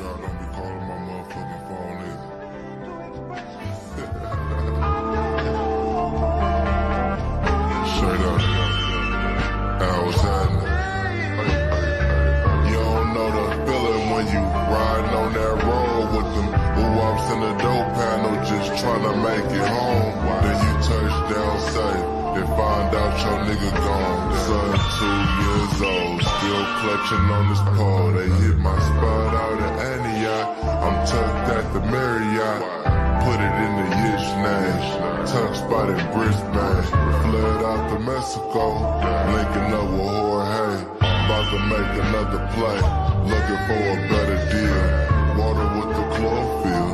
y'all don't be calling my motherfucking phone either. Straight up. How was happening? You don't know the feeling when you riding on that road with them woo-wops in the dope panel just trying to make it home. Then you touch down safe, then find out your nigga gone. Son, 2 years old, still clutching on this pole. They hit my spot out at Antioch. I'm tucked at the Marriott. Put it in the Yish name. Tuck spot in Brisbane. Fled out to Mexico. Linking up with Jorge. About to make another play. Looking for a better deal. Water with the chlorophyll.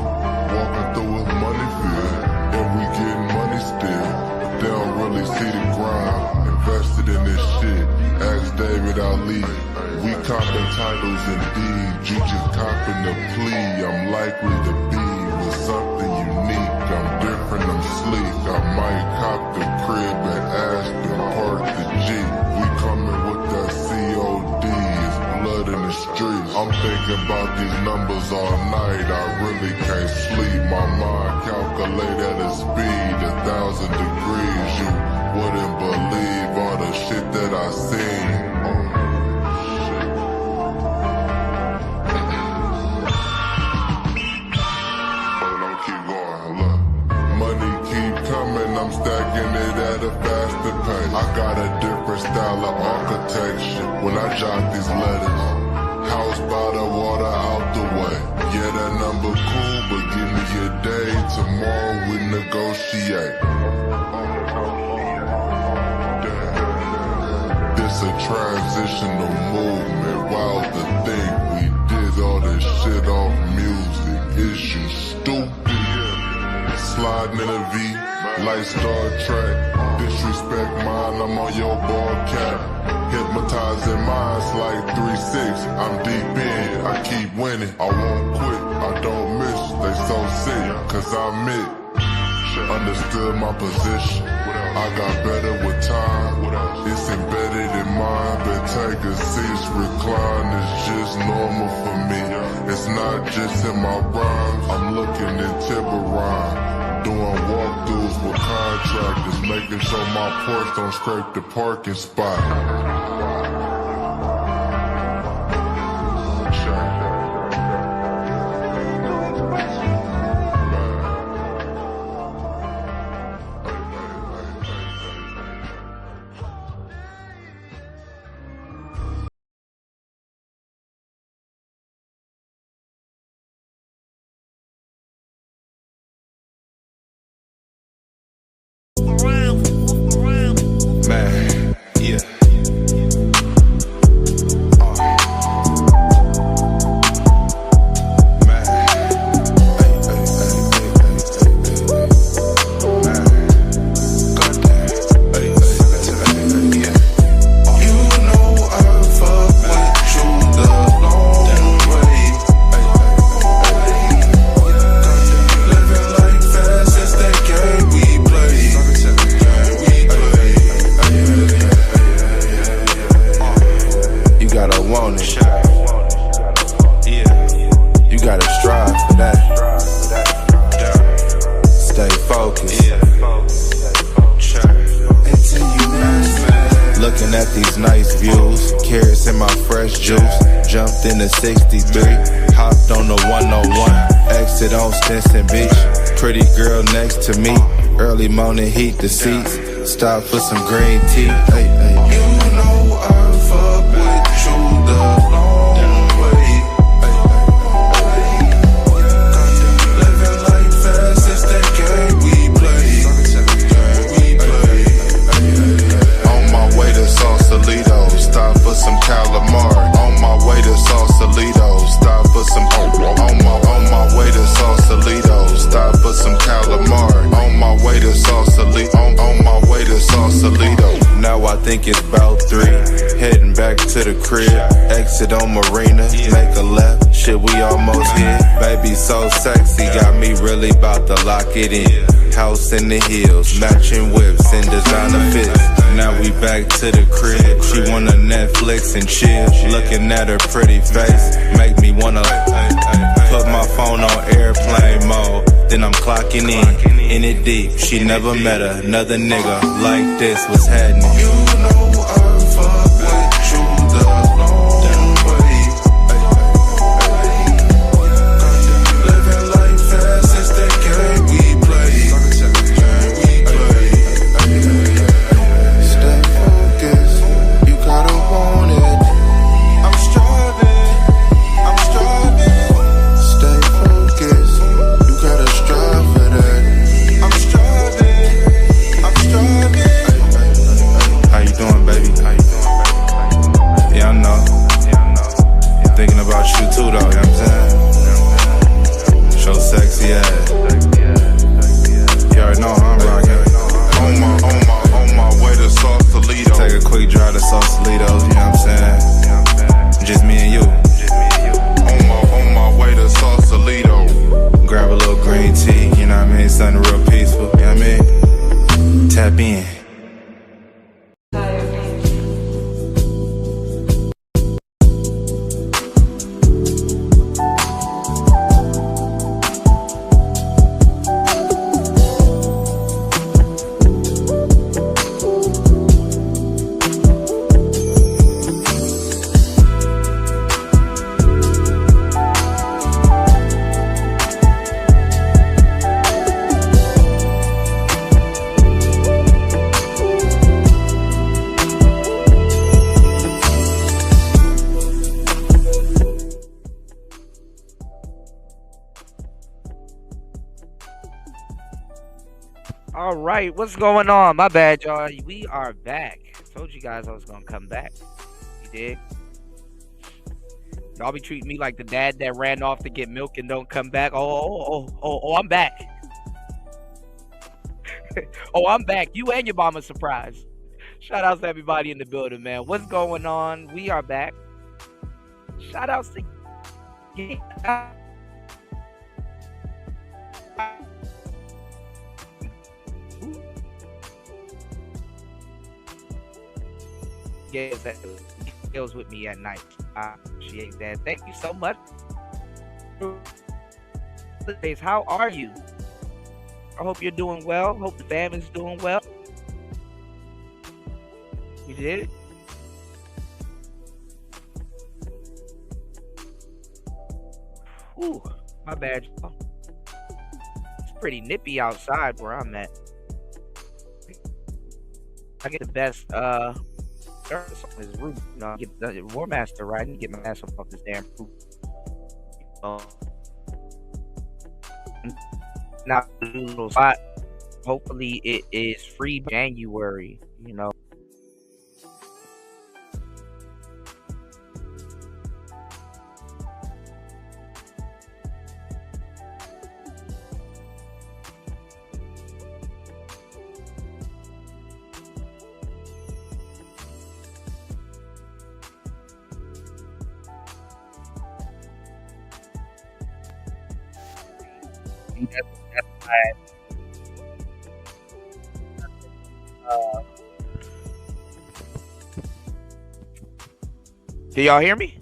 Walking through with money field. And we getting money still. But they don't really see the grind. Invested in this shit. Ask David Ali. We copping titles indeed. You just copping the plea. I'm likely to be with something unique. I'm different, I'm sleek. I might cop the crib and Aspen, park the G. We coming with that COD. It's blood in the streets. I'm thinking about these numbers all night. I really can't sleep. My mind calculate at a speed 1,000 degrees. You wouldn't believe all the shit that I seen. I'm stacking it at a faster pace. I got a different style of architecture when I jot these letters. House by the water out the way. Yeah, that number cool, but give me a day. Tomorrow we negotiate. This a transitional movement. Wild to think we did all this shit off music. Is you stupid? Sliding in a V. Like Star Trek, disrespect mine, I'm on your ball cap. Hypnotizing minds like 3-6, I'm deep in, I keep winning. I won't quit, I don't miss, they so sick, cause I'm it. Understood my position, I got better with time. It's embedded in mine, but take a seat, recline, it's just normal for me. It's not just in my rhymes, I'm looking in Tiburon. Doing walkthroughs with contractors, making sure my porch don't scrape the parking spot. In the 63, hopped on the 101, exit on Stinson Beach. Pretty girl next to me, early morning heat the seats. Stop for some green tea. Hey, hey. You know I fuck with you the long way. Living life fast, it's that game we play. On my way to Sausalito, stop for some calamari. On my way to Sausalito, stop for some on my way to Sausalito, stop for some calamari. On my way to Sausalito, on my way to Sausalito. Now I think it's about 3, heading back to the crib. Exit on Marina, make a left, shit we almost hit. Baby so sexy, got me really about to lock it in. house in the hills, matching whips and designer fits. Now we back to the crib. She wanna Netflix and chill. Looking at her pretty face, make me wanna put my phone on airplane mode. Then I'm clocking in it deep. She never met another nigga like this. What's happening? You know I fuck with you the long way. Living life fast since the game we play. Stay focused, you gotta want it. I'm striving. Stay focused, you gotta strive for that. I'm striving. How you doing, baby? Yeah, I know. Thinking about you too, though, you know what I'm saying? Show sexy ass. You already know how I'm rocking. On my way to Sausalito. Take a quick drive to Sausalitos, you know what I'm saying? Just me and you. On my way to Sausalito. Grab a little green tea, you know what I mean? Something real peaceful, you know what I mean? Tap in. All right, what's going on? My bad, y'all. We are back. I told you guys I was gonna come back. You did. Y'all be treating me like the dad that ran off to get milk and don't come back. Oh, I'm back. Oh, I'm back. You and your mama surprised. Shout outs to everybody in the building, man. What's going on? We are back. Shout outs to Gail's with me at night. I appreciate that. Thank you so much. How are you? I hope you're doing well. Hope the family's doing well. You did? Ooh, my bad. It's pretty nippy outside where I'm at. I get the best service on this roof. You know, I get the War Master right and get my ass up off this damn roof. Now, little spot. Hopefully, it is free by January. You know. Do y'all hear me?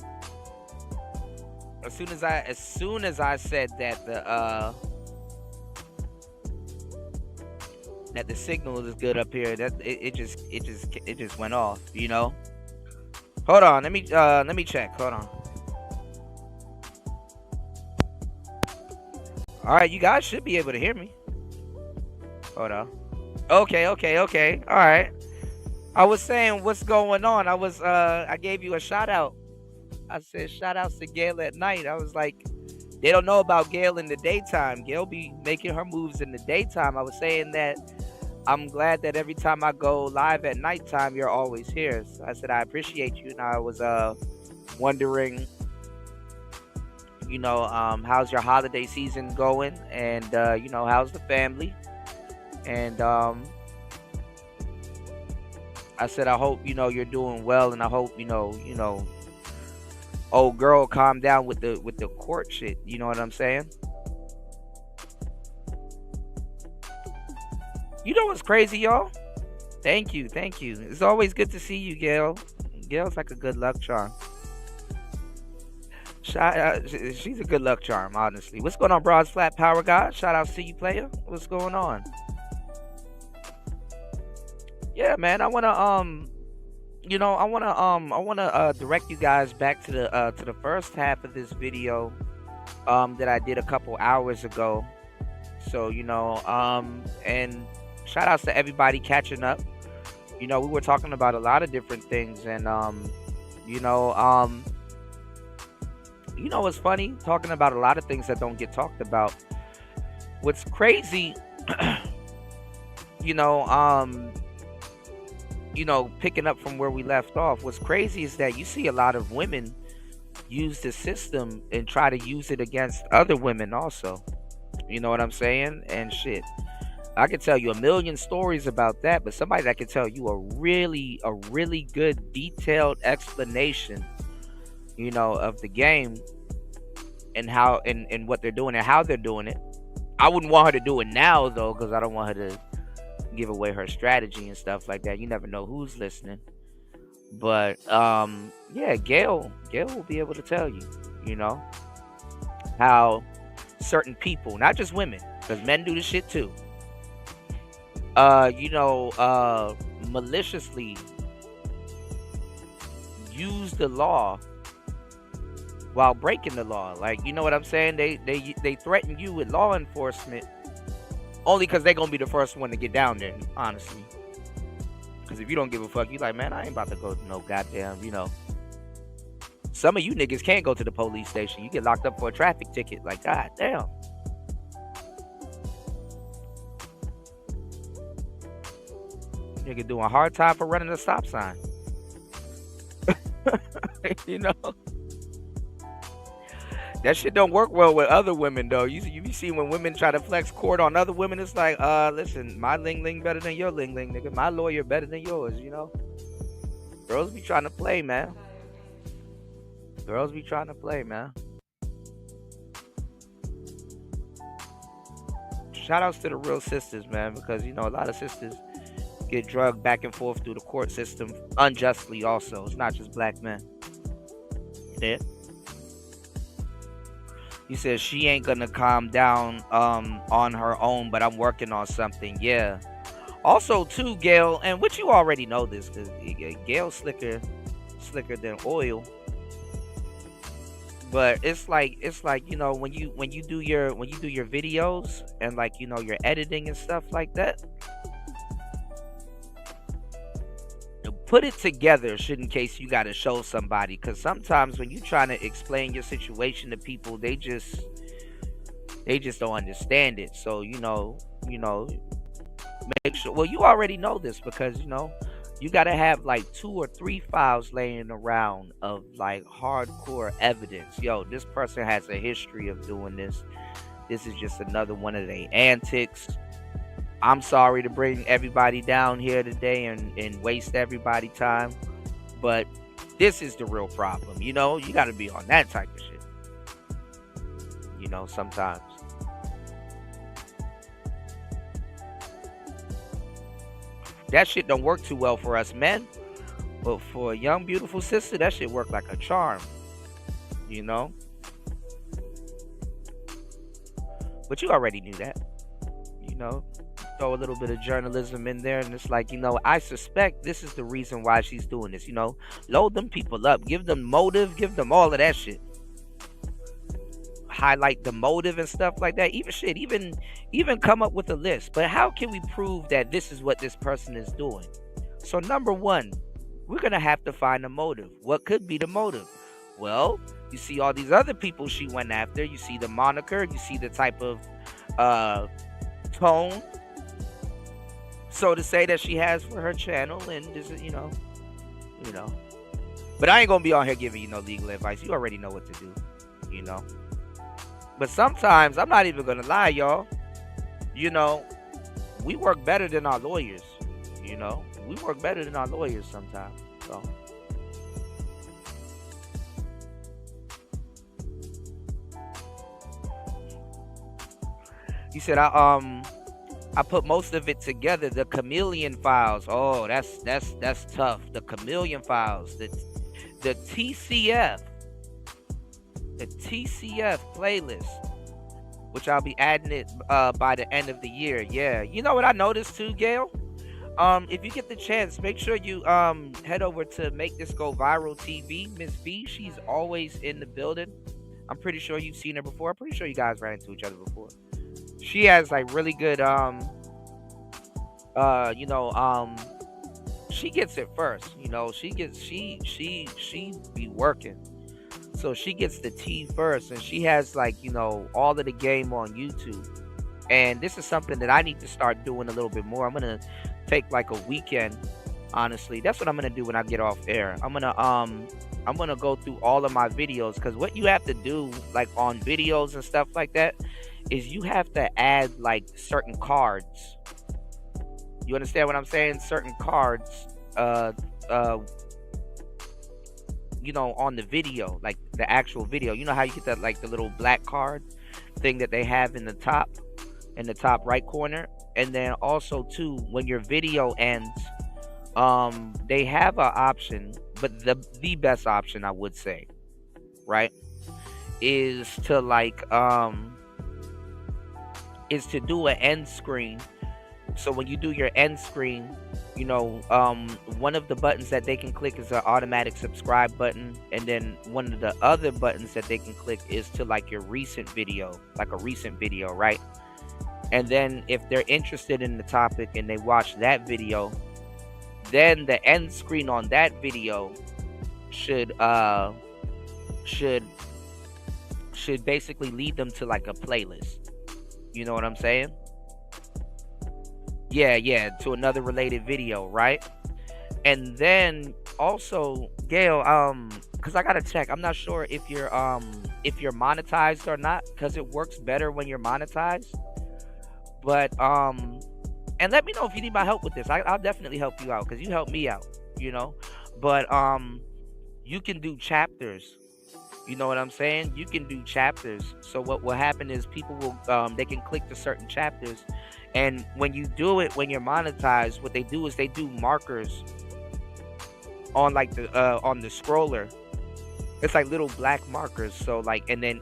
As soon as I said that the signal is good up here, that it just went off, you know. Hold on, let me check. Hold on. All right, you guys should be able to hear me. Hold on. Okay. All right. I was saying, what's going on? I gave you a shout out. I said shout outs to Gail at night. I was like, they don't know about Gail in the daytime. Gail be making her moves in the daytime. I was saying that I'm glad that every time I go live at nighttime, you're always here. So I said, I appreciate you. And I was wondering, you know, how's your holiday season going? And, you know, how's the family? And I said, I hope, you know, you're doing well. And I hope, you know, old girl calm down with the court shit. You know what I'm saying? You know what's crazy, y'all? Thank you. It's always good to see you, Gail. Gail's like a good luck charm. She's a good luck charm, honestly. What's going on, Broad's Flat Power God? Shout out to you, player. What's going on? Yeah, man. I wanna direct you guys back to the first half of this video that I did a couple hours ago. So, and shout outs to everybody catching up. We were talking about a lot of different things, and what's funny? Talking about a lot of things that don't get talked about. What's crazy, picking up from where we left off, what's crazy is that you see a lot of women use the system and try to use it against other women also. You know what I'm saying? And shit, I could tell you a million stories about that, but somebody that can tell you a really good detailed explanation, of the game and how and what they're doing and how they're doing it. I wouldn't want her to do it now though, because I don't want her to give away her strategy and stuff like that. You never know who's listening. But yeah, Gail will be able to tell you, how certain people, not just women, because men do this shit too, maliciously use the law while breaking the law. Like, you know what I'm saying? They threaten you with law enforcement only because they're gonna be the first one to get down there, honestly. Because if you don't give a fuck, you like, man, I ain't about to go to no goddamn, Some of you niggas can't go to the police station. You get locked up for a traffic ticket. Like, god damn. Nigga doing a hard time for running a stop sign. That shit don't work well with other women though. You see when women try to flex court on other women, it's like, listen, my ling ling better than your ling ling, nigga. My lawyer better than yours, Girls be trying to play, man. Shout outs to the real sisters, man, because a lot of sisters get drugged back and forth through the court system unjustly also. It's not just black men. Yeah. He says she ain't gonna calm down on her own, but I'm working on something. Yeah. Also too, Gail, and which you already know this, because Gail's slicker than oil. But it's like when you do your videos and your editing and stuff like that, put it together shit in case you got to show somebody, because sometimes when you trying to explain your situation to people, they just don't understand it. So make sure, well, you already know this, because you got to have like 2 or 3 files laying around of like hardcore evidence. Yo, this person has a history of doing this. This is just another one of their antics. I'm sorry to bring everybody down here today and waste everybody time, but this is the real problem. You got to be on that type of shit. Sometimes. That shit don't work too well for us men, but for a young, beautiful sister, that shit work like a charm. But you already knew that. Throw a little bit of journalism in there, and it's like, I suspect this is the reason why she's doing this. Load them people up, give them motive, give them all of that shit. Highlight the motive and stuff like that. Even come up with a list. But how can we prove that this is what this person is doing? So number one, we're gonna have to find a motive. What could be the motive? Well, you see all these other people she went after. You see the moniker. You see the type of tone, so to say, that she has for her channel, and this is, But I ain't gonna be on here giving you no legal advice. You already know what to do, But sometimes, I'm not even gonna lie, y'all. We work better than our lawyers. We work better than our lawyers sometimes. So. He said, I put most of it together. The chameleon files. Oh, that's tough. The chameleon files. The TCF. The TCF playlist, which I'll be adding it by the end of the year. Yeah. You know what I noticed too, Gail? If you get the chance, make sure you head over to Make This Go Viral TV. Miss V, she's always in the building. I'm pretty sure you've seen her before. I'm pretty sure you guys ran into each other before. She has like really good you know, she gets it first. You know, she be working. So she gets the tea first, and she has like, you know, all of the game on YouTube. And this is something that I need to start doing a little bit more. I'm gonna take like a weekend, honestly. That's what I'm gonna do when I get off air. I'm gonna go through all of my videos, because what you have to do like on videos and stuff like that is you have to add like certain cards. You understand what I'm saying? Certain cards, you know, on the video, like the actual video. You know how you get that like the little black card thing that they have in the top right corner. And then also too, when your video ends, they have an option, but the best option, I would say, right, is to like is to do an end screen. So when you do your end screen, you know, one of the buttons that they can click is an automatic subscribe button, and then one of the other buttons that they can click is to like your recent video, like a recent video, right? And then if they're interested in the topic and they watch that video, then the end screen on that video should basically lead them to like a playlist. You know what I'm saying? Yeah, to another related video, right? And then also, Gail, because I gotta check. I'm not sure if you're monetized or not, because it works better when you're monetized. But and let me know if you need my help with this. I'll definitely help you out, because you helped me out, you know. But you can do chapters. You know what I'm saying? You can do chapters. So what will happen is people will they can click to certain chapters, and when you do it, when you're monetized, what they do is they do markers on like the scroller. It's like little black markers. So like, and then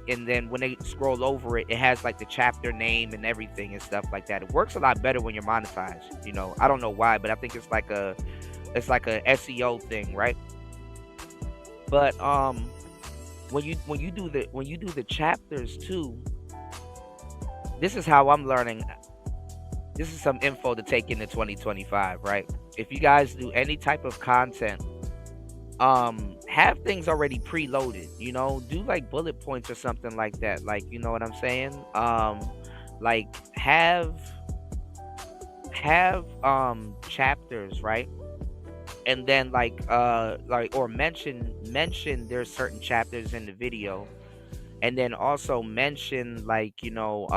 when they scroll over it, it has like the chapter name and everything and stuff like that. It works a lot better when you're monetized. You know, I don't know why, but I think it's like a SEO thing, right? But when you do the chapters too, this is how I'm learning. This is some info to take into 2025, right? If you guys do any type of content, have things already preloaded, you know, do like bullet points or something like that. Like, you know what I'm saying? Like have chapters, right? And then like or mention there's certain chapters in the video, and then also mention like, you know,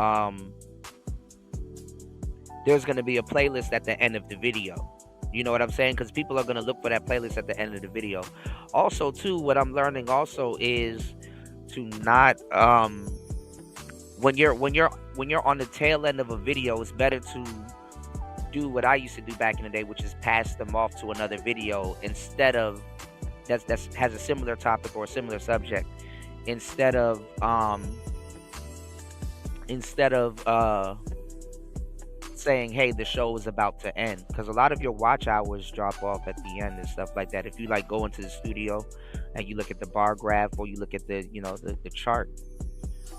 there's going to be a playlist at the end of the video. You know what I'm saying? Because people are going to look for that playlist at the end of the video. Also too, what I'm learning also is to not when you're on the tail end of a video, it's better to do what I used to do back in the day, which is pass them off to another video instead of that has a similar topic or a similar subject, instead of saying, hey, the show is about to end, because a lot of your watch hours drop off at the end and stuff like that. If you like go into the studio and you look at the bar graph, or you look at the, you know, the chart.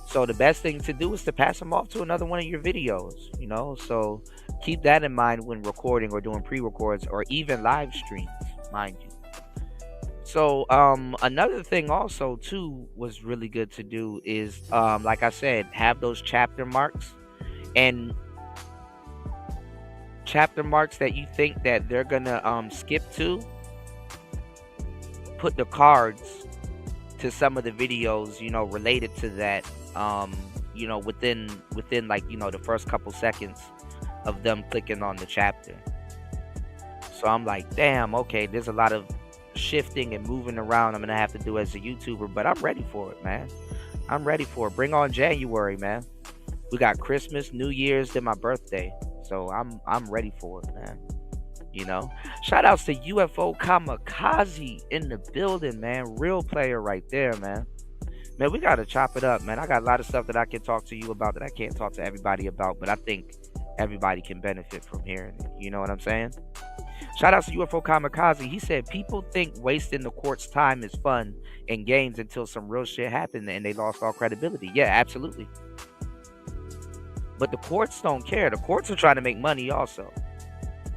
So the best thing to do is to pass them off to another one of your videos, you know. So keep that in mind when recording or doing pre-records or even live streams, mind you. So another thing also too was really good to do is like I said, have those chapter marks, and chapter marks that you think that they're gonna skip to, put the cards to some of the videos, you know, related to that, you know, within like, you know, the first couple seconds of them clicking on the chapter. So I'm like, damn, okay, there's a lot of shifting and moving around I'm gonna have to do as a YouTuber, but I'm ready for it, man. I'm ready for it. Bring on January, man. We got Christmas, New Year's, then my birthday. So I'm ready for it, man. You know, shout outs to UFO Kamikaze in the building, man. Real player right there, man. Man, we gotta chop it up, man. I got a lot of stuff that I can talk to you about that I can't talk to everybody about, but I think everybody can benefit from hearing it. You know what I'm saying? Shout out to UFO Kamikaze. He said people think wasting the court's time is fun in games until some real shit happened and they lost all credibility. Yeah, absolutely. But the courts don't care. The courts are trying to make money also.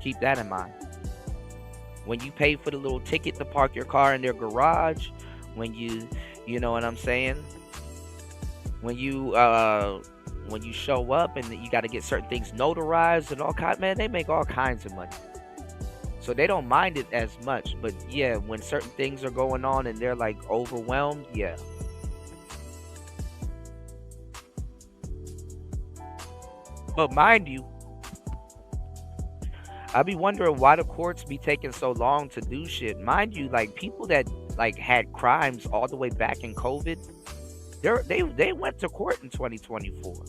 Keep that in mind. When you pay for the little ticket to park your car in their garage, when you know what I'm saying? When you show up and you got to get certain things notarized and all kind, man, they make all kinds of money. So they don't mind it as much. But yeah, when certain things are going on and they're like overwhelmed, yeah. But mind you, I be wondering why the courts be taking so long to do shit. Mind you, like people that like had crimes all the way back in COVID, they went to court in 2024.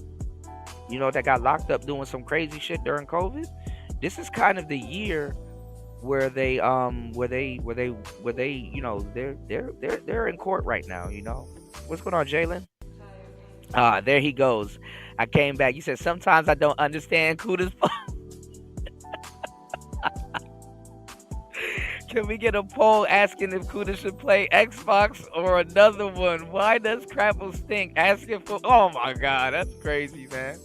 You know, that got locked up doing some crazy shit during COVID. This is kind of the year where they you know, they're in court right now, you know. What's going on, Jalen? There he goes. I came back. You said sometimes I don't understand Kuda's Can we get a poll asking if Kuda should play Xbox or another one? Why does Crapple stink? Asking for. Oh my God, that's crazy, man.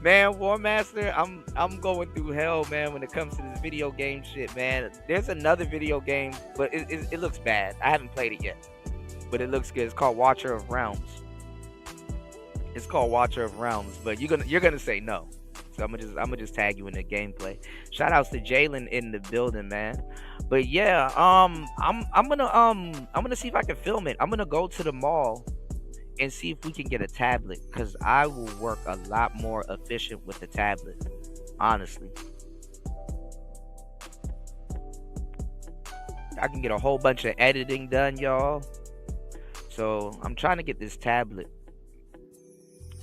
Man, War Master, I'm going through hell, man, when it comes to this video game shit, man. There's another video game, but it looks bad. I haven't played it yet, but it looks good. It's called Watcher of Realms. It's called Watcher of Realms, but you're gonna say no. So I'm gonna just tag you in the gameplay. Shout outs to Jalen in the building, man. But yeah, I'm gonna see if I can film it. I'm gonna go to the mall and see if we can get a tablet, because I will work a lot more efficient with the tablet, honestly. I can get a whole bunch of editing done, y'all. So I'm trying to get this tablet.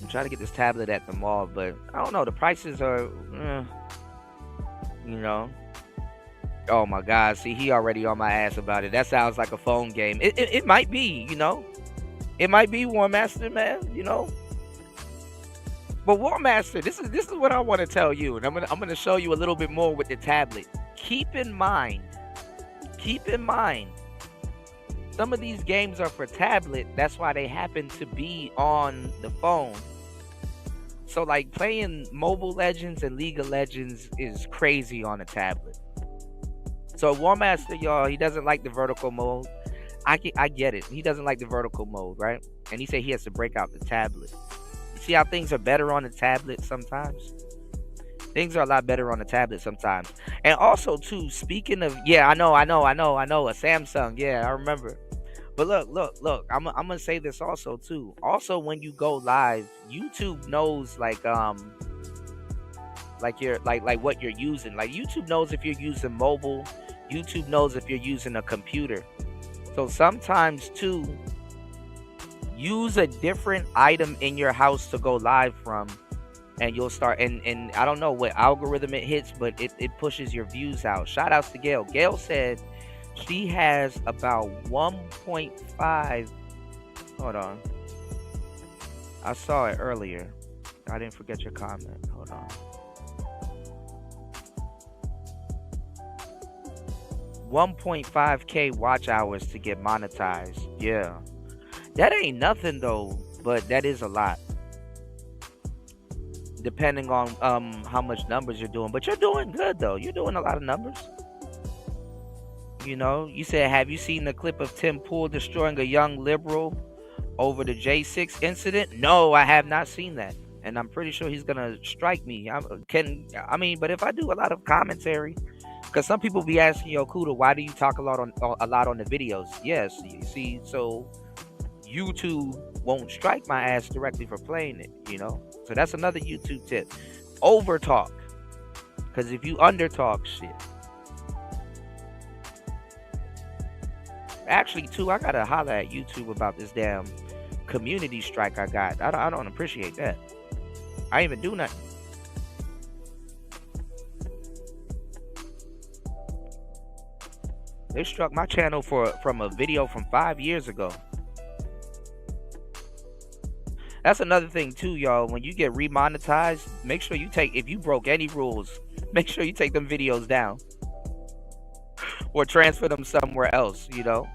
I'm trying to get this tablet at the mall, but I don't know. The prices are, you know. Oh my God! See, he already on my ass about it. That sounds like a phone game. It might be, you know. It might be, War Master, man. You know. But War Master, this is what I want to tell you, and I'm gonna show you a little bit more with the tablet. Keep in mind. Some of these games are for tablet. That's why they happen to be on the phone. So like playing Mobile Legends and League of Legends is crazy on a tablet. So War Master, y'all, he doesn't like the vertical mode. I get it. He doesn't like the vertical mode, right? And he said he has to break out the tablet. You see how things are better on the tablet sometimes? Things are a lot better on the tablet sometimes. And also too, speaking of, yeah, I know, a Samsung, yeah, I remember. But look, I'm gonna say this also too. Also, when you go live, YouTube knows like what you're using. Like YouTube knows if you're using mobile. YouTube knows if you're using a computer. So sometimes too, use a different item in your house to go live from, and you'll start. And I don't know what algorithm it hits, but it pushes your views out. Shout outs to Gail. Gail said she has about 1.5. Hold on. I saw it earlier. I didn't forget your comment. Hold on. 1.5K watch hours to get monetized. Yeah. That ain't nothing though, but that is a lot. Depending on how much numbers you're doing. But you're doing good though. You're doing a lot of numbers. You know, you said, have you seen the clip of Tim Pool destroying a young liberal over the J6 incident? No, I have not seen that. And I'm pretty sure he's gonna strike me. But if I do a lot of commentary, because some people be asking, yo, Kuda, why do you talk a lot on the videos? Yes, you see, so YouTube won't strike my ass directly for playing it, you know? So that's another YouTube tip. Over talk. Because if you under talk shit. Actually, too, I gotta holler at YouTube about this damn community strike I got. I don't appreciate that. I ain't even do nothing. They struck my channel from a video from 5 years ago. That's another thing too, y'all. When you get remonetized, make sure you take, if you broke any rules, make sure you take them videos down or transfer them somewhere else, you know.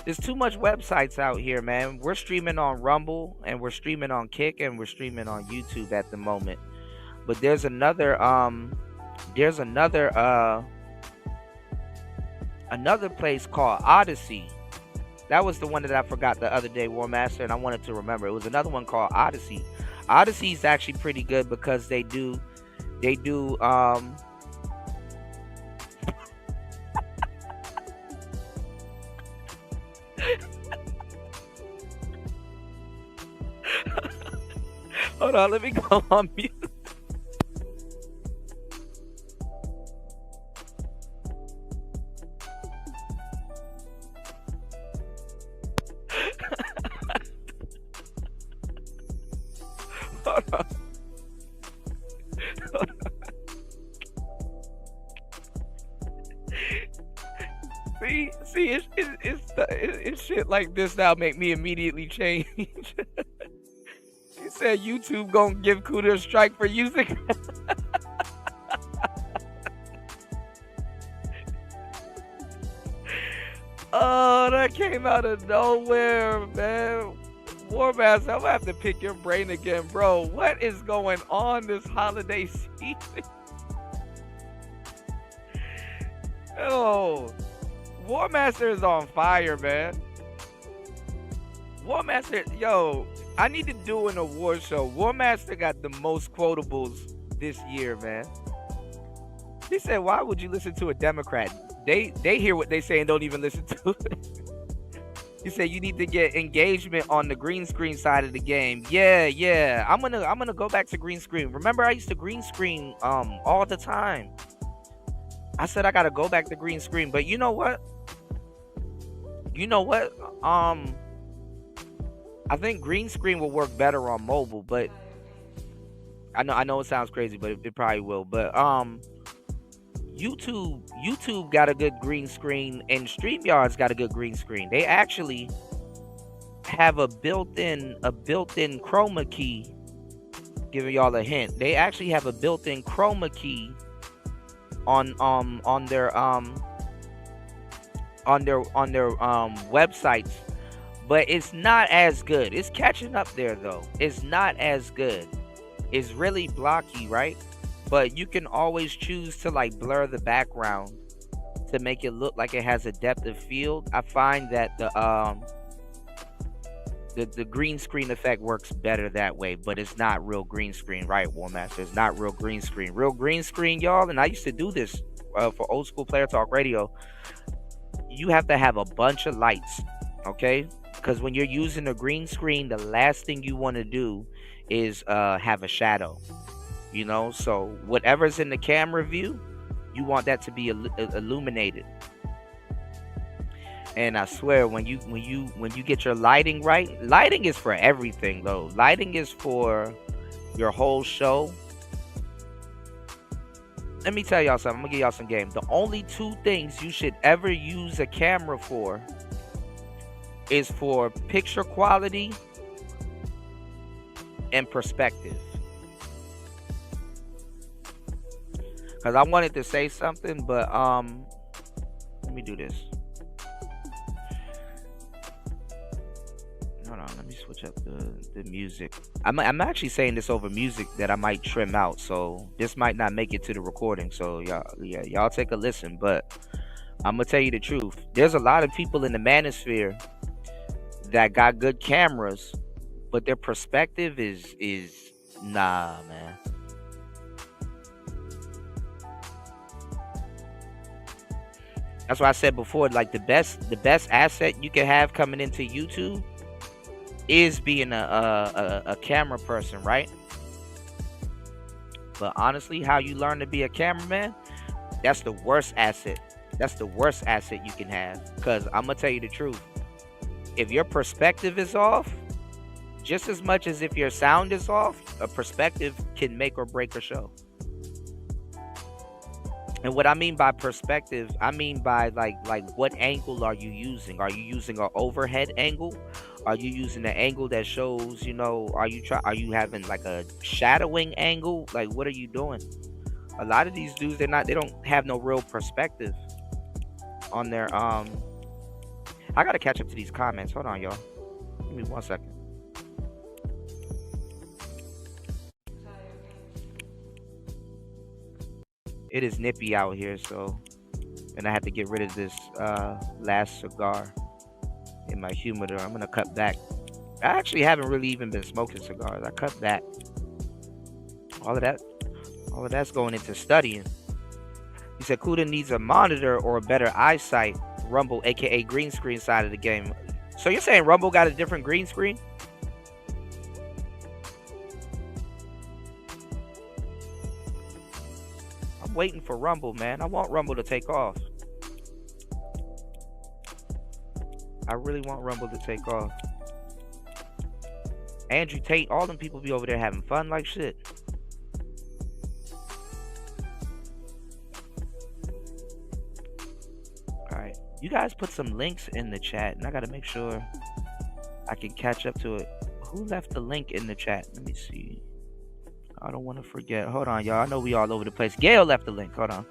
There's too much websites out here, man. We're streaming on Rumble and we're streaming on Kick and we're streaming on YouTube at the moment. But there's another another place called Odyssey. That was the one that I forgot the other day, War Master, and I wanted to remember. It was another one called Odyssey. Odyssey is actually pretty good because they do hold on, let me go on mute. Hold on. Hold on. See, it's shit like this now make me immediately change. He said YouTube gonna give Cooter a strike for using. Oh, that came out of nowhere, man. War Master, I'm gonna have to pick your brain again, bro. What is going on this holiday season? Oh, War Master is on fire, man. War Master, yo, I need to do an award show. War Master got the most quotables this year, man. He said, "Why would you listen to a Democrat? They hear what they say and don't even listen to it." He said, "You need to get engagement on the green screen side of the game." Yeah. I'm gonna go back to green screen. Remember, I used to green screen all the time. I said I gotta go back to green screen, but you know what? I think green screen will work better on mobile, but I know it sounds crazy, but it probably will. But YouTube got a good green screen and Streamyards got a good green screen. They actually have a built-in chroma key. Giving y'all a hint. They actually have a built-in chroma key on their websites, but it's not as good. It's catching up there though. It's not as good. It's really blocky, right? But you can always choose to like blur the background to make it look like it has a depth of field. I find that the green screen effect works better that way, but it's not real green screen, right, War Master? It's not real green screen. Real green screen, y'all, and I used to do this for Old School Player Talk Radio. You have to have a bunch of lights, okay? Because when you're using a green screen, the last thing you want to do is have a shadow. You know, so whatever's in the camera view, you want that to be illuminated. And I swear, when you get your lighting right, lighting is for everything though. Lighting is for your whole show. Let me tell y'all something. I'm gonna give y'all some game. The only two things you should ever use a camera for is for picture quality and perspective. Because I wanted to say something, but let me do this. Hold on, let me switch up the music. I'm actually saying this over music that I might trim out, so this might not make it to the recording. So y'all take a listen. But I'm gonna tell you the truth. There's a lot of people in the manosphere that got good cameras, but their perspective is nah, man. That's why I said before, like the best asset you can have coming into YouTube is being a camera person, right? But honestly, how you learn to be a cameraman, that's the worst asset. That's the worst asset you can have. Because I'm gonna tell you the truth. If your perspective is off, just as much as if your sound is off, a perspective can make or break a show. And what I mean by perspective, I mean by like what angle are you using? Are you using an overhead angle? Are you using an angle that shows, are you having like a shadowing angle? Like what are you doing? A lot of these dudes, they don't have no real perspective on their I gotta catch up to these comments. Hold on, y'all. Give me 1 second. It is nippy out here, and I had to get rid of this last cigar in my humidor. I'm gonna cut back. I actually haven't really even been smoking cigars. I cut back. All of that's going into studying. He said Kuda needs a monitor or a better eyesight. Rumble, aka green screen side of the game. So you're saying Rumble got a different green screen? I'm waiting for Rumble, man. I want Rumble to take off. I really want Rumble to take off. Andrew Tate, all them people be over there having fun like shit. Alright. You guys put some links in the chat, and I gotta make sure I can catch up to it. Who left the link in the chat? Let me see. I don't want to forget. Hold on, y'all. I know we all over the place. Gail left the link. Hold on.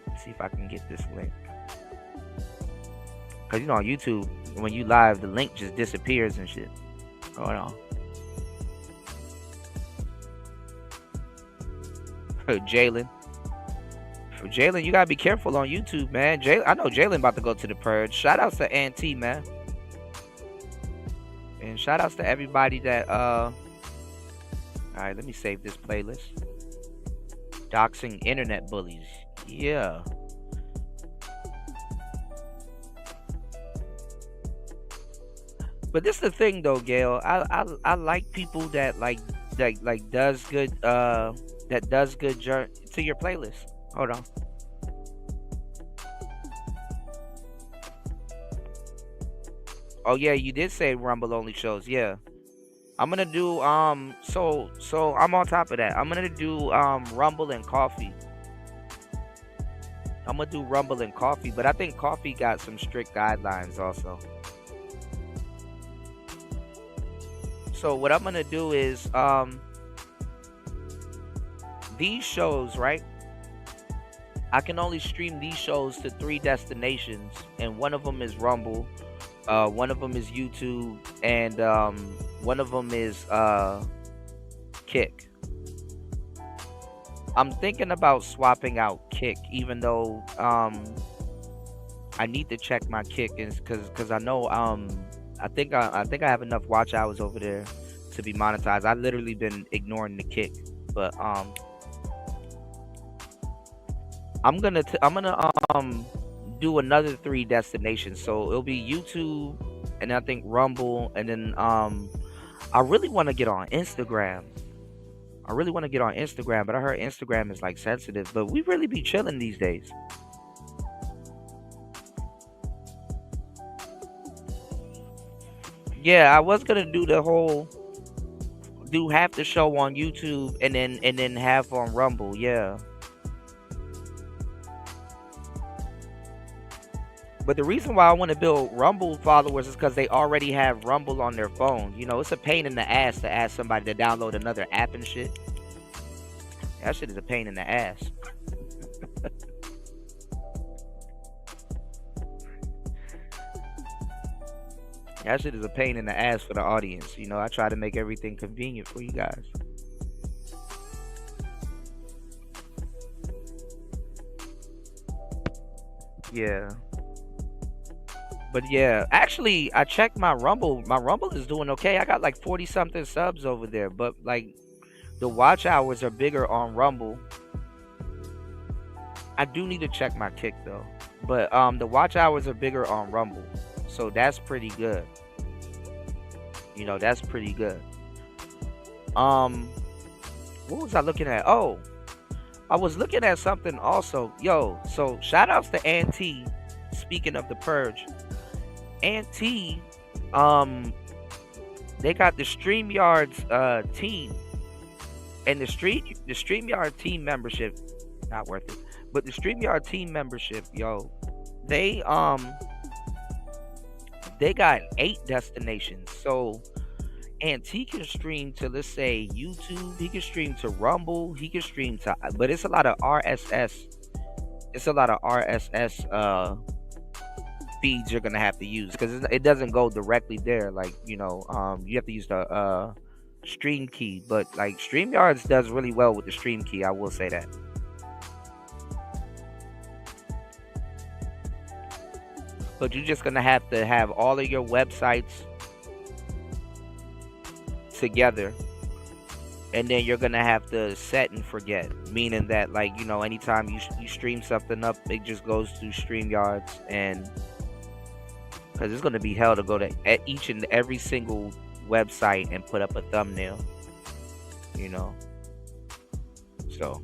Let's see if I can get this link. Because, on YouTube, when you live, the link just disappears and shit. Hold on. Jalen. For Jalen, you gotta be careful on YouTube, man. I know Jalen about to go to the purge. Shout outs to Auntie, man. And shout outs to everybody that Alright, let me save this playlist. Doxing internet bullies. Yeah. But this is the thing though, Gail. I like people that does good to your playlist. Hold on. Oh yeah, you did say Rumble only shows. Yeah. I'm gonna do so I'm on top of that. I'm gonna do Rumble and Coffee. I'm gonna do Rumble and Coffee, but I think Coffee got some strict guidelines also. So what I'm gonna do is these shows, right? I can only stream these shows to 3 destinations, and one of them is Rumble, one of them is YouTube, and one of them is Kick. I'm thinking about swapping out Kick, even though I need to check my Kick, because I know I think I have enough watch hours over there to be monetized. I've literally been ignoring the Kick, but I'm gonna do another 3 destinations. So it'll be YouTube, and I think Rumble, and then I really want to get on Instagram. But I heard Instagram is like sensitive. But we really be chilling these days. Yeah, I was gonna do half the show on YouTube and then half on Rumble. Yeah. But the reason why I want to build Rumble followers is because they already have Rumble on their phone. It's a pain in the ass to ask somebody to download another app and shit. That shit is a pain in the ass. That shit is a pain in the ass for the audience. I try to make everything convenient for you guys. Yeah. But yeah, actually, I checked my Rumble. My Rumble is doing okay. I got like 40 something subs over there. But like, the watch hours are bigger on Rumble. I do need to check my Kick though. But the watch hours are bigger on Rumble. So that's pretty good. That's pretty good. What was I looking at? Oh, I was looking at something also. Yo, so shout outs to Auntie. Speaking of the purge, Auntie, they got the Streamyards team. And the StreamYard team membership, not worth it. But the StreamYard team membership, yo, they got 8 destinations. So and he can stream to, let's say, YouTube, he can stream to Rumble, he can stream to, but it's a lot of RSS. It's a lot of RSS feeds you're gonna have to use because it doesn't go directly there. Like, you have to use the stream key. But like StreamYards does really well with the stream key. I will say that. But you're just gonna have to have all of your websites together, and then you're gonna have to set and forget, meaning that, like, anytime you stream something up, it just goes through StreamYards, and because it's gonna be hell to go to each and every single website and put up a thumbnail, so,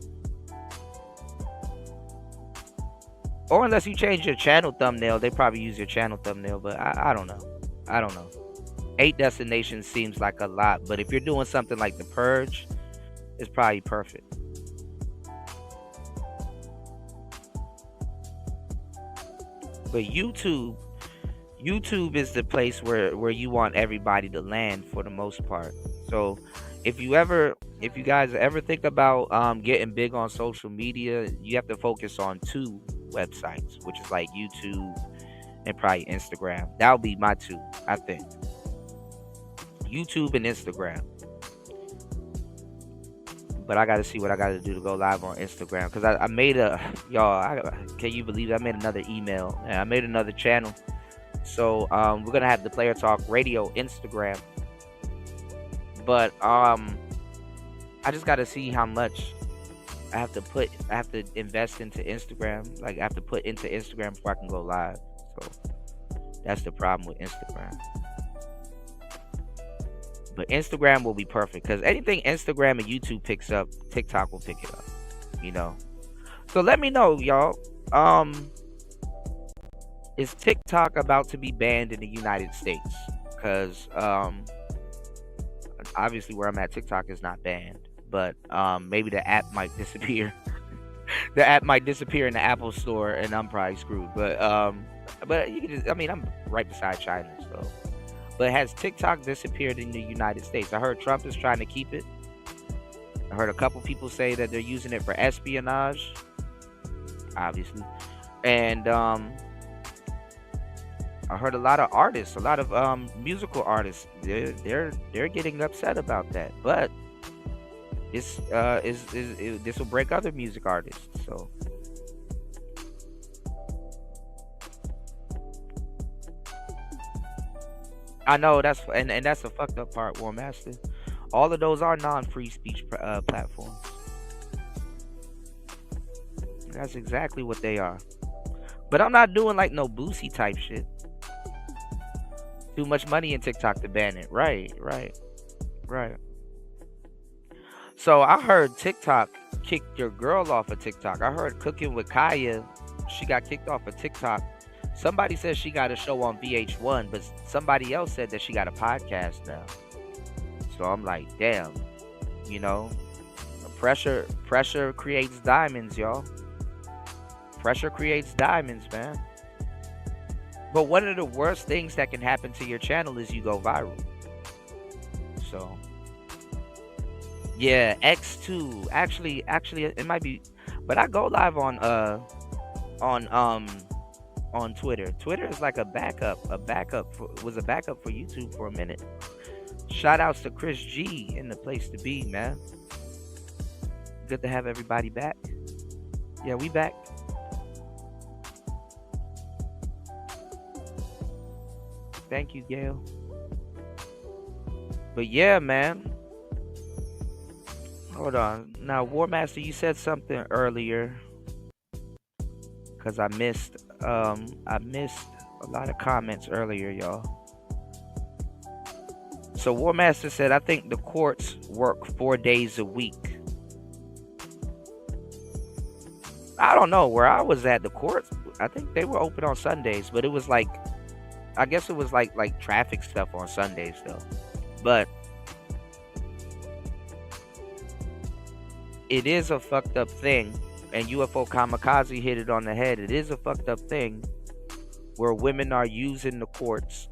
or unless you change your channel thumbnail, they probably use your channel thumbnail, but I don't know. 8 destinations seems like a lot, but if you're doing something like The Purge, it's probably perfect. But YouTube is the place where you want everybody to land for the most part. So if you guys ever think about getting big on social media, you have to focus on 2 websites, which is like YouTube and probably Instagram. That would be my 2, I think. YouTube and Instagram. But I gotta see what I gotta do to go live on Instagram, because I made can you believe it? I made another email and I made another channel. So we're gonna have the Player Talk Radio Instagram, but I just gotta see how much I have to invest into Instagram. Like, I have to put into Instagram before I can go live. So that's the problem with Instagram. But Instagram will be perfect, because anything Instagram and YouTube picks up, TikTok will pick it up, So let me know, y'all. Is TikTok about to be banned in the United States? Because obviously where I'm at, TikTok is not banned, but maybe the app might disappear. The app might disappear in the Apple Store, and I'm probably screwed. But you can just, I'm right beside China, so. But has TikTok disappeared in the United States? I heard Trump is trying to keep it. I heard a couple people say that they're using it for espionage, obviously. And I heard a lot of artists, a lot of musical artists, they're getting upset about that. But this will break other music artists. So I know that's the fucked up part, War Master. All of those are non-free speech platforms. That's exactly what they are. But I'm not doing like no Boosie type shit. Too much money in TikTok to ban it. Right. So I heard TikTok kicked your girl off of TikTok. I heard Cooking with Kaya, she got kicked off of TikTok. Somebody says she got a show on VH1, but somebody else said that she got a podcast now. So I'm like, damn, pressure creates diamonds, y'all. Pressure creates diamonds, man. But one of the worst things that can happen to your channel is you go viral. So yeah, X2. Actually, it might be, but I go live on Twitter. Twitter is like a backup for YouTube for a minute. Shout outs to Chris G in the place to be, man. Good to have everybody back. Yeah, we back. Thank you, Gail. But yeah, man. Hold on. Now, War Master, you said something earlier, because I missed a lot of comments earlier, y'all. So War Master said, I think the courts work 4 days a week. I don't know. Where I was at, the courts, I think they were open on Sundays, but it was like, I guess it was like traffic stuff on Sundays though. But it is a fucked up thing, and UFO Kamikaze hit it on the head. It is a fucked up thing where women are using the courts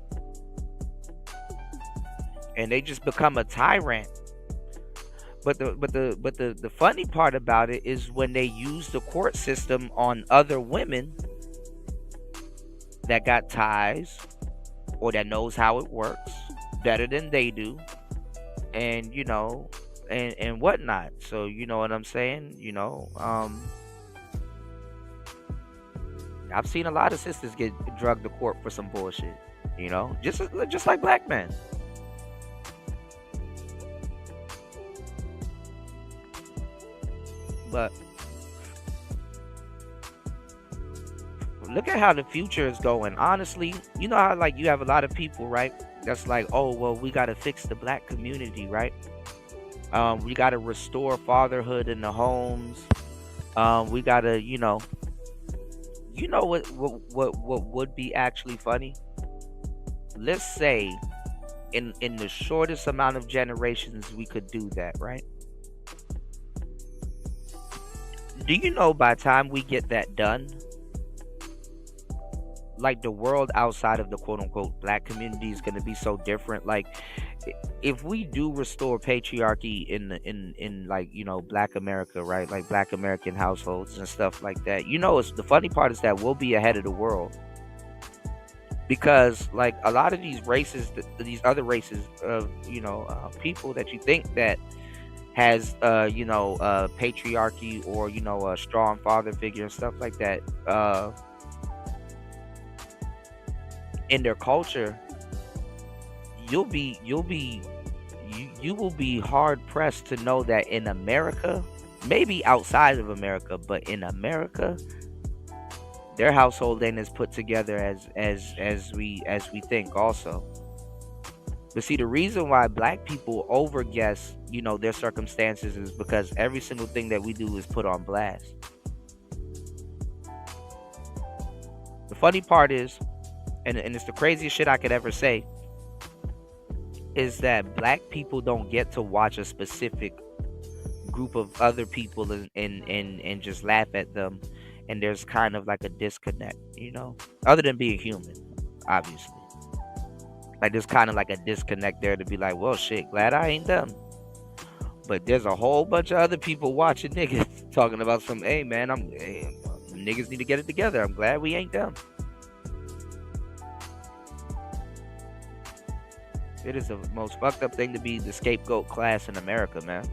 and they just become a tyrant. But the funny part about it is when they use the court system on other women that got ties or that knows how it works better than they do, and and whatnot. So you know what I'm saying? I've seen a lot of sisters get drugged to court for some bullshit. Just like black men. But look at how the future is going. Honestly, you know how like you have a lot of people, right? That's like, oh well, we gotta fix the black community, right? We gotta restore fatherhood in the homes. We gotta, what would be actually funny? Let's say in the shortest amount of generations we could do that, right? Do you know by the time we get that done, like the world outside of the quote unquote black community is going to be so different? Like if we do restore patriarchy in like black America, right? Like black American households and stuff like that. It's the funny part is that we'll be ahead of the world, because like a lot of these races, these other races of people that you think that has patriarchy or a strong father figure and stuff like that in their culture, you will be hard pressed to know that in America, maybe outside of America, but in America, their household ain't as put together as we think also. But see, the reason why black people overguess, their circumstances is because every single thing that we do is put on blast. The funny part is, and it's the craziest shit I could ever say, is that black people don't get to watch a specific group of other people and just laugh at them, and there's kind of like a disconnect, other than being human, obviously. Like there's kind of like a disconnect there to be like, well, shit, glad I ain't them. But there's a whole bunch of other people watching niggas talking about some, hey man, niggas need to get it together. I'm glad we ain't them. It is the most fucked up thing to be the scapegoat class in America, man.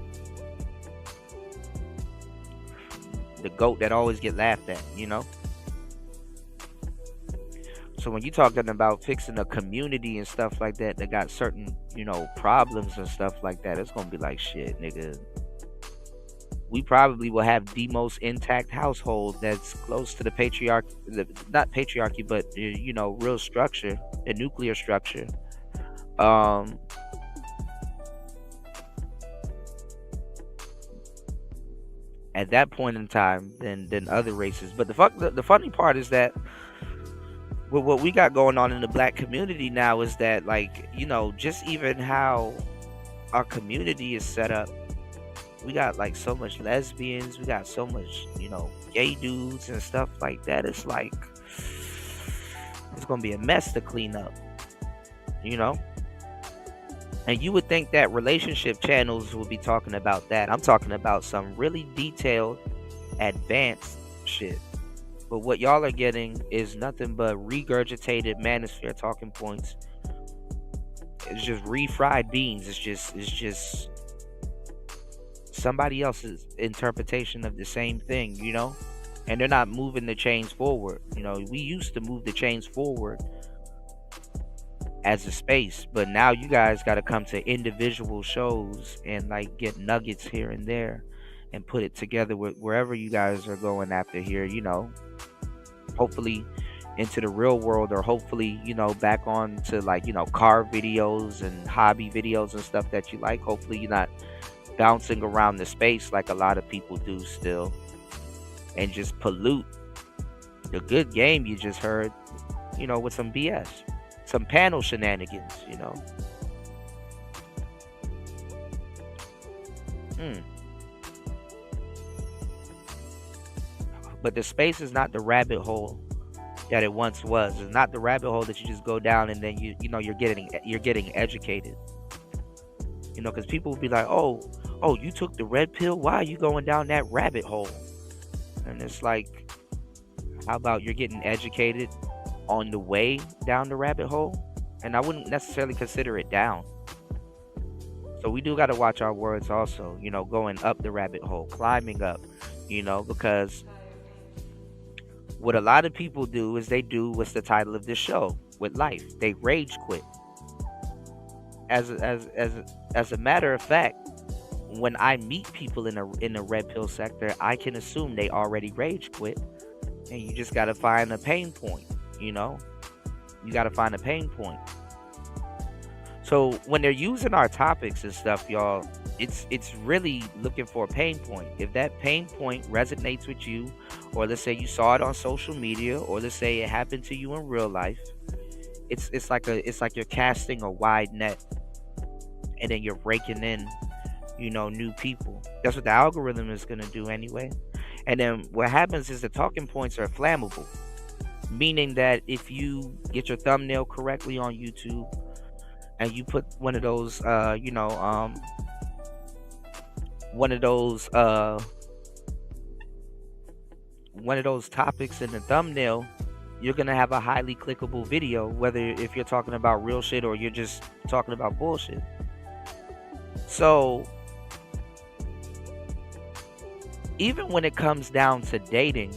The goat that always get laughed at, So when you're talking about fixing a community and stuff like that got certain, problems and stuff like that, it's gonna be like, shit, nigga. We probably will have the most intact household that's close to the not patriarchy, but real structure, the nuclear structure. At that point in time than other races. But the funny part is that with what we got going on in the black community now is that, like, just even how our community is set up, we got like so much lesbians, we got so much gay dudes and stuff like that. It's like it's gonna be a mess to clean up, and you would think that relationship channels would be talking about that. I'm talking about some really detailed, advanced shit. But what y'all are getting is nothing but regurgitated manosphere talking points. It's just refried beans. It's just somebody else's interpretation of the same thing, And they're not moving the chains forward. We used to move the chains forward as a space, but now you guys got to come to individual shows and like get nuggets here and there and put it together with wherever you guys are going after here, hopefully into the real world, or hopefully back on to like car videos and hobby videos and stuff that you like. Hopefully you're not bouncing around the space like a lot of people do still and just pollute the good game you just heard with some BS, some panel shenanigans, But the space is not the rabbit hole that it once was. It's not the rabbit hole that you just go down and then you're getting educated. Because people will be like, oh, you took the red pill. Why are you going down that rabbit hole? And it's like, how about you're getting educated on the way down the rabbit hole? And I wouldn't necessarily consider it down. So we do got to watch our words also, going up the rabbit hole, climbing up, because what a lot of people do is they do what's the title of this show with life. They rage quit. As a matter of fact, when I meet people in the red pill sector, I can assume they already rage quit, and you just got to find a pain point. You got to find a pain point. So when they're using our topics and stuff, y'all, it's really looking for a pain point. If that pain point resonates with you, or let's say you saw it on social media, or let's say it happened to you in real life, it's like you're casting a wide net, and then you're raking in, new people. That's what the algorithm is gonna do anyway. And then what happens is the talking points are flammable, meaning that if you get your thumbnail correctly on YouTube, and you put one of those topics in the thumbnail, you're gonna have a highly clickable video, whether if you're talking about real shit or you're just talking about bullshit. So even when it comes down to dating,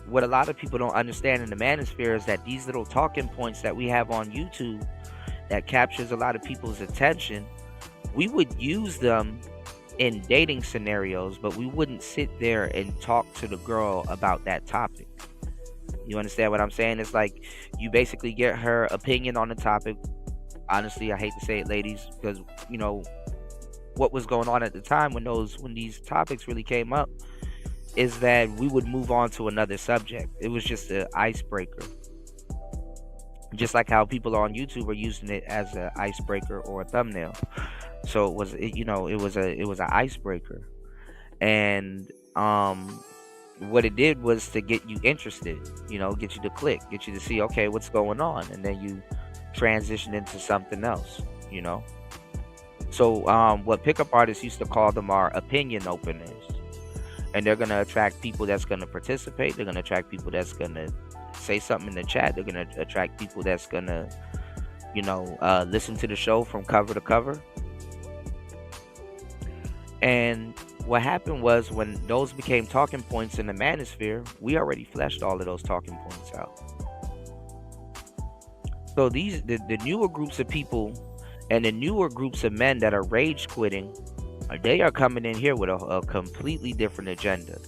what a lot of people don't understand in the manosphere is that these little talking points that we have on YouTube that captures a lot of people's attention, we would use them in dating scenarios, but we wouldn't sit there and talk to the girl about that topic. You understand what I'm saying? It's like you basically get her opinion on the topic. Honestly, I hate to say it, ladies, because what was going on at the time when these topics really came up is that we would move on to another subject. It was just an icebreaker, just like how people on YouTube are using it as an icebreaker or a thumbnail. So it was an icebreaker, and what it did was to get you interested, get you to click, get you to see, okay, what's going on, and then you transition into something else, So what pickup artists used to call them are opinion openers. And they're going to attract people that's going to participate. They're going to attract people that's going to say something in the chat. They're going to attract people that's going to, listen to the show from cover to cover. And what happened was when those became talking points in the manosphere, we already fleshed all of those talking points out. So the newer groups of people and the newer groups of men that are rage quitting, they are coming in here with a completely different agenda.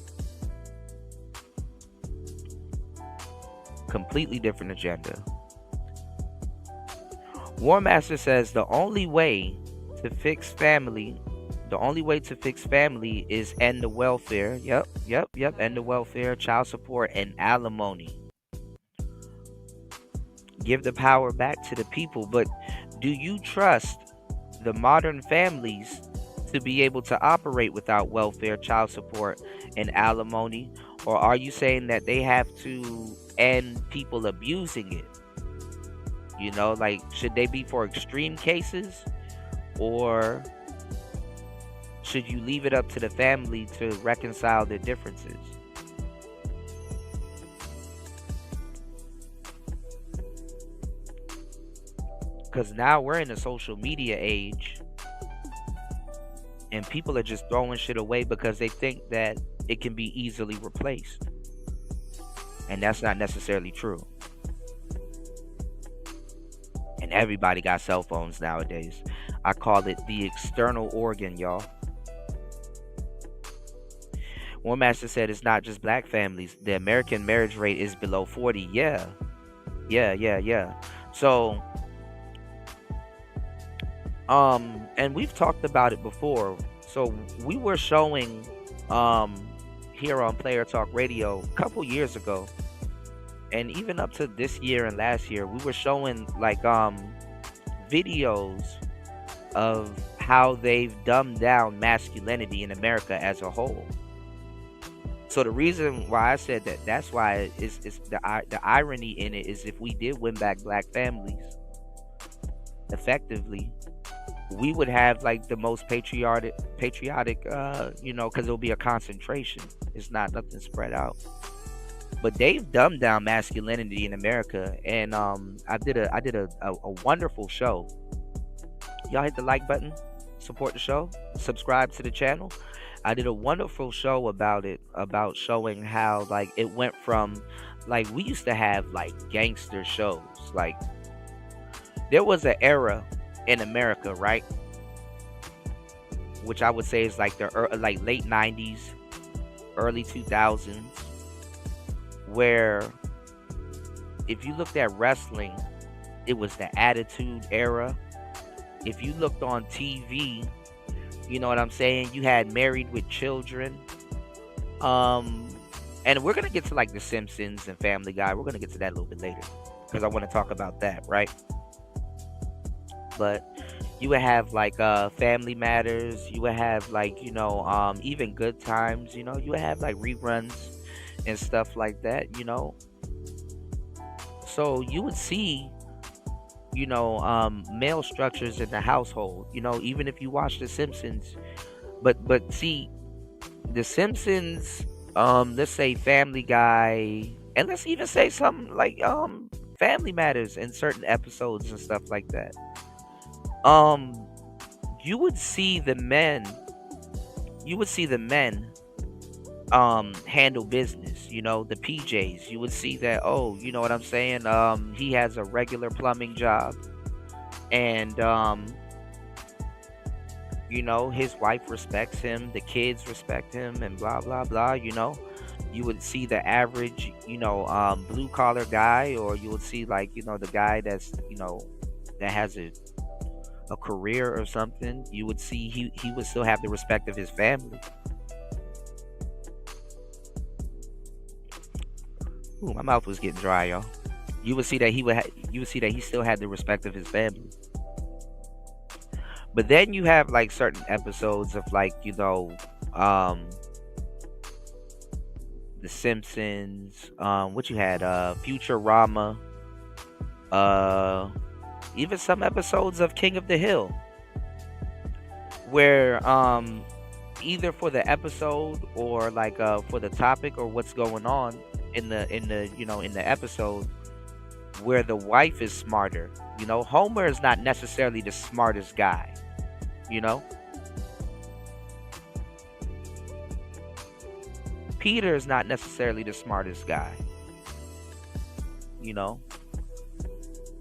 Completely different agenda. War Master says the only way to fix family is end the welfare. Yep. End the welfare, child support, and alimony. Give the power back to the people. But do you trust the modern families to be able to operate without welfare, child support, and alimony? Or are you saying that they have to end people abusing it? Should they be for extreme cases, or should you leave it up to the family to reconcile their differences? Because now we're in a social media age, and people are just throwing shit away because they think that it can be easily replaced. And that's not necessarily true. And everybody got cell phones nowadays. I call it the external organ, y'all. One master said it's not just black families. The American marriage rate is below 40. Yeah. So, and we've talked about it before. So we were showing here on Player Talk Radio a couple years ago, and even up to this year and last year, we were showing videos of how they've dumbed down masculinity in America as a whole. So the reason why I said that, that's why it's the irony in it is, if we did win back black families effectively, we would have like the most patriotic, because it'll be a concentration. It's not nothing spread out. But they've dumbed down masculinity in America, and I did a wonderful show. Y'all hit the like button, support the show, subscribe to the channel. I did a wonderful show about it, about showing how like it went from, like, we used to have like gangster shows. Like, there was an era in America, right? Which I would say is like the like late 90s, early 2000s, where if you looked at wrestling, it was the Attitude Era. If you looked on TV, you know what I'm saying, you had Married with Children. And we're gonna get to like The Simpsons and Family Guy. We're gonna get to that a little bit later, because I want to talk about that, right? But you would have like Family Matters. You would have like, even Good Times. You would have like reruns and stuff like that. So you would see, male structures in the household. Even if you watch The Simpsons, but see, The Simpsons, let's say Family Guy, and let's even say something like Family Matters in certain episodes and stuff like that. You would see the men handle business, the PJs. You would see that, oh, you know what I'm saying, he has a regular plumbing job, and his wife respects him, the kids respect him, and blah blah blah. You would see the average, blue collar guy, or you would see like, the guy that's, that has a career or something. You would see he would still have the respect of his family. Ooh, my mouth was getting dry, y'all. You would see that he still had the respect of his family. But then you have like certain episodes of like, The Simpsons, what you had, Futurama, even some episodes of King of the Hill, where either for the episode or like for the topic or what's going on in the episode, where the wife is smarter. Homer is not necessarily the smartest guy. Peter is not necessarily the smartest guy.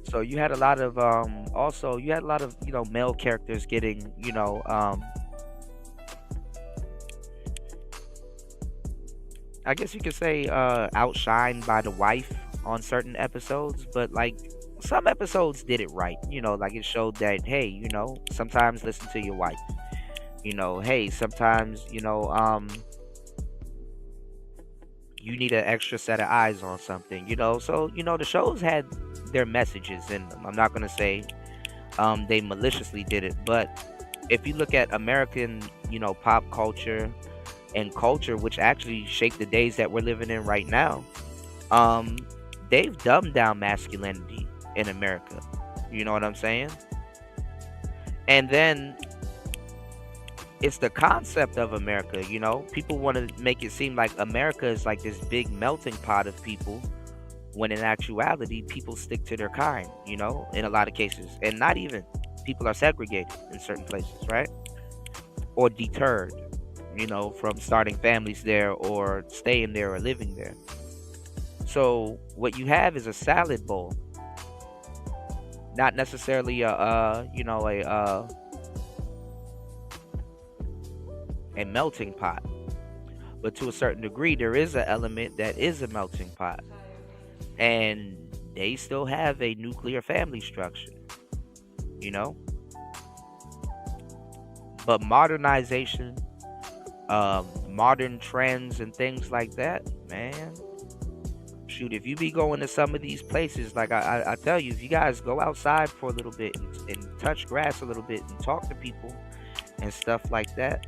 So you had a lot of male characters getting, I guess you could say outshined by the wife on certain episodes. But like, some episodes did it right. Like it showed that, hey, sometimes listen to your wife. Hey, sometimes, you need an extra set of eyes on something. So the shows had their messages in them. I'm not gonna say they maliciously did it, but if you look at American, pop culture and culture, which actually shaped the days that we're living in right now, they've dumbed down masculinity in America. You know what I'm saying? And then it's the concept of America. People want to make it seem like America is like this big melting pot of people, when in actuality, people stick to their kind, in a lot of cases. And not even, people are segregated in certain places, right? Or deterred, from starting families there, or staying there, or living there. So what you have is a salad bowl, not necessarily a melting pot. But to a certain degree, there is an element that is a melting pot. And they still have a nuclear family structure, But modernization, modern trends and things like that, man. Shoot, if you be going to some of these places, like I tell you, if you guys go outside for a little bit and touch grass a little bit and talk to people and stuff like that,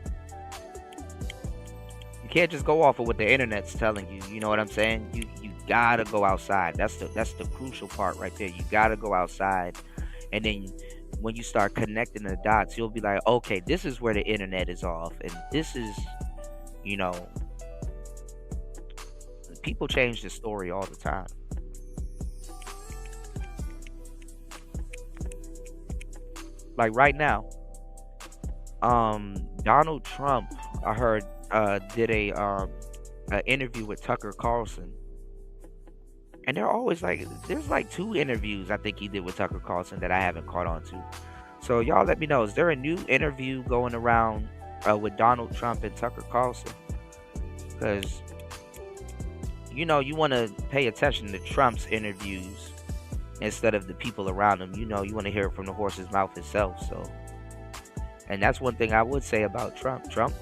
can't just go off of what the internet's telling you. You know what I'm saying? You gotta go outside. That's the crucial part right there. You gotta go outside, and then when you start connecting the dots, you'll be like, okay, this is where the internet is off, and this is, you know, people change the story all the time. Like right now, Donald Trump, I heard, did a interview with Tucker Carlson, and they're always like, there's like 2 interviews I think he did with Tucker Carlson that I haven't caught on to. So y'all let me know, is there a new interview going around with Donald Trump and Tucker Carlson? Because you know you want to pay attention to Trump's interviews instead of the people around him. You know, you want to hear it from the horse's mouth itself. So, and that's one thing I would say about Trump. Trump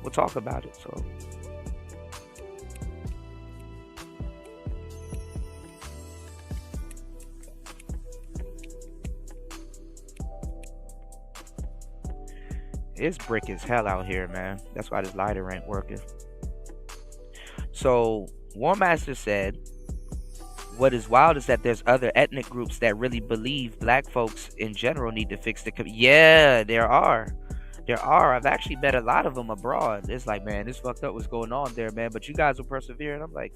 will talk about it. So, it's brick as hell out here, man. That's why this lighter ain't working. So, War Master said, what is wild is that there's other ethnic groups that really believe black folks in general need to fix the yeah, there are. I've actually met a lot of them abroad. It's like, man, this fucked up what's going on there, man, but you guys will persevere. And I'm like,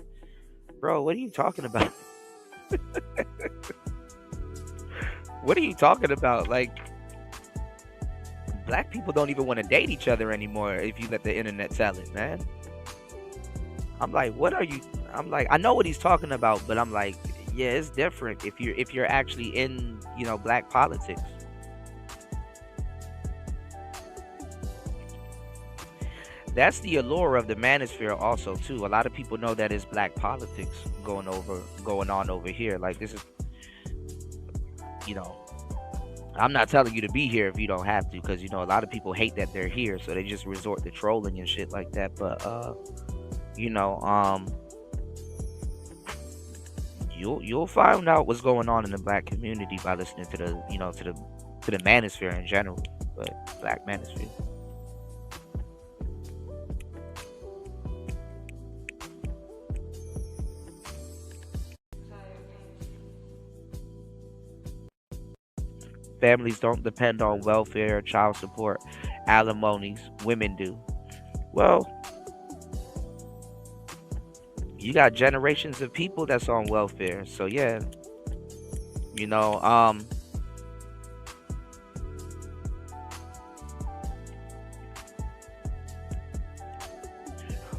bro, what are you talking about? What are you talking about? Like, black people don't even want to date each other anymore if you let the internet tell it, man. I'm like, what are you? I'm like, I know what he's talking about, but I'm like, yeah, it's different if you're actually in, you know, black politics. That's the allure of the manosphere also too. A lot of people know that it's black politics going on over here. Like, this is, you know, I'm not telling you to be here if you don't have to, because, you know, a lot of people hate that they're here, so they just resort to trolling and shit like that. But you know, you'll find out what's going on in the black community by listening to the, you know, to the manosphere in general, but black manosphere. Families don't depend on welfare, child support, alimonies. Women do. Well, you got generations of people that's on welfare. So yeah, you know,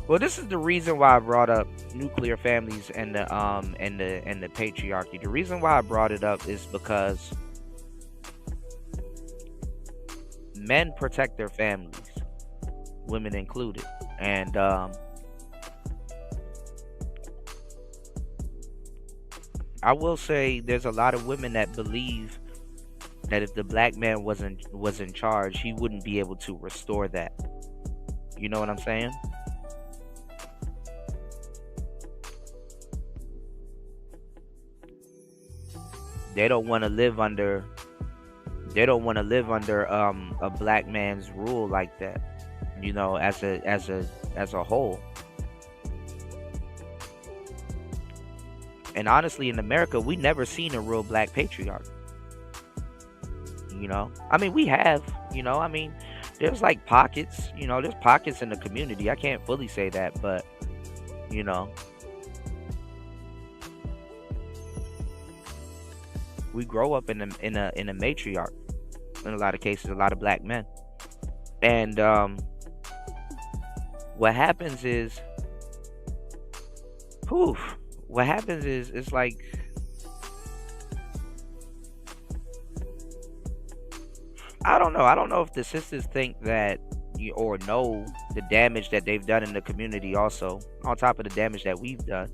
well, this is the reason why I brought up nuclear families and the patriarchy. The reason why I brought it up is because men protect their families, women included, and I will say there's a lot of women that believe that if the black man was in charge, he wouldn't be able to restore that. You know what I'm saying? They don't want to live under a black man's rule like that, you know, as a whole. And honestly, in America, we never seen a real black patriarch. You know, I mean, we have, you know, I mean, there's like pockets, you know, there's pockets in the community. I can't fully say that, but you know, we grow up in a matriarch. In a lot of cases, a lot of black men. And what happens is, it's like, I don't know if the sisters think that or know the damage that they've done in the community also, on top of the damage that we've done.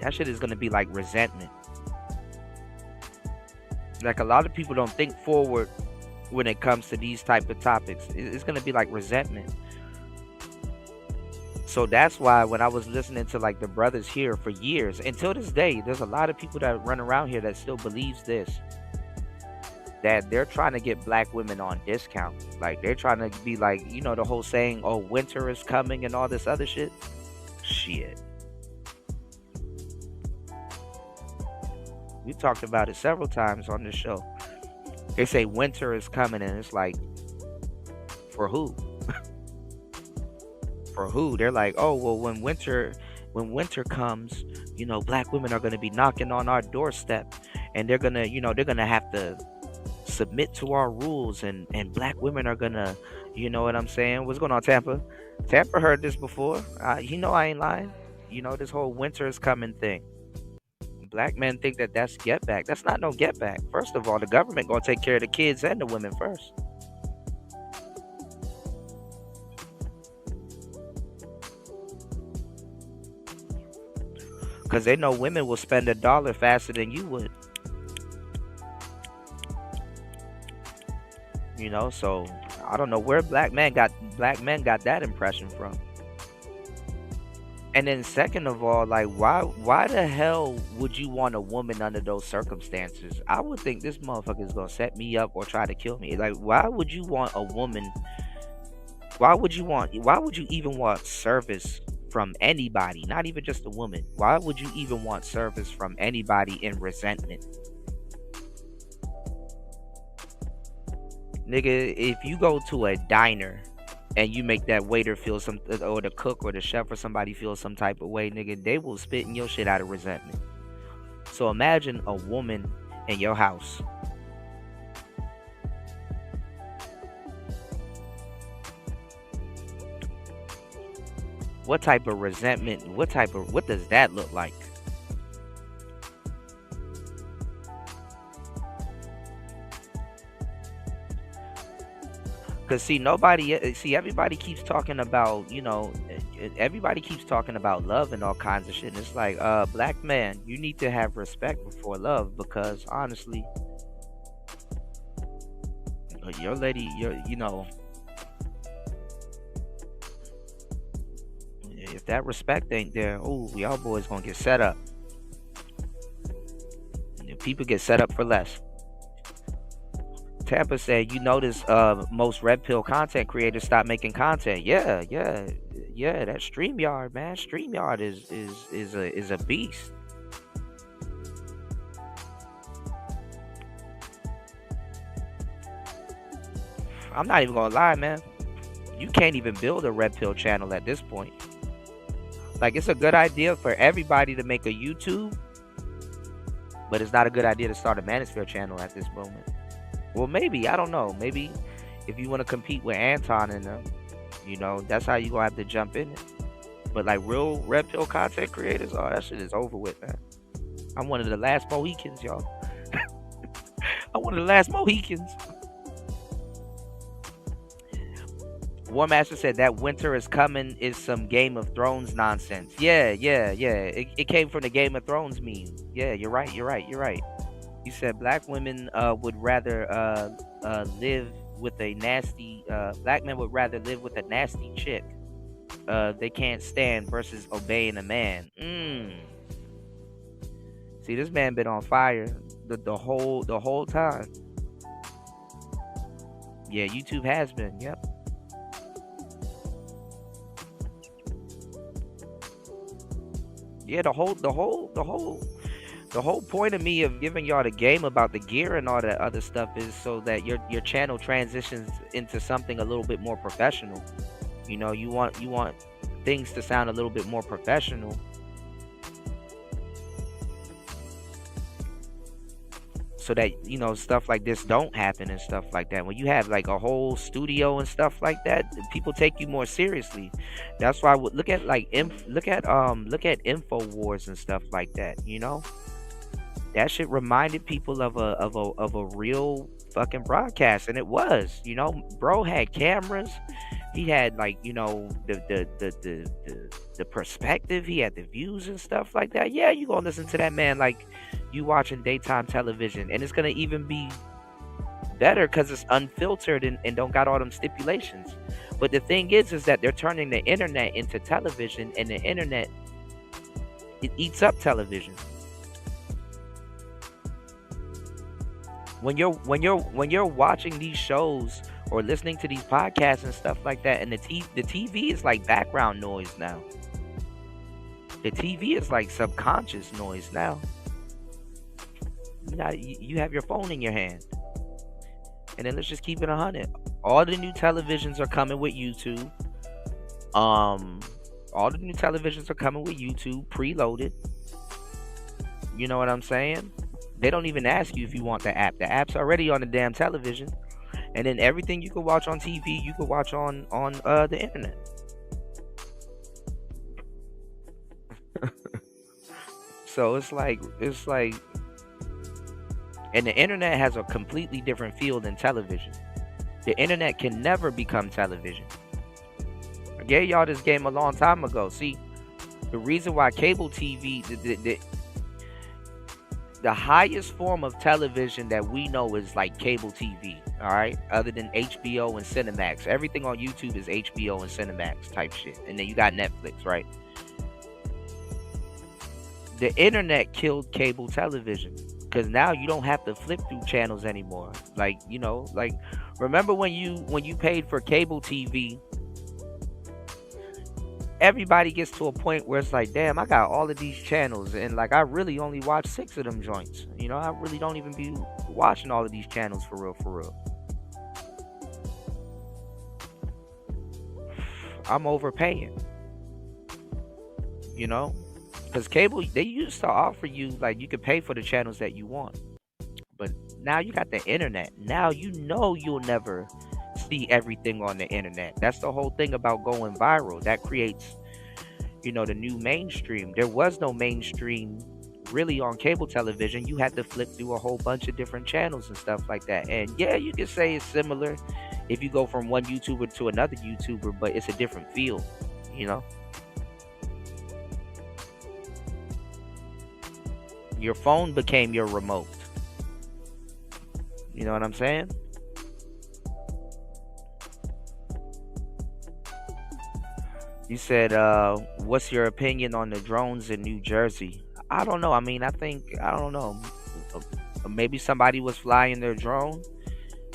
That shit is gonna be like resentment. Like, a lot of people don't think forward when it comes to these type of topics. It's gonna be like resentment. So that's why when I was listening to like the brothers here for years, until this day, there's a lot of people that run around here that still believes this. that they're trying to get black women on discount. Like they're trying to be like, the whole saying, "Oh, winter is coming" and all this other shit. Shit. We talked about it several times on this show. They say winter is coming, and it's like, for who? For who? They're like, oh well, when winter comes, black women are gonna be knocking on our doorstep, and they're gonna have to submit to our rules, and black women are gonna, you know what I'm saying? What's going on, Tampa? Tampa heard this before. I ain't lying. This whole winter is coming thing. Black men think that that's get back. That's not no get back. First of all, the government gonna take care of the kids and the women first. Because they know women will spend $1 faster than you would. So I don't know where black men got that impression from. And then second of all, like why the hell would you want a woman under those circumstances? I would think this motherfucker is gonna set me up or try to kill me. Like, why would you want a woman? Why would you even want service from anybody? Not even just a woman. Why would you even want service from anybody in resentment? Nigga, if you go to a diner and you make that waiter feel or the cook or the chef or somebody feel some type of way, nigga, they will spit in your shit out of resentment. So imagine a woman in your house. What type of resentment, what does that look like? Because everybody keeps talking about, everybody keeps talking about love and all kinds of shit. And it's like, black man, you need to have respect before love, because honestly, your lady, if that respect ain't there, y'all boys gonna get set up. People get set up for less. Tampa said, you notice most red pill content creators stop making content. Yeah, that Streamyard, man. Streamyard is a beast. I'm not even gonna lie, man. You can't even build a red pill channel at this point. Like, it's a good idea for everybody to make a YouTube, but it's not a good idea to start a manosphere channel at this moment. Well, maybe, I don't know. Maybe if you want to compete with Anton and them, that's how you gonna have to jump in it. But like real red pill content creators, that shit is over with, man. I'm one of the last Mohicans, y'all. I'm one of the last Mohicans. War Master said that winter is coming is some Game of Thrones nonsense. Yeah. It came from the Game of Thrones meme. Yeah, you're right. You said black women would rather live with a nasty. Black men would rather live with a nasty chick they can't stand versus obeying a man. See, this man been on fire the whole time. Yeah, YouTube has been. Yep. Yeah, the whole point of me of giving y'all the game about the gear and all that other stuff is so that your channel transitions into something a little bit more professional. You want things to sound a little bit more professional. So that, stuff like this don't happen and stuff like that. When you have like a whole studio and stuff like that, people take you more seriously. That's why I would look at InfoWars and stuff like that. That shit reminded people of a real fucking broadcast, and it was. Bro had cameras. He had like the perspective. He had the views and stuff like that. Yeah, you gonna listen to that man like you watching daytime television, and it's gonna even be better because it's unfiltered and don't got all them stipulations. But the thing is that they're turning the internet into television, and the internet, it eats up television. When you're watching these shows or listening to these podcasts and stuff like that, and the TV is like background noise now. The TV is like subconscious noise now. You have your phone in your hand, and then let's just keep it 100. All the new televisions are coming with YouTube. All the new televisions are coming with YouTube preloaded. You know what I'm saying? They don't even ask you if you want the app. The app's already on the damn television, and then everything you can watch on TV, you can watch on the internet. So it's like, and the internet has a completely different feel than television. The internet can never become television. I gave y'all this game a long time ago. See, the reason why cable TV, the highest form of television that we know is like cable TV, all right? Other than HBO and Cinemax. Everything on YouTube is HBO and Cinemax type shit. And then you got Netflix, right? The internet killed cable television, because now you don't have to flip through channels anymore. Like, like, remember when you paid for cable TV, everybody gets to a point where it's like, damn, I got all of these channels, and like I really only watch 6 of them joints. I really don't even be watching all of these channels for real. I'm overpaying. Because cable, they used to offer you, like, you could pay for the channels that you want. But now you got the internet. Now you'll never see everything on the internet. That's the whole thing about going viral. That creates, the new mainstream. There was no mainstream really on cable television. You had to flip through a whole bunch of different channels and stuff like that. And yeah, you could say it's similar if you go from one YouTuber to another YouTuber, but it's a different feel, Your phone became your remote. You know what I'm saying? You said, what's your opinion on the drones in New Jersey? I don't know. I don't know. Maybe somebody was flying their drone,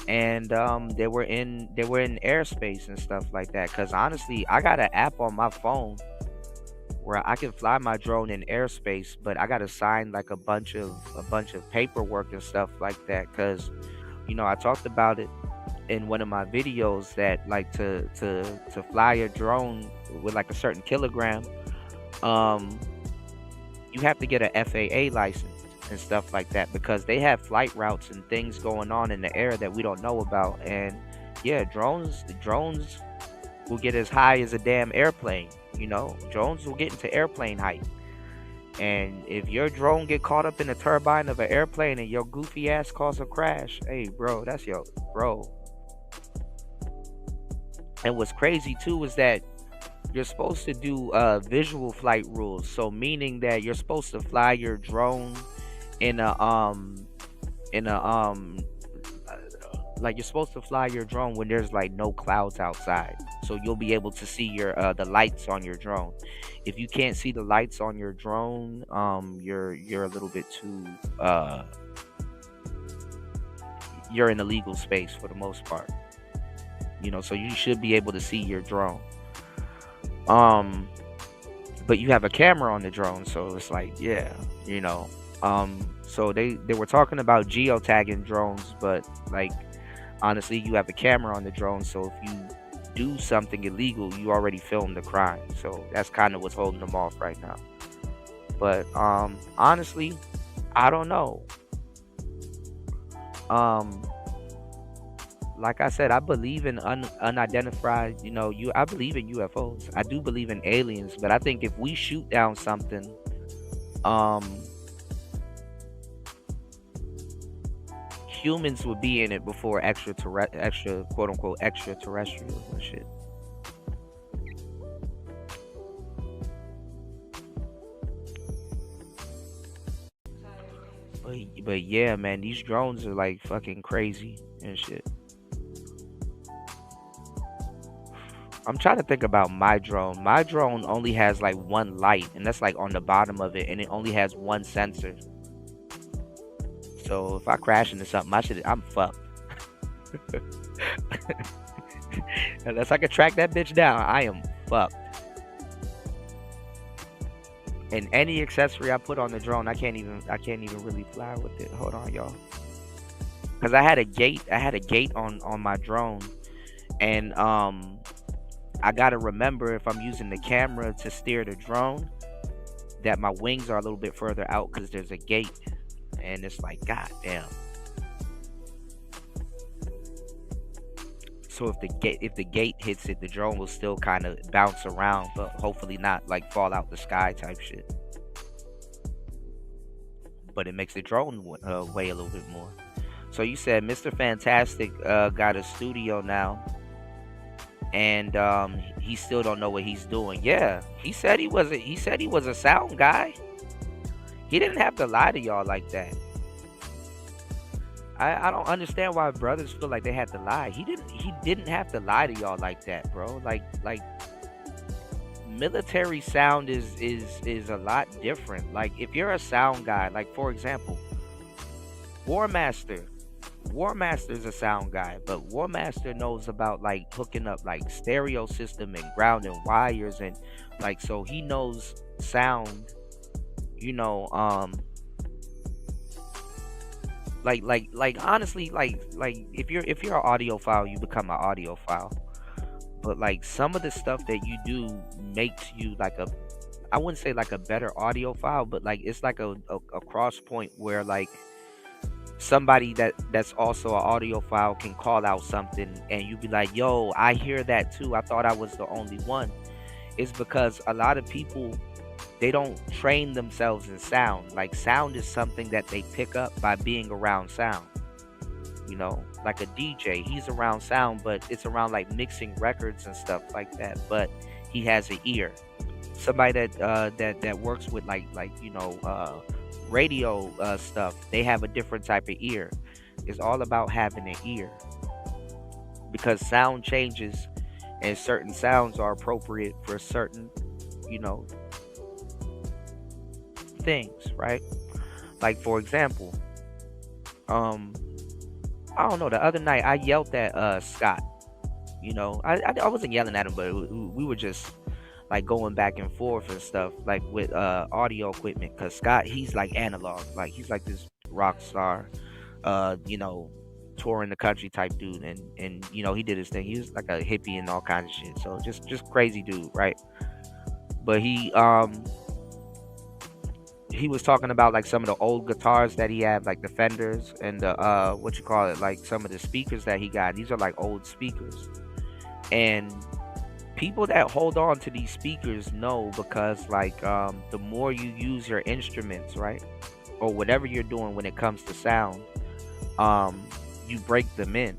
and they were in airspace and stuff like that. Because honestly, I got an app on my phone where I can fly my drone in airspace, but I gotta sign like a bunch of paperwork and stuff like that. Because I talked about it in one of my videos that, like, to fly a drone with like a certain kilogram, you have to get a FAA license and stuff like that, because they have flight routes and things going on in the air that we don't know about. And yeah, drones will get as high as a damn airplane. Drones will get into airplane height. And if your drone get caught up in the turbine of an airplane and your goofy ass cause a crash, hey bro, that's your bro. And what's crazy too is that you're supposed to do visual flight rules. So meaning that you're supposed to fly your drone like, you're supposed to fly your drone when there's like no clouds outside, so you'll be able to see your the lights on your drone. If you can't see the lights on your drone, you're a little bit too you're in a legal space for the most part. So you should be able to see your drone. But you have a camera on the drone, so it's like, yeah, so they were talking about geotagging drones, but like, honestly, you have a camera on the drone, so if you do something illegal, you already filmed the crime. So that's kind of what's holding them off right now. But honestly, I don't know. Like I said, I believe in unidentified, I believe in UFOs. I do believe in aliens, but I think if we shoot down something, humans would be in it before extra quote unquote extraterrestrials and shit. But yeah, man, these drones are like fucking crazy and shit. I'm trying to think about my drone. My drone only has like one light, and that's like on the bottom of it, and it only has one sensor. So if I crash into something, I'm fucked. Unless I can track that bitch down, I am fucked. And any accessory I put on the drone, I can't even really fly with it. Hold on, y'all. Cause I had a gate on my drone, and I gotta remember if I'm using the camera to steer the drone, that my wings are a little bit further out because there's a gate, and it's like, god damn. So if the gate hits it, the drone will still kind of bounce around, but hopefully not like fall out the sky type shit. But it makes the drone weigh a little bit more. So you said Mr. Fantastic got a studio now, and he still don't know what he's doing. Yeah, he said he was a sound guy. He didn't have to lie to y'all like that. I don't understand why brothers feel like they had to lie. He didn't have to lie to y'all like that, bro. Like military sound is a lot different. Like if you're a sound guy, like for example, War Master's a sound guy, but War Master knows about like hooking up like stereo system and grounding wires, and like, so he knows sound, you know, like honestly, like if you're an audiophile, you become an audiophile. But like some of the stuff that you do makes you like I wouldn't say like a better audiophile, but like it's like a cross point where like somebody that's also an audiophile can call out something and you be like, yo, I hear that too. I thought I was the only one. It's because a lot of people, they don't train themselves in sound. Like sound is something that they pick up by being around sound. You know, like a DJ, he's around sound, but it's around like mixing records and stuff like that. But he has an ear. Somebody that works with like you know, radio stuff, they have a different type of ear. It's all about having an ear, because sound changes, and certain sounds are appropriate for certain, you know, things, right? Like for example, I don't know, the other night I yelled at Scott. You know, I wasn't yelling at him, but we were just like going back and forth and stuff, like with audio equipment, because Scott, he's like analog, like he's like this rock star, you know, touring the country type dude, and you know, he did his thing. He was like a hippie and all kinds of shit, so just crazy dude, right? But he was talking about like some of the old guitars that he had, like the Fenders and the what you call it, like some of the speakers that he got. These are like old speakers, and people that hold on to these speakers know, because like the more you use your instruments, right, or whatever you're doing when it comes to sound, you break them in,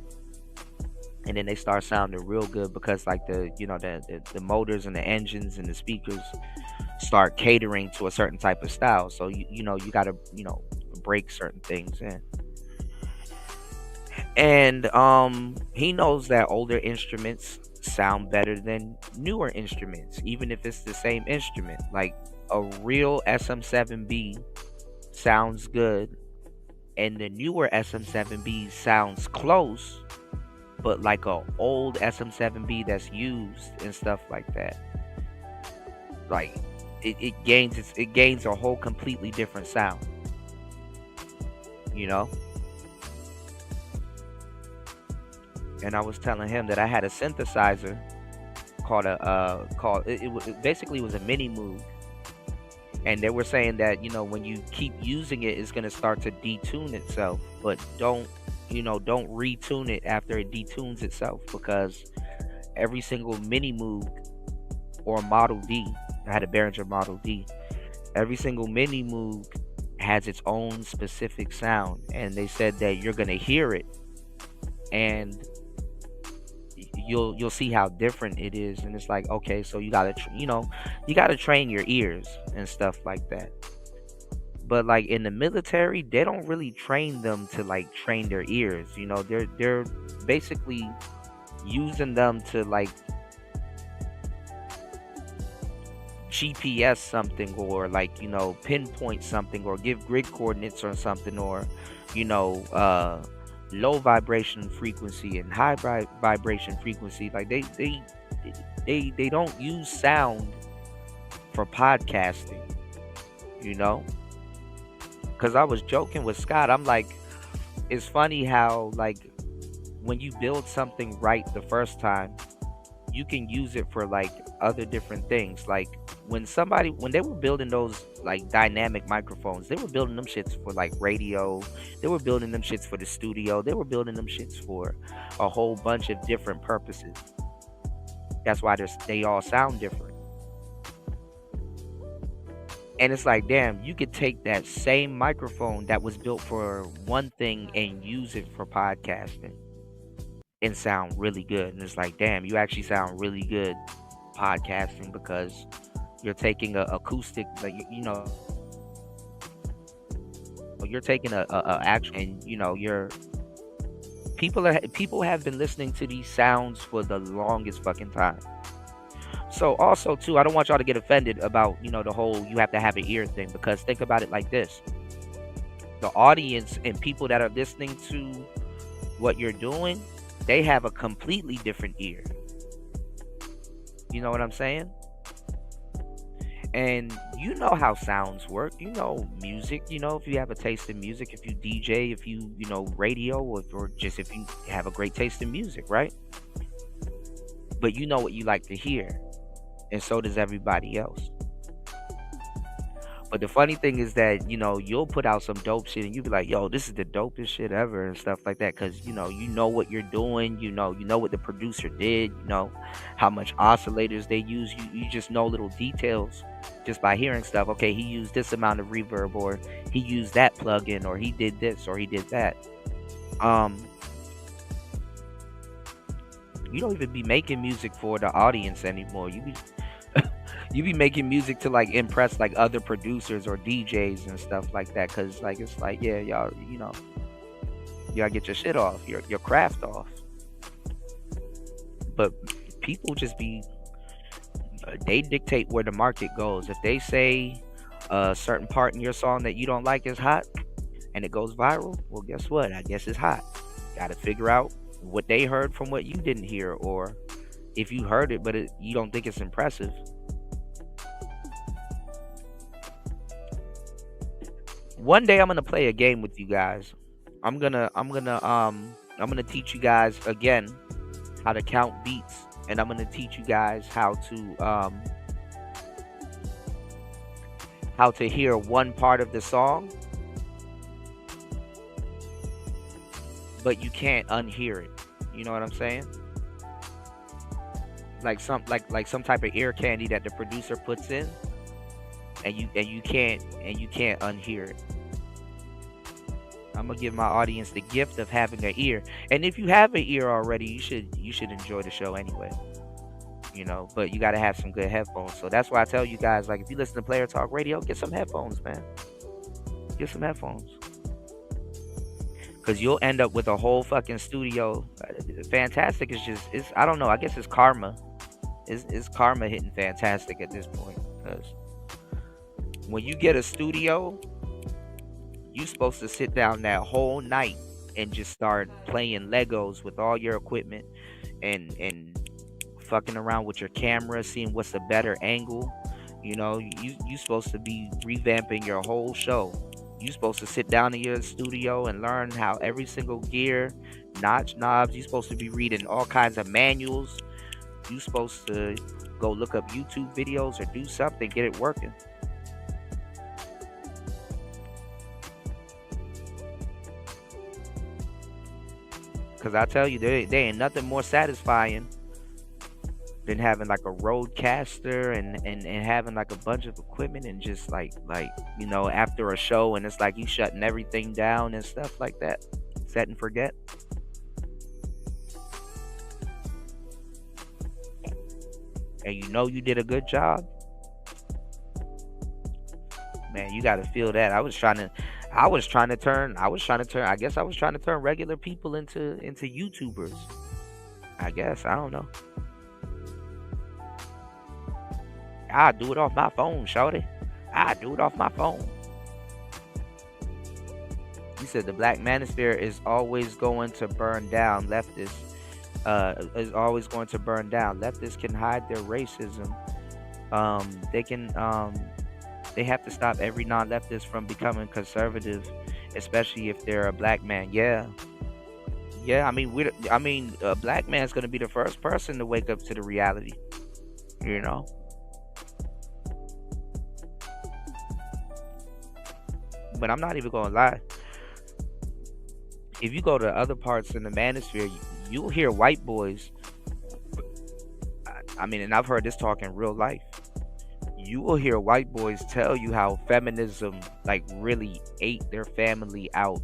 and then they start sounding real good, because like the, you know, the motors and the engines and the speakers start catering to a certain type of style. So you know, you gotta, you know, break certain things in. And he knows that older instruments sound better than newer instruments, even if it's the same instrument. Like a real SM7B sounds good, and the newer SM7B sounds close, but like a old SM7B that's used and stuff like that, like it gains a whole completely different sound, you know. And I was telling him that I had a synthesizer called it basically was a mini Moog, and they were saying that, you know, when you keep using it, it's gonna start to detune itself, but don't retune it after it detunes itself, because every single mini Moog or Model D, I had a Behringer Model D, every single mini Moog has its own specific sound, and they said that you're gonna hear it, and you'll see how different it is. And it's like, okay, so you gotta train your ears and stuff like that. But like in the military, they don't really train them to like train their ears, you know. They're basically using them to like GPS something, or like, you know, pinpoint something, or give grid coordinates or something, or you know, low vibration frequency and high vibration frequency. Like they don't use sound for podcasting, you know? Cuz I was joking with Scott. I'm like, it's funny how like when you build something right the first time, you can use it for like other different things. Like when they were building those like dynamic microphones, they were building them shits for like radio, they were building them shits for the studio, they were building them shits for a whole bunch of different purposes. That's why they all sound different. And it's like, damn, you could take that same microphone that was built for one thing and use it for podcasting and sound really good. And it's like, damn, you actually sound really good podcasting because you're taking a acoustic, like you know, you're taking a actual, and you know, you're people have been listening to these sounds for the longest fucking time. So also too, I don't want y'all to get offended about, you know, the whole you have to have an ear thing, because think about it like this. The audience and people that are listening to what you're doing, they have a completely different ear. You know what I'm saying? And you know how sounds work. You know music. You know, if you have a taste in music, if you DJ, if you know, radio, or just if you have a great taste in music, right? But you know what you like to hear. And so does everybody else. But the funny thing is that, you know, you'll put out some dope shit and you'll be like, yo, this is the dopest shit ever and stuff like that. Cause you know what you're doing, you know what the producer did, you know how much oscillators they use. You just know little details just by hearing stuff. Okay, he used this amount of reverb, or he used that plugin, or he did this, or he did that. You don't even be making music for the audience anymore. You be making music to like impress like other producers or DJs and stuff like that, cause like it's like, yeah, y'all, you know, you gotta get your shit off, your craft off. But people just be, they dictate where the market goes. If they say a certain part in your song that you don't like is hot and it goes viral, well, guess what? I guess it's hot. Gotta figure out what they heard from what you didn't hear, or if you heard it but you don't think it's impressive. One day I'm gonna play a game with you guys. I'm gonna teach you guys again how to count beats, and I'm gonna teach you guys how to hear one part of the song, but you can't unhear it. You know what I'm saying? Like some type of ear candy that the producer puts in, and you can't unhear it. I'm gonna give my audience the gift of having an ear. And if you have an ear already, you should enjoy the show anyway. You know, but you gotta have some good headphones. So that's why I tell you guys, like, if you listen to Player Talk Radio, get some headphones, man. Get some headphones. Cause you'll end up with a whole fucking studio. Fantastic is just, I don't know, I guess it's karma. It's karma hitting Fantastic at this point. Cause when you get a studio, you're supposed to sit down that whole night and just start playing Legos with all your equipment and fucking around with your camera, seeing what's a better angle. You know, you supposed to be revamping your whole show. You're supposed to sit down in your studio and learn how every single gear, notch, knobs. You're supposed to be reading all kinds of manuals. You're supposed to go look up YouTube videos or do something, get it working. Because I tell you, there ain't nothing more satisfying than having like a roadcaster and having like a bunch of equipment and just like you know, after a show and it's like you shutting everything down and stuff like that. Set and forget. And you know you did a good job. Man, you gotta feel that. I was trying to turn regular people into YouTubers. I guess. I don't know. I do it off my phone, shorty. I do it off my phone. You said the black manosphere is always going to burn down. Leftists is always going to burn down. Leftists can hide their racism. They can they have to stop every non-leftist from becoming conservative, especially if they're a black man. Yeah, yeah. I mean, a black man's gonna be the first person to wake up to the reality. You know. But I'm not even gonna lie. If you go to other parts in the manosphere, you'll hear white boys. I mean, and I've heard this talk in real life. You will hear white boys tell you how feminism like really ate their family out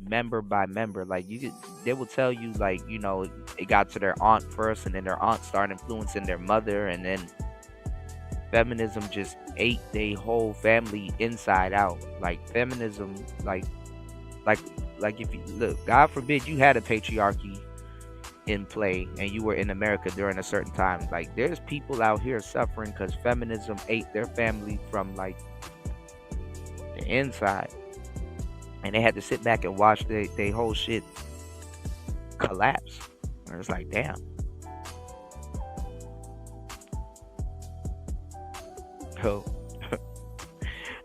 member by member. Like they will tell you like it got to their aunt first, and then their aunt started influencing their mother, and then feminism just ate their whole family inside out. Like feminism, like if you look, God forbid you had a patriarchy in play and you were in America during a certain time. Like there's people out here suffering because feminism ate their family from like the inside, and they had to sit back and watch they whole shit collapse. And it's like, damn. So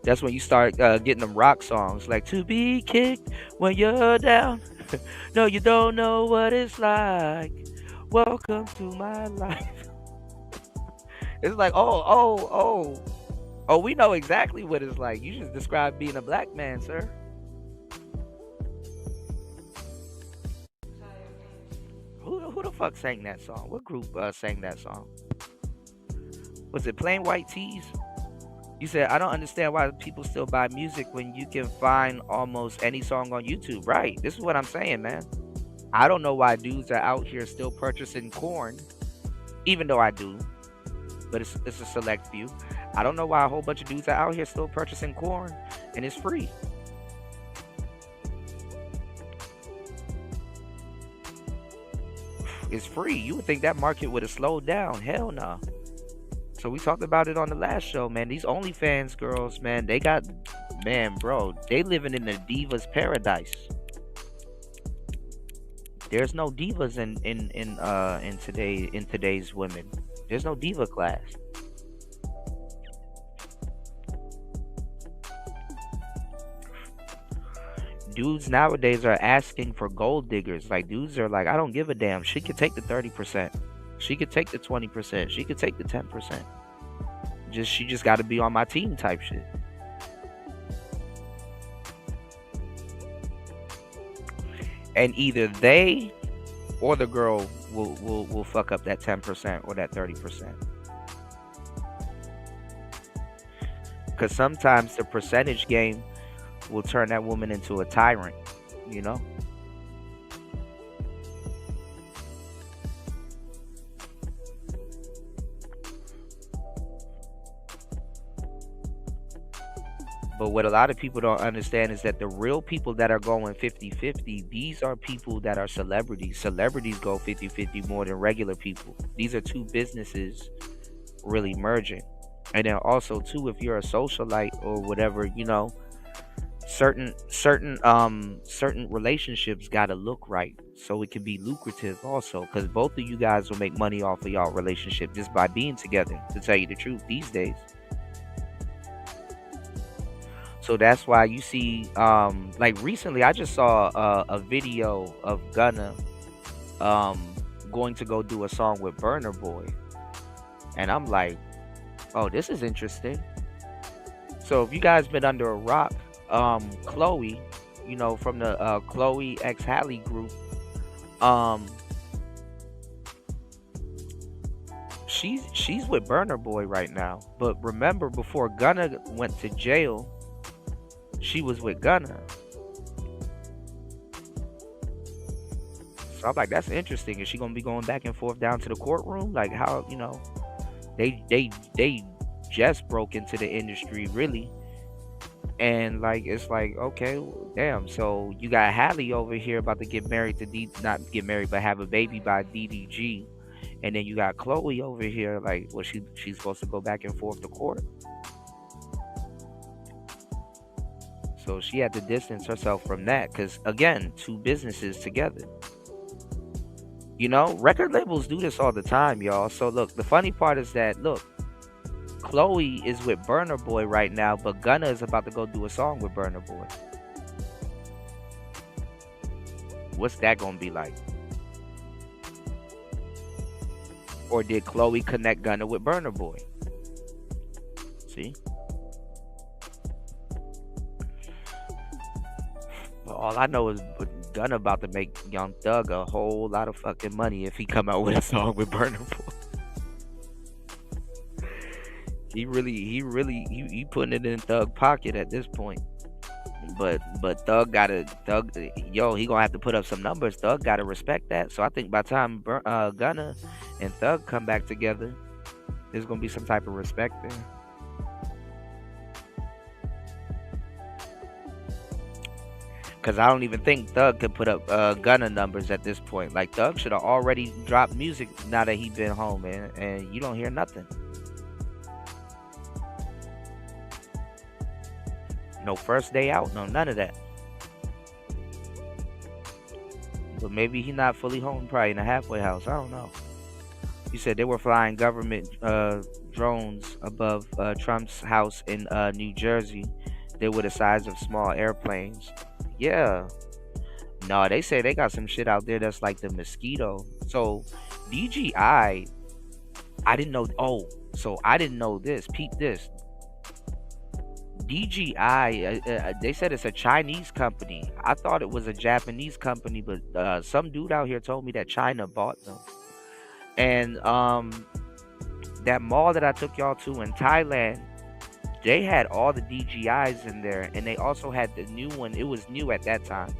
that's when you start getting them rock songs like "To Be Kicked When You're Down." No, you don't know what it's like. Welcome to my life. It's like, oh, we know exactly what it's like. You just described being a black man, sir. Who the fuck sang that song? What group sang that song? Was it Plain White Tees? You said, I don't understand why people still buy music when you can find almost any song on YouTube. Right. This is what I'm saying, man. I don't know why dudes are out here still purchasing corn, even though I do, but it's a select few. I don't know why a whole bunch of dudes are out here still purchasing corn, and it's free. It's free. You would think that market would have slowed down. Hell no. So we talked about it on the last show, man. These OnlyFans girls, man, they got, man, bro, they living in the divas paradise. There's no divas in today's women. There's no diva class. Dudes nowadays are asking for gold diggers. Like dudes are like, I don't give a damn. She could take the 30%. She could take the 20%. She could take the 10%. She just got to be on my team type shit. And either they or the girl will fuck up that 10% or that 30%. Because sometimes the percentage game will turn that woman into a tyrant, you know? But what a lot of people don't understand is that the real people that are going 50-50, these are people that are celebrities. Celebrities go 50-50 more than regular people. These are two businesses really merging. And then also, too, if you're a socialite or whatever, certain relationships got to look right so it can be lucrative also, because both of you guys will make money off of y'all relationship just by being together, to tell you the truth, these days. So that's why you see, like recently, I just saw a video of Gunna going to go do a song with Burner Boy, and I'm like, oh, this is interesting. So if you guys been under a rock, Chloe, from the Chloe X Halle group, she's with Burner Boy right now. But remember, before Gunna went to jail, she was with Gunna. So I'm like, that's interesting. Is she gonna be going back and forth down to the courtroom? Like how, they just broke into the industry really. And like it's like, okay, damn. So you got Halle over here about to get married to not get married, but have a baby by DDG. And then you got Chloe over here, like, well, she's supposed to go back and forth to court. So she had to distance herself from that because, again, two businesses together. Record labels do this all the time, y'all. So look, the funny part is that, look, Chloe is with Burna Boy right now, but Gunna is about to go do a song with Burna Boy. What's that gonna be like? Or did Chloe connect Gunna with Burna Boy? See? Well, all I know is Gunna about to make Young Thug a whole lot of fucking money if he come out with a song with Burna Boy. He putting it in Thug pocket at this point. But Thug, he gonna have to put up some numbers. Thug gotta respect that. So I think by the time Gunna and Thug come back together, there's gonna be some type of respect there. Cause I don't even think Thug could put up Gunna numbers at this point. Like, Thug should have already dropped music now that he been home, man, and you don't hear nothing. No first day out, no none of that. But maybe he not fully home, probably in a halfway house. I don't know. You said they were flying government drones above Trump's house in New Jersey. They were the size of small airplanes. Yeah. No, they say they got some shit out there that's like the Mosquito. So DJI, I didn't know. Oh, so I didn't know this. Peep this. DJI, they said it's a Chinese company. I thought it was a Japanese company, but some dude out here told me that China bought them. And that mall that I took y'all to in Thailand, they had all the DJIs in there, and they also had the new one. It was new at that time,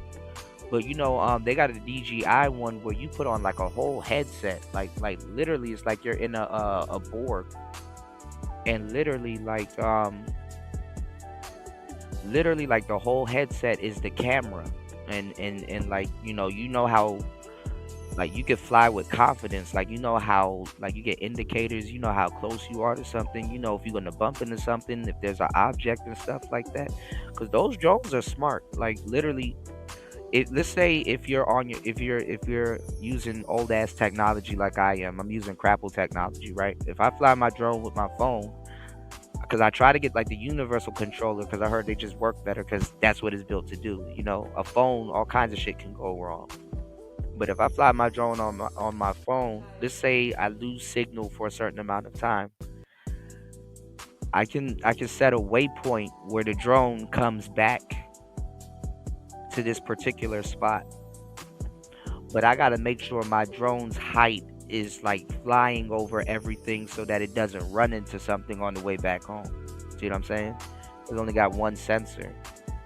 but they got a DJI one where you put on like a whole headset, like literally, it's like you're in a board, and literally like the whole headset is the camera, and like how like you can fly with confidence, like how like you get indicators, how close you are to something, if you're gonna bump into something, if there's an object and stuff like that, because those drones are smart. Like literally, let's say if you're using old ass technology like I am, I'm using crapple technology, right? If I fly my drone with my phone, because I try to get like the universal controller, because I heard they just work better, because that's what it's built to do. A phone, all kinds of shit can go wrong. But if I fly my drone on my phone, let's say I lose signal for a certain amount of time, I can set a waypoint where the drone comes back to this particular spot. But I gotta make sure my drone's height is like flying over everything so that it doesn't run into something on the way back home. See what I'm saying? It's only got one sensor.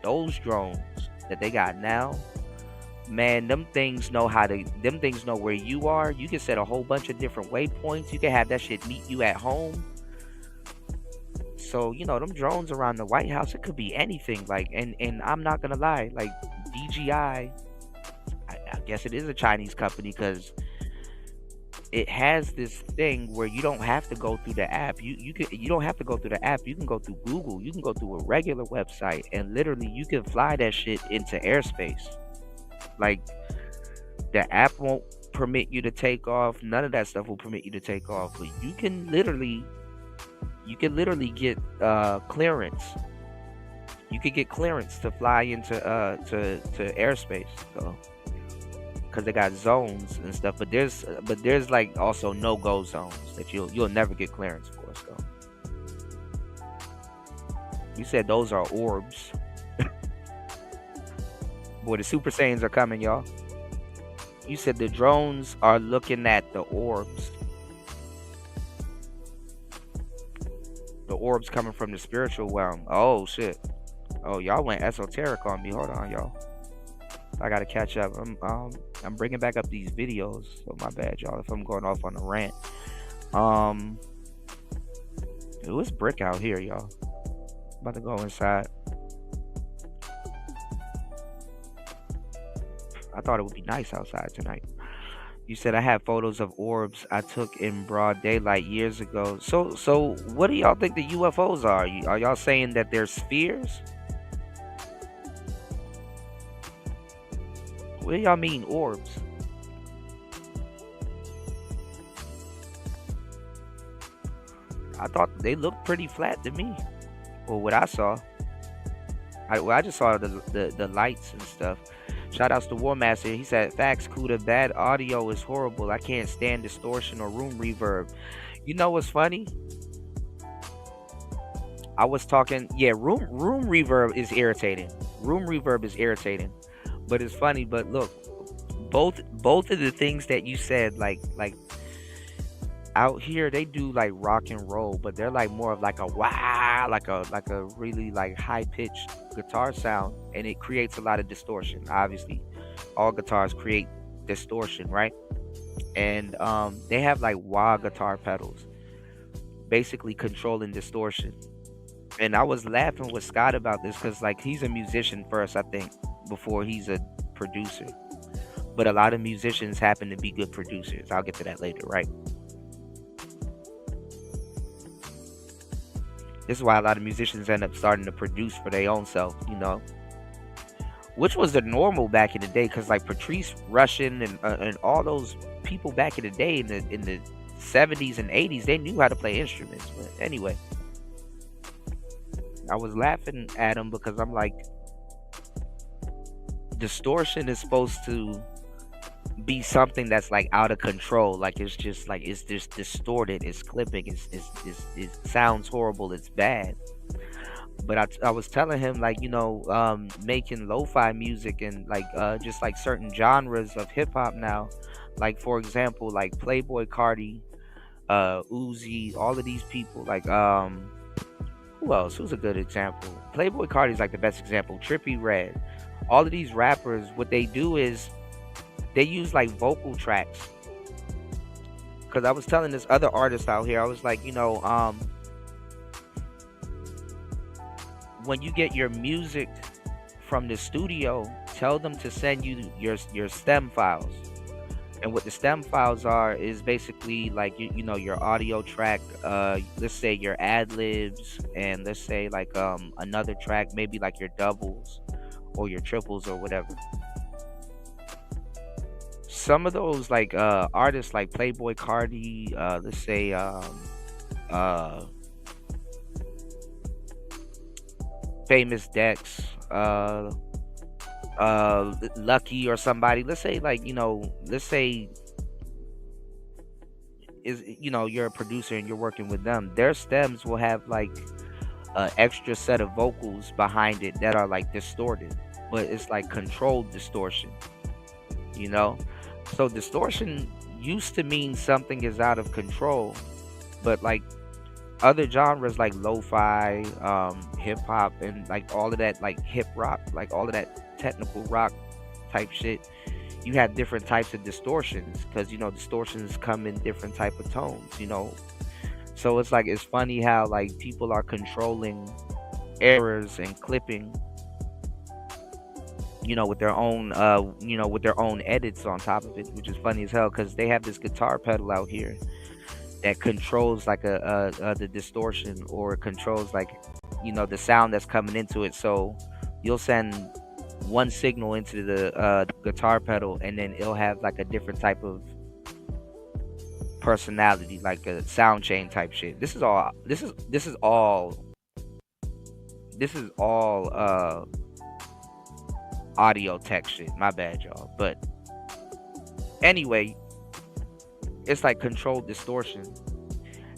Those drones that they got now, man, them things know where you are. You can set a whole bunch of different waypoints. You can have that shit meet you at home. So, them drones around the White House, it could be anything. Like, and I'm not gonna lie, like DJI, I guess it is a Chinese company, because it has this thing where you don't have to go through the app. You don't have to go through the app. You can go through Google. You can go through a regular website, and literally you can fly that shit into airspace. Like, the app won't permit you to take off. None of that stuff will permit you to take off. But you can literally get clearance. You could get clearance to fly into to airspace. So, because they got zones and stuff, but there's like also no-go zones that you'll never get clearance for. So, you said those are orbs. Boy, the Super Saiyans are coming, y'all. You said the drones are looking at the orbs. The orbs coming from the spiritual realm. Oh, shit. Oh, y'all went esoteric on me. Hold on, y'all. I gotta catch up. I'm bringing back up these videos. So my bad, y'all, if I'm going off on a rant. It was brick out here, y'all. About to go inside. I thought it would be nice outside tonight. You said I have photos of orbs I took in broad daylight years ago. So what do y'all think the UFOs are? Are y'all saying that they're spheres? What do y'all mean orbs? I thought they looked pretty flat to me. Or what I saw. I just saw the lights and stuff. Shout outs to War Master. He said, facts, Kuda, bad audio is horrible. I can't stand distortion or room reverb. You know what's funny? I was talking, yeah, room reverb is irritating. Room reverb is irritating. But it's funny, but look, both of the things that you said, like out here they do like rock and roll, but they're like more of like a wow, like a really like high pitched guitar sound, and it creates a lot of distortion. Obviously, all guitars create distortion, right? And they have like wah guitar pedals, basically controlling distortion. And I was laughing with Scott about this because like he's a musician first, I think, before he's a producer. But a lot of musicians happen to be good producers. I'll get to that later, right? This is why a lot of musicians end up starting to produce for their own self, you know, which was the normal back in the day. Because like Patrice Rushen and all those people back in the day in the 70s and 80s, they knew how to play instruments. But anyway, I was laughing at him because I'm like, distortion is supposed to be something that's like out of control. Like it's just distorted, it's clipping, it sounds horrible, it's bad. But I was telling him, like, you know, making lo-fi music and like just like certain genres of hip-hop now, like for example like Playboy Cardi, Uzi, all of these people, like who else? Who's a good example? Playboy Cardi's like the best example. Trippie Redd. All of these rappers, what they do is they use like vocal tracks. Cause I was telling this other artist out here, I was like, you know, when you get your music from the studio, tell them to send you your stem files. And what the stem files are is basically like you know your audio track, let's say your ad libs, and let's say like another track, maybe like your doubles or your triples or whatever. Some of those like artists like Playboy Cardi, let's say Famous Dex, Lucky or somebody, let's say like, you know, let's say is, you know, you're a producer and you're working with them, their stems will have like an extra set of vocals behind it that are like distorted, but it's like controlled distortion, you know. So distortion used to mean something is out of control, but like other genres like lo-fi, hip hop, and like all of that, like hip rock, like all of that technical rock type shit, you have different types of distortions because, you know, distortions come in different type of tones, you know. So it's like, it's funny how like people are controlling errors and clipping, you know, with their own you know, with their own edits on top of it, which is funny as hell because they have this guitar pedal out here that controls like the distortion, or controls like, you know, the sound that's coming into it. So you'll send one signal into the guitar pedal, and then it'll have like a different type of personality, like a sound chain type shit. This is all audio tech shit. My bad, y'all. But anyway, it's like controlled distortion.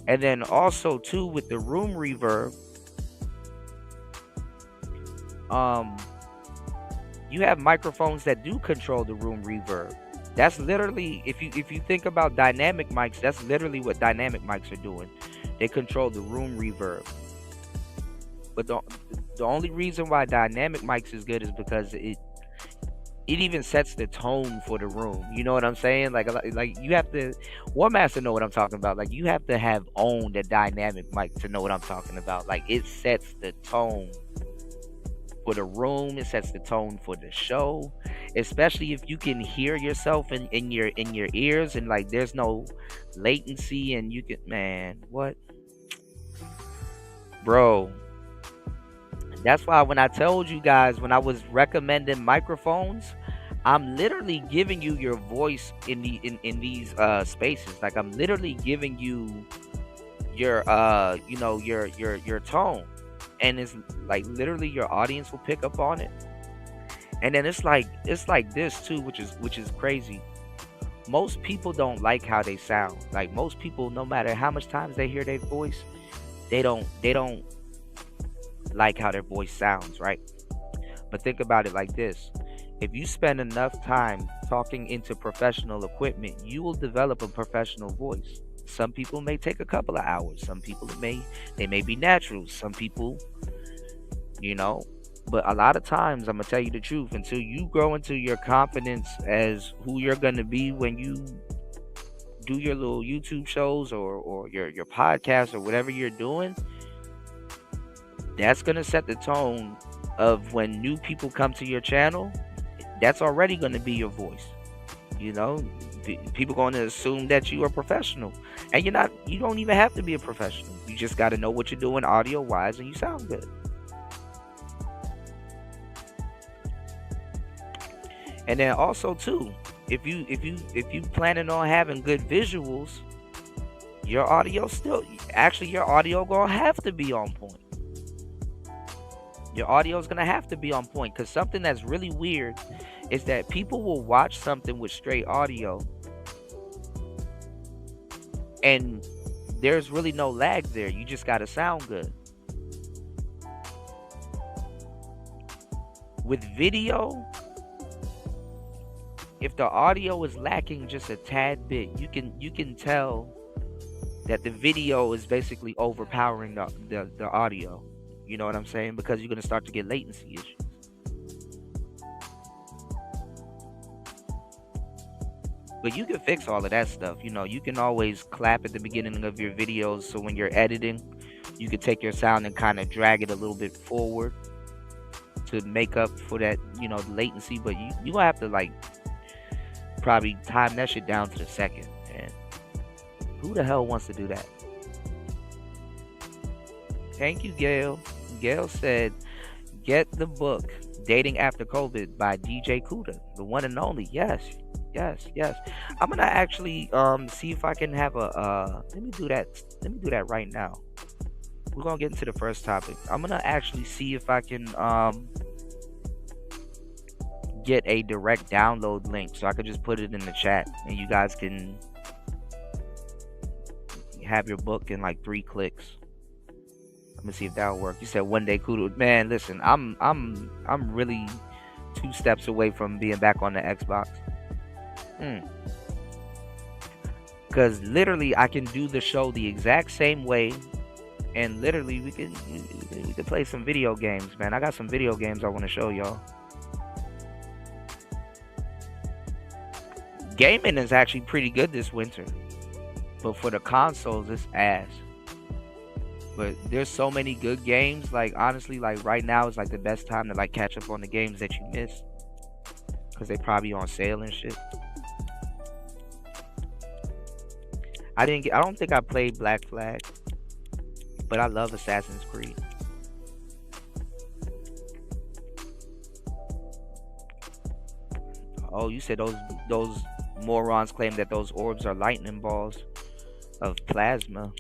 And then also too with the room reverb, you have microphones that do control the room reverb. That's literally, if you think about dynamic mics, that's literally what dynamic mics are doing. They control the room reverb. But the only reason why dynamic mics is good is because it even sets the tone for the room. You know what I'm saying? Like you have to, One Master know what I'm talking about. Like you have to have owned a dynamic mic to know what I'm talking about. Like it sets the tone for the room. It sets the tone for the show. Especially if you can hear yourself in your ears, and like there's no latency, and you can, man, what? Bro. That's why when I told you guys, when I was recommending microphones, I'm literally giving you your voice in these spaces. Like I'm literally giving you your your tone, and it's like literally your audience will pick up on it. And then it's like this too, which is crazy. Most people don't like how they sound. Like most people, no matter how much times they hear their voice, they don't like how their voice sounds, right? But think about it like this. If you spend enough time talking into professional equipment, you will develop a professional voice. Some people may take a couple of hours. Some people they may be natural. Some people, you know, but a lot of times I'm gonna tell you the truth, until you grow into your confidence as who you're gonna be when you do your little YouTube shows or your podcast or whatever you're doing, that's gonna set the tone of when new people come to your channel. That's already gonna be your voice. You know, people going to assume that you are professional, and you're not. You don't even have to be a professional. You just got to know what you're doing audio wise, and you sound good. And then also too, if you planning on having good visuals, your audio your audio gonna have to be on point. Your audio is gonna have to be on point, because something that's really weird is that people will watch something with straight audio and there's really no lag there. You just gotta sound good. With video, if the audio is lacking just a tad bit, you can tell that the video is basically overpowering the audio. You know what I'm saying? Because you're gonna start to get latency issues. But you can fix all of that stuff. You know, you can always clap at the beginning of your videos, so when you're editing, you can take your sound and kind of drag it a little bit forward to make up for that, latency. But you gonna have to like probably time that shit down to the second. And who the hell wants to do that? Thank you, Gail. Gail said, get the book Dating After COVID by DJ Kuda, the one and only. Yes. I'm gonna actually see if I can have a let me do that right now. We're gonna get into the first topic. I'm gonna actually see if I can get a direct download link, so I could just put it in the chat and you guys can have your book in like 3 clicks. Let me see if that'll work. You said one day Kuda. Man, listen, I'm really 2 steps away from being back on the Xbox. Because literally I can do the show the exact same way, and literally we can play some video games, man. I got some video games I want to show y'all. Gaming is actually pretty good this winter, but for the consoles it's ass. But there's so many good games. Like honestly, like right now is like the best time to like catch up on the games that you missed, because they probably on sale and shit. I don't think I played Black Flag, but I love Assassin's Creed. Oh, you said those morons claim that those orbs are lightning balls of plasma.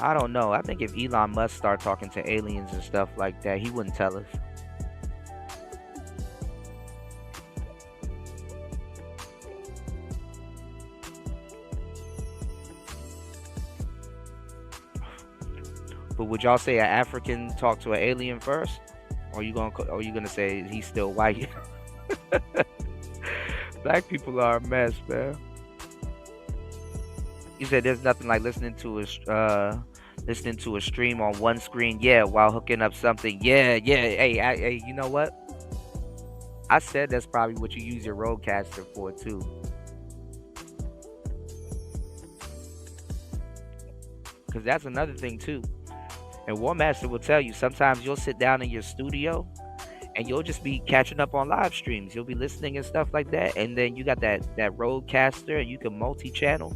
I don't know. I think if Elon Musk start talking to aliens and stuff like that, he wouldn't tell us. But would y'all say an African talk to an alien first, or are you gonna say he's still white? Black people are a mess, man. You said there's nothing like listening to a stream on one screen, while hooking up something. Hey, you know what? I said that's probably what you use your roadcaster for too. Because that's another thing too. And War Master will tell you, sometimes you'll sit down in your studio and you'll just be catching up on live streams. You'll be listening and stuff like that. And then you got that roadcaster and you can multi-channel.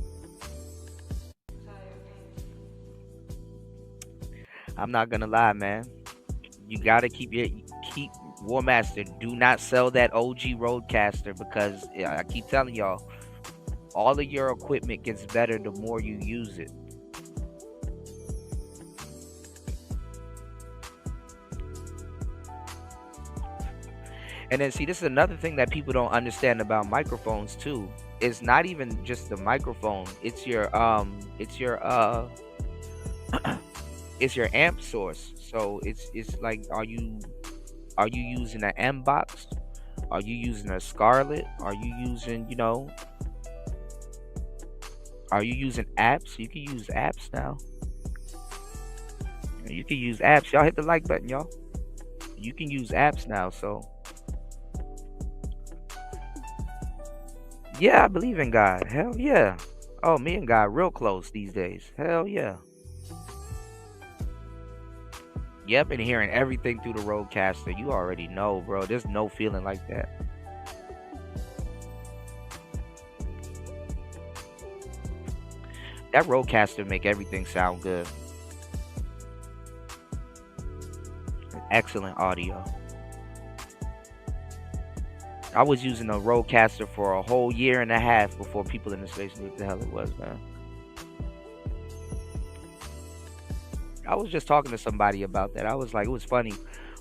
I'm not gonna lie, man. You gotta keep War Master, do not sell that OG Roadcaster, because I keep telling y'all, all of your equipment gets better the more you use it. And then see, this is another thing that people don't understand about microphones too. It's not even just the microphone. It's your it's your amp source. So it's like, are you using an M box? Are you using a Scarlett? Are you using, are you using apps? You can use apps now. You can use apps. Y'all hit the like button, y'all. You can use apps now, so yeah, I believe in God. Hell yeah. Oh, me and God real close these days. Hell yeah. Yep, and hearing everything through the Roadcaster. You already know, bro. There's no feeling like that. That Roadcaster make everything sound good. Excellent audio. I was using a Roadcaster for a whole year and a half before people in the space knew what the hell it was, man. I was just talking to somebody about that. I was like, it was funny.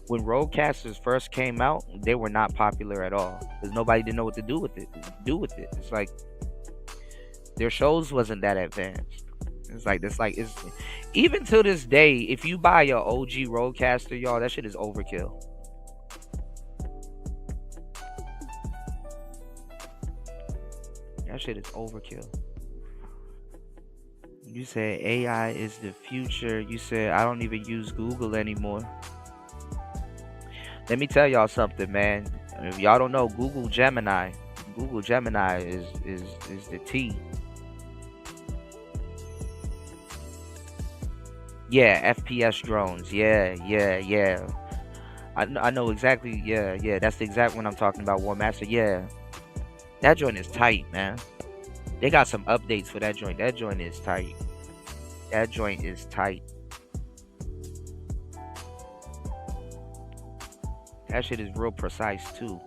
When Roadcasters first came out, they were not popular at all, because nobody didn't know what to do with it. It's like their shows wasn't that advanced. It's even to this day, if you buy your OG Roadcaster, y'all, that shit is overkill. That shit is overkill. You said AI is the future. You said I don't even use Google anymore. Let me tell y'all something, man. If y'all don't know, Google Gemini is the T. Yeah, FPS drones. Yeah. I know exactly. Yeah. That's the exact one I'm talking about, War Master. Yeah. That joint is tight, man. They got some updates for that joint. That joint is tight. That joint is tight. That shit is real precise too.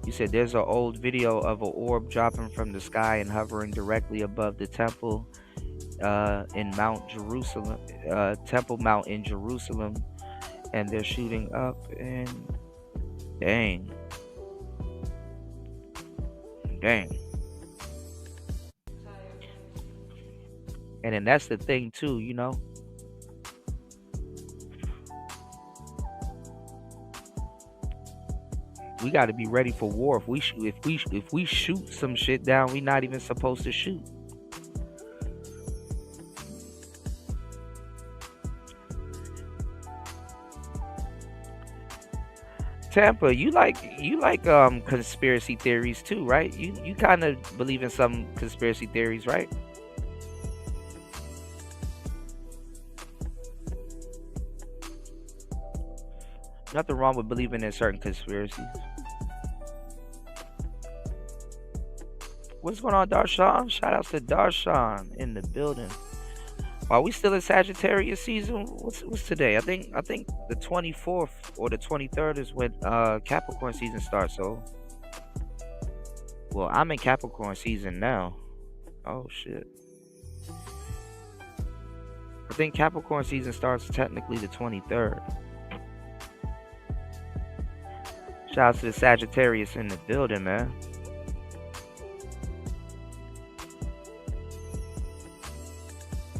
You said there's an old video of an orb dropping from the sky and hovering directly above the temple in Mount Jerusalem, Temple Mount in Jerusalem, and they're shooting up, and dang. And then that's the thing too, we got to be ready for war. If we shoot some shit down, we not even supposed to shoot. Tampa, you like conspiracy theories too, right? You kind of believe in some conspiracy theories, right? Nothing wrong with believing in certain conspiracies. What's going on, Darshan? Shout out to Darshan in the building. Are we still in Sagittarius season? What's today? I think the 24th or the 23rd is when Capricorn season starts. So, well, I'm in Capricorn season now. Oh shit. I think Capricorn season starts technically the 23rd. Shout out to the Sagittarius in the building, man.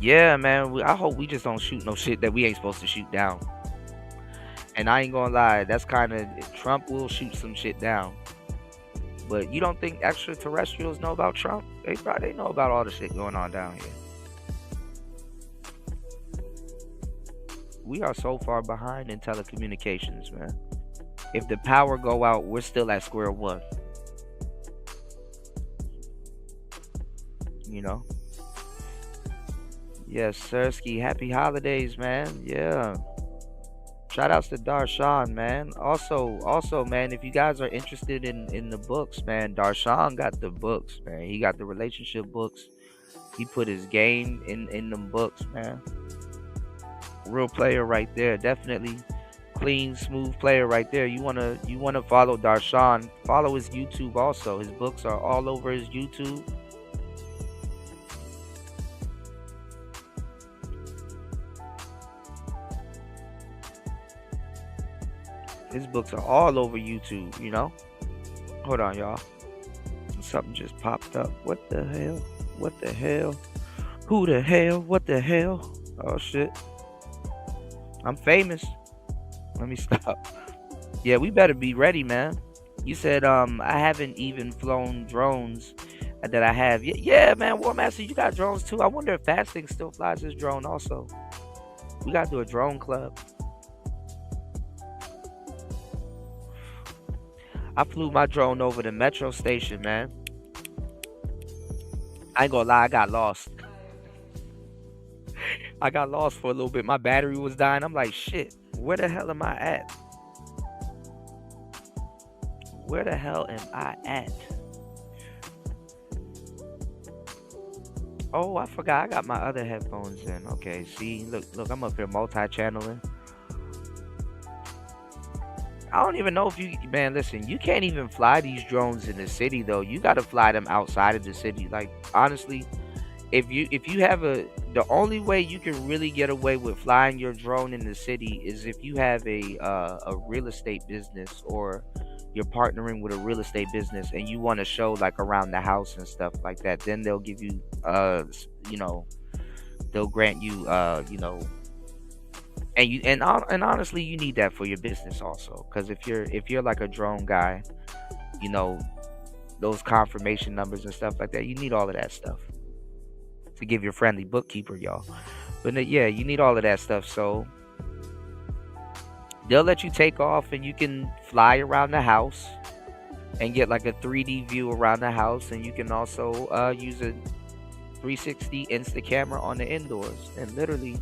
Yeah, man. I hope we just don't shoot no shit that we ain't supposed to shoot down. And I ain't gonna lie, that's kind of, Trump will shoot some shit down. But you don't think extraterrestrials know about Trump? They know about all the shit going on down here. We are so far behind in telecommunications, man. If the power go out, we're still at square one. Yes, Sirski. Happy holidays, man. Yeah. Shout outs to Darshan, man. Also, man, if you guys are interested in the books, man, Darshan got the books, man. He got the relationship books. He put his game in them books, man. Real player right there. Definitely clean, smooth player right there. You wanna follow Darshan. Follow his YouTube also. His books are all over his YouTube. His books are all over YouTube, you know? Hold on, y'all. Something just popped up. What the hell? What the hell? Who the hell? What the hell? Oh shit. I'm famous. Let me stop. Yeah, we better be ready, man. You said I haven't even flown drones that I have. Yeah, man, War Master, you got drones too. I wonder if Fasting still flies his drone also. We gotta do a drone club. I flew my drone over the metro station, man. I ain't gonna lie, I got lost. I got lost for a little bit. My battery was dying. I'm like, shit, where the hell am I at? Where the hell am I at? Oh, I forgot. I got my other headphones in. Okay, see, look, I'm up here multi-channeling. I don't even know if you, man, listen, you can't even fly these drones in the city though. You got to fly them outside of the city. Like, honestly, if you have the only way you can really get away with flying your drone in the city is if you have a real estate business, or you're partnering with a real estate business and you want to show like around the house and stuff like that. Then they'll give you you know, they'll grant you you know, and honestly, you need that for your business also, because if you're like a drone guy, you know, those confirmation numbers and stuff like that, you need all of that stuff to give your friendly bookkeeper, y'all. But yeah, you need all of that stuff. So they'll let you take off and you can fly around the house and get like a 3D view around the house, and you can also use a 360 Insta camera on the indoors. And literally,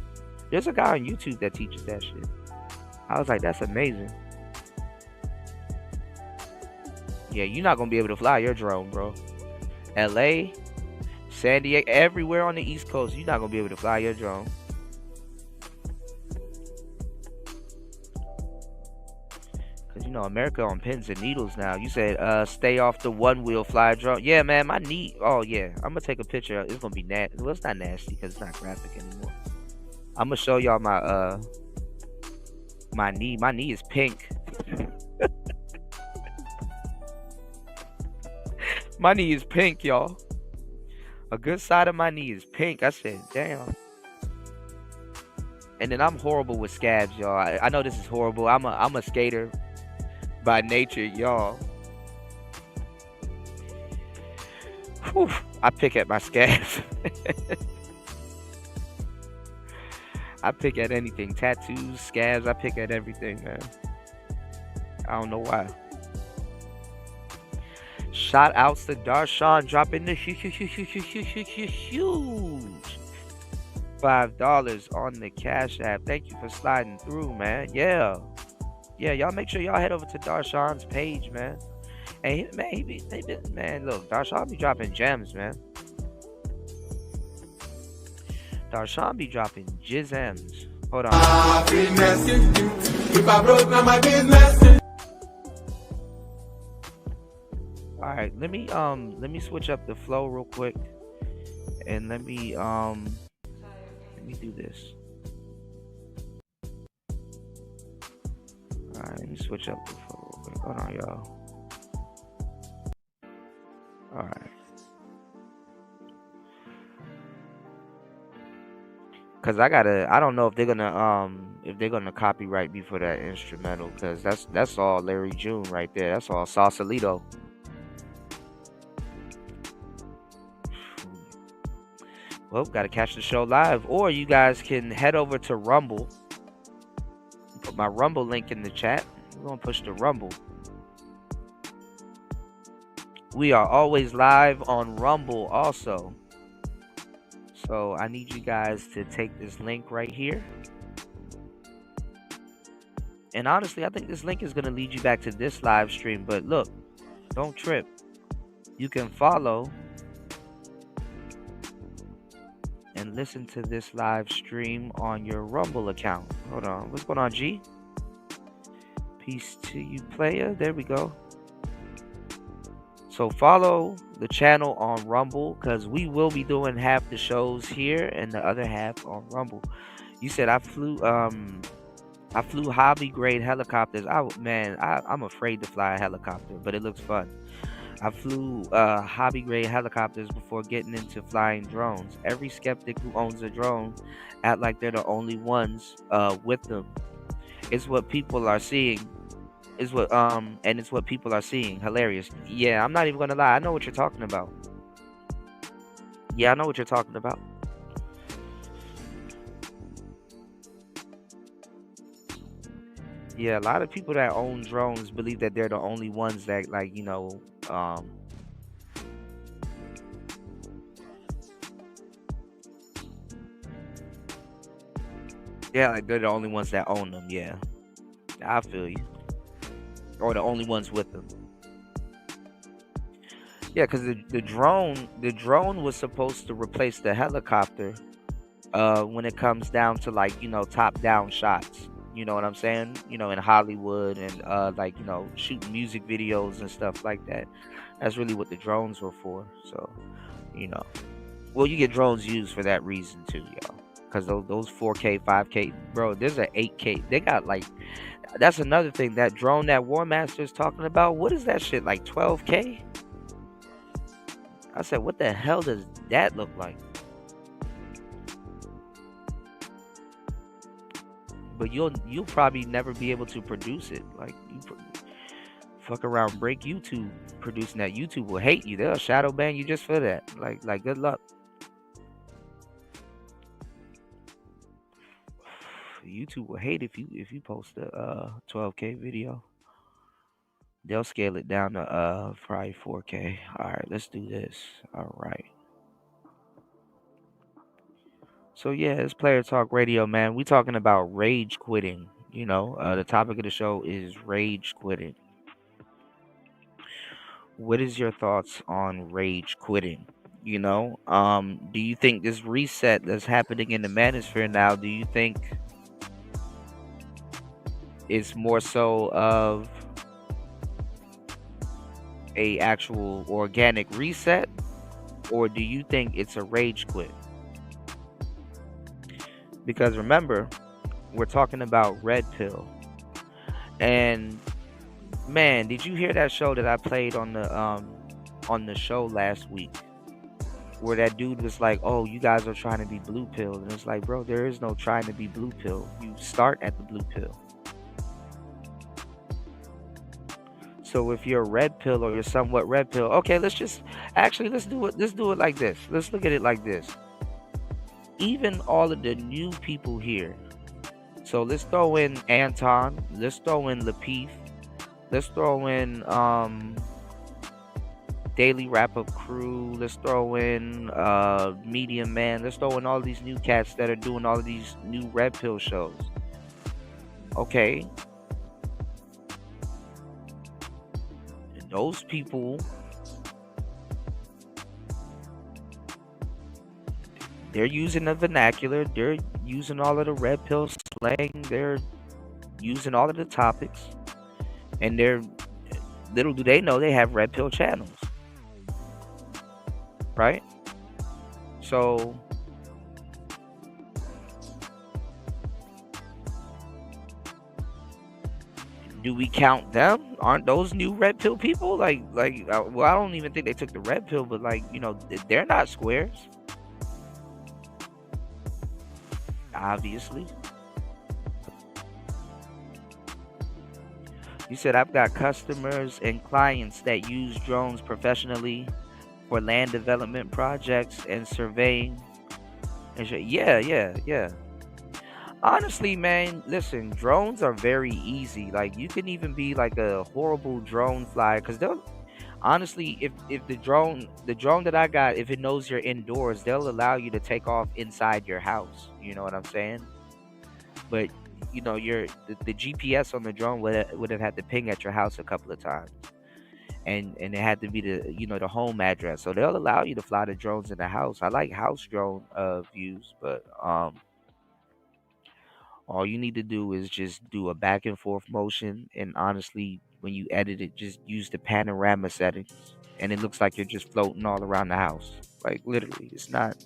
there's a guy on YouTube that teaches that shit. I was like, that's amazing. Yeah, you're not gonna be able to fly your drone, bro. LA, San Diego, everywhere on the East Coast, you're not gonna be able to fly your drone. Cause you know, America on pins and needles now. You said stay off the one wheel fly drone. Yeah, man, my knee. Oh yeah, I'm gonna take a picture. It's gonna be nasty. Well, it's not nasty because it's not graphic anymore. I'm gonna show y'all my my knee. My knee is pink. My knee is pink, y'all. A good side of my knee is pink. I said, damn. And then I'm horrible with scabs, y'all. I know this is horrible. I'm a skater by nature, y'all. Whew, I pick at my scabs. I pick at anything. Tattoos, scabs, I pick at everything, man. I don't know why. Shout outs to Darshan dropping the huge $5 on the Cash App. Thank you for sliding through, man. Yeah, y'all make sure y'all head over to Darshan's page, man. And man, look, Darshan be dropping gems, man. Darshan be dropping jizms. Hold on. If I broke down my business. All right, let me switch up the flow real quick, and let me do this. All right, let me switch up the flow real quick. Hold on, y'all. All right. Cause I don't know if they're gonna copyright me for that instrumental, cause that's all Larry June right there. That's all Sausalito. Well, gotta catch the show live, or you guys can head over to Rumble. Put my Rumble link in the chat. We're gonna push the Rumble. We are always live on Rumble also. So I need you guys to take this link right here. And honestly, I think this link is going to lead you back to this live stream. But look, don't trip. You can follow and listen to this live stream on your Rumble account. Hold on. What's going on, G? Peace to you, player. There we go. So follow the channel on Rumble because we will be doing half the shows here and the other half on Rumble. You said I flew hobby grade helicopters. I'm afraid to fly a helicopter, but it looks fun. I flew hobby grade helicopters before getting into flying drones. Every skeptic who owns a drone act like they're the only ones with them. It's what people are seeing. It's what people are seeing. Hilarious. Yeah, I'm not even gonna lie. I know what you're talking about. Yeah, I know what you're talking about. Yeah, a lot of people that own drones believe that they're the only ones that, like, yeah, like they're the only ones that own them. Yeah, I feel you. Or the only ones with them. Yeah, because the drone was supposed to replace the helicopter when it comes down to, like, top down shots. You know what I'm saying? In Hollywood and like, shooting music videos and stuff like that. That's really what the drones were for. So, well, you get drones used for that reason too, y'all. Because those 4K, 5K, bro, there's an 8K. They got, like, that's another thing. That drone that War Master is talking about, what is that shit, like 12K? I said, what the hell does that look like? But you'll probably never be able to produce it. Like, fuck around, break YouTube producing that. YouTube will hate you. They'll shadow ban you just for that. Like good luck. YouTube will hate if you post a 12K video. They'll scale it down to probably 4K. All right, let's do this. All right. So yeah, it's Player Talk Radio, man. We talking about rage quitting. The topic of the show is rage quitting. What is your thoughts on rage quitting? Do you think this reset that's happening in the manosphere now, do you think it's more so of a actual organic reset, or do you think it's a rage quit? Because remember, we're talking about red pill. And man, did you hear that show that I played on the show last week, where that dude was like, "Oh, you guys are trying to be blue pill," and it's like, bro, there is no trying to be blue pill. You start at the blue pill. So if you're red pill or you're somewhat red pill, okay, let's do it like this. Let's look at it like this. Even all of the new people here. So let's throw in Anton. Let's throw in Lapeef. Let's throw in Daily Wrap Up Crew. Let's throw in Medium Man. Let's throw in all these new cats that are doing all of these new red pill shows. Okay. And those people, they're using the vernacular. They're using all of the red pill slang. They're using all of the topics. And little do they know they have red pill channels. Right? So do we count them? Aren't those new red pill people? Well, I don't even think they took the red pill, but they're not squares. Obviously. You said I've got customers and clients that use drones professionally for land development projects and surveying. Yeah. Honestly, man, listen, drones are very easy. Like, you can even be like a horrible drone flyer, because honestly, if the drone that I got, if it knows you're indoors, they'll allow you to take off inside your house. You know what I'm saying? But the GPS on the drone would have had to ping at your house a couple of times. and it had to be the home address. So they'll allow you to fly the drones in the house. I like house drone views, but all you need to do is just do a back and forth motion, and honestly, when you edit it, just use the panorama settings, and it looks like you're just floating all around the house. Like literally, it's not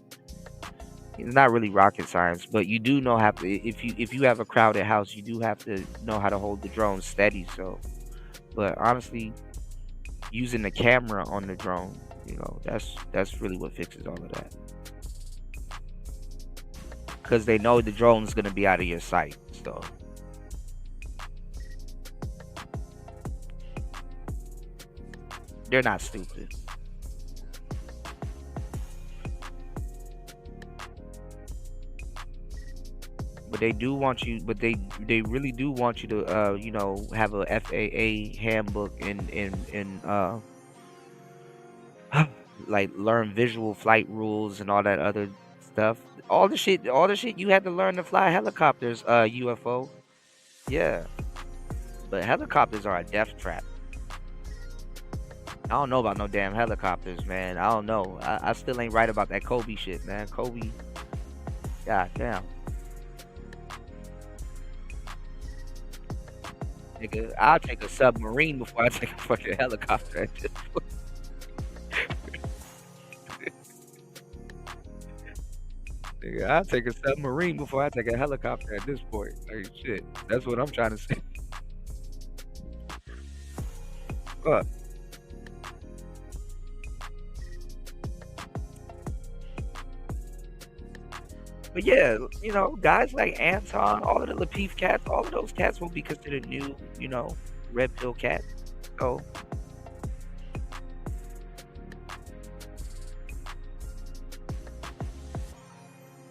really rocket science, but you do know how to, if you have a crowded house, you do have to know how to hold the drone steady. So, but honestly, using the camera on the drone, that's really what fixes all of that. Because they know the drone's gonna be out of your sight. So they're not stupid. But they do want you, but they really do want you to have a FAA handbook and like learn visual flight rules and all that other stuff. All the shit you had to learn to fly helicopters, UFO. Yeah. But helicopters are a death trap. I don't know about no damn helicopters, man. I don't know. I still ain't right about that Kobe shit, man. Kobe. God damn. Nigga, I'll take a submarine before I take a fucking helicopter at this point. Nigga, I'll take a submarine before I take a helicopter at this point. Like shit. That's what I'm trying to say. Fuck. But yeah, guys like Anton, all of the Lapeef cats, all of those cats will be considered new, red pill cats. So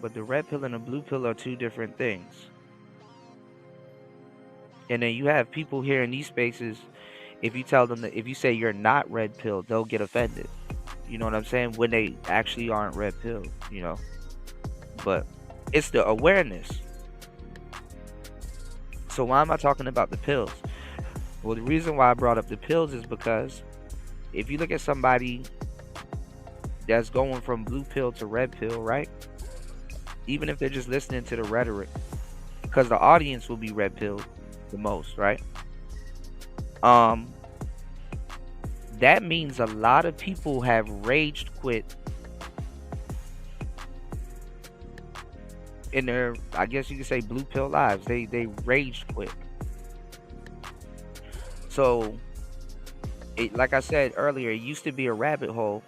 but the red pill and the blue pill are two different things. And then you have people here in these spaces, if you tell them that, if you say you're not red pill, they'll get offended. You know what I'm saying? When they actually aren't red pill, But it's the awareness. So why am I talking about the pills? Well, the reason why I brought up the pills is because if you look at somebody that's going from blue pill to red pill, right? Even if they're just listening to the rhetoric, because the audience will be red pilled the most, right? That means a lot of people have rage quit in their, I guess you could say, blue pill lives. They rage quit. So like I said earlier, it used to be a rabbit hole.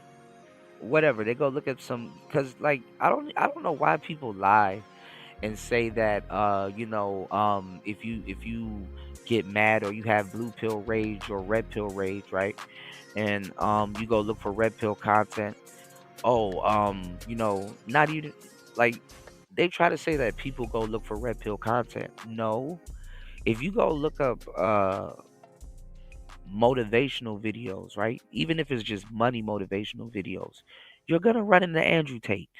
Whatever, they go look at some, because like I don't know why people lie and say that if you get mad or you have blue pill rage or red pill rage, right? And you go look for red pill content. Not even like they try to say that people go look for red pill content. No. If you go look up motivational videos, right? Even if it's just money motivational videos, you're gonna run into Andrew Tate.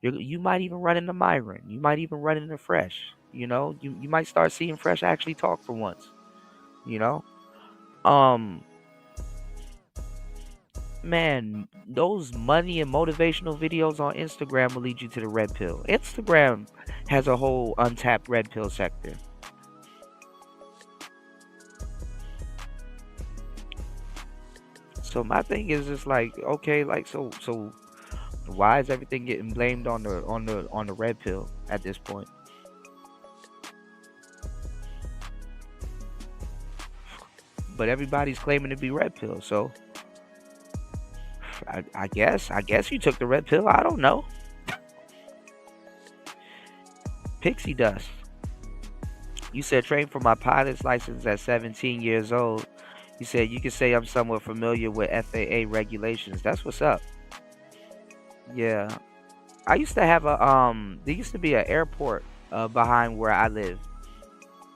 You might even run into Myron. You might even run into Fresh. You might start seeing Fresh actually talk for once. Man, those money and motivational videos on Instagram will lead you to the red pill. Instagram has a whole untapped red pill sector. So my thing is just like, okay, like so why is everything getting blamed on the red pill at this point? But everybody's claiming to be red pill, so I guess you took the red pill. I don't know. Pixie Dust. You said trained for my pilot's license at 17 years old. You said you can say I'm somewhat familiar with FAA regulations. That's what's up. Yeah. I used to have there used to be an airport behind where I live.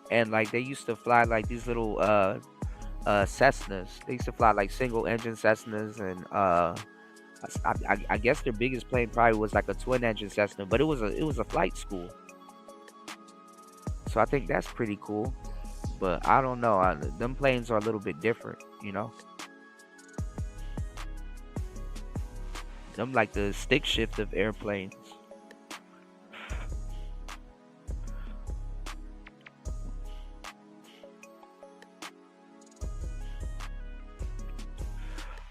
And like they used to fly like these little Cessnas. They used to fly like single engine Cessnas, and I guess their biggest plane probably was like a twin engine Cessna, but it was a flight school. So I think that's pretty cool. But I don't know. Them planes are a little bit different, Them like the stick shift of airplanes.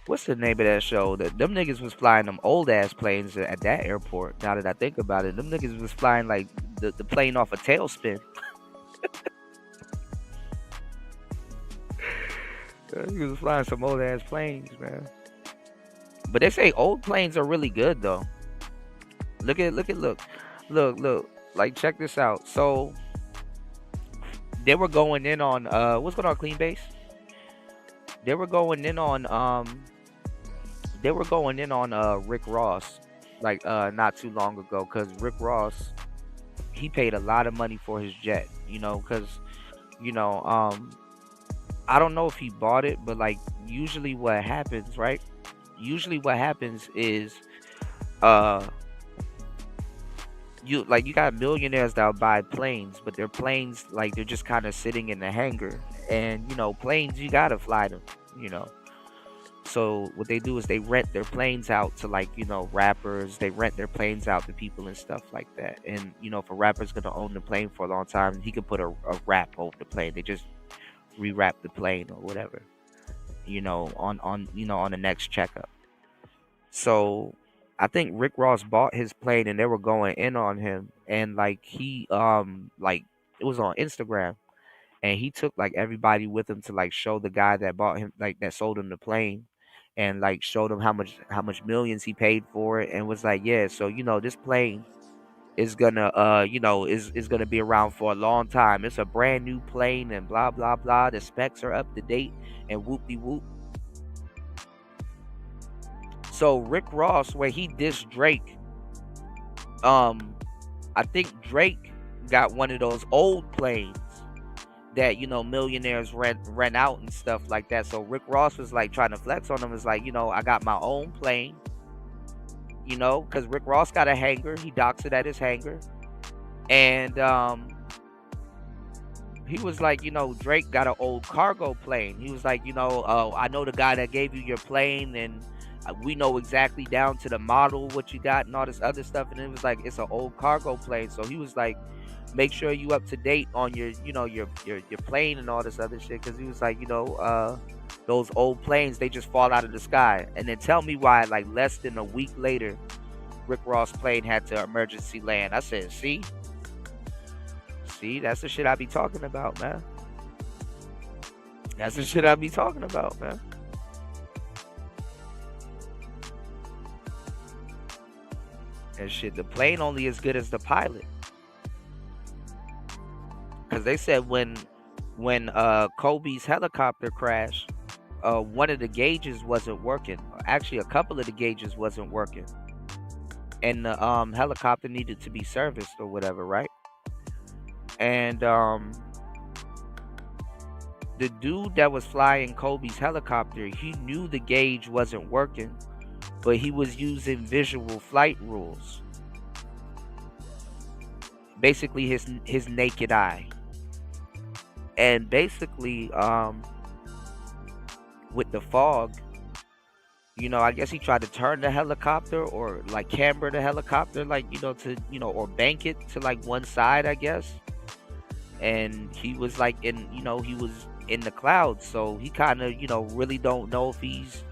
What's the name of that show? That them niggas was flying them old ass planes at that airport. Now that I think about it, them niggas was flying like the plane off a tailspin. He was flying some old ass planes, man. But they say old planes are really good though. Look. Like check this out. So they were going in on what's going on, Clean Base? They were going in on Rick Ross like not too long ago, because Rick Ross, he paid a lot of money for his jet, because you know I don't know if he bought it, but like usually what happens, right? Usually what happens is uh you got millionaires that'll buy planes, but their planes, like, they're just kind of sitting in the hangar. And planes, you gotta fly them, you know. So what they do is they rent their planes out to, like, rappers. They rent their planes out to people and stuff like that. And if a rapper's gonna own the plane for a long time, he could put a wrap over the plane. They just rewrap the plane or whatever, on the next checkup. So I think Rick Ross bought his plane and they were going in on him, and like he like it was on Instagram, and he took like everybody with him to like show the guy that bought him, like, that sold him the plane, and like showed him how much millions he paid for it, and was like, yeah, so this plane is gonna is gonna be around for a long time. It's a brand new plane and blah blah blah. The specs are up to date and whoop de whoop. So Rick Ross, where he dissed Drake, I think Drake got one of those old planes that millionaires rent out and stuff like that. So Rick Ross was like trying to flex on him. Is like, I got my own plane, because Rick Ross got a hangar. He docks it at his hangar, and he was like, Drake got an old cargo plane. He was like, oh, I know the guy that gave you your plane, and we know exactly down to the model what you got and all this other stuff. And it was like, it's an old cargo plane. So he was like, make sure you up to date on your your plane and all this other shit, because he was like, those old planes, they just fall out of the sky. And then tell me why, like, less than a week later, Rick Ross plane had to emergency land. I said, see, that's the shit I be talking about, man. That's the shit I be talking about, man. And shit, the plane only as good as the pilot. Because they said when Kobe's helicopter crashed, one of the gauges wasn't working. Actually, a couple of the gauges wasn't working, and the helicopter needed to be serviced or whatever, right? And the dude that was flying Kobe's helicopter, he knew the gauge wasn't working, but he was using visual flight rules. Basically, his naked eye. And basically, with the fog, I guess he tried to turn the helicopter or like camber the helicopter, like, or bank it to like one side, I guess. And he was like he was in the clouds, so he kind of, really don't know if he's,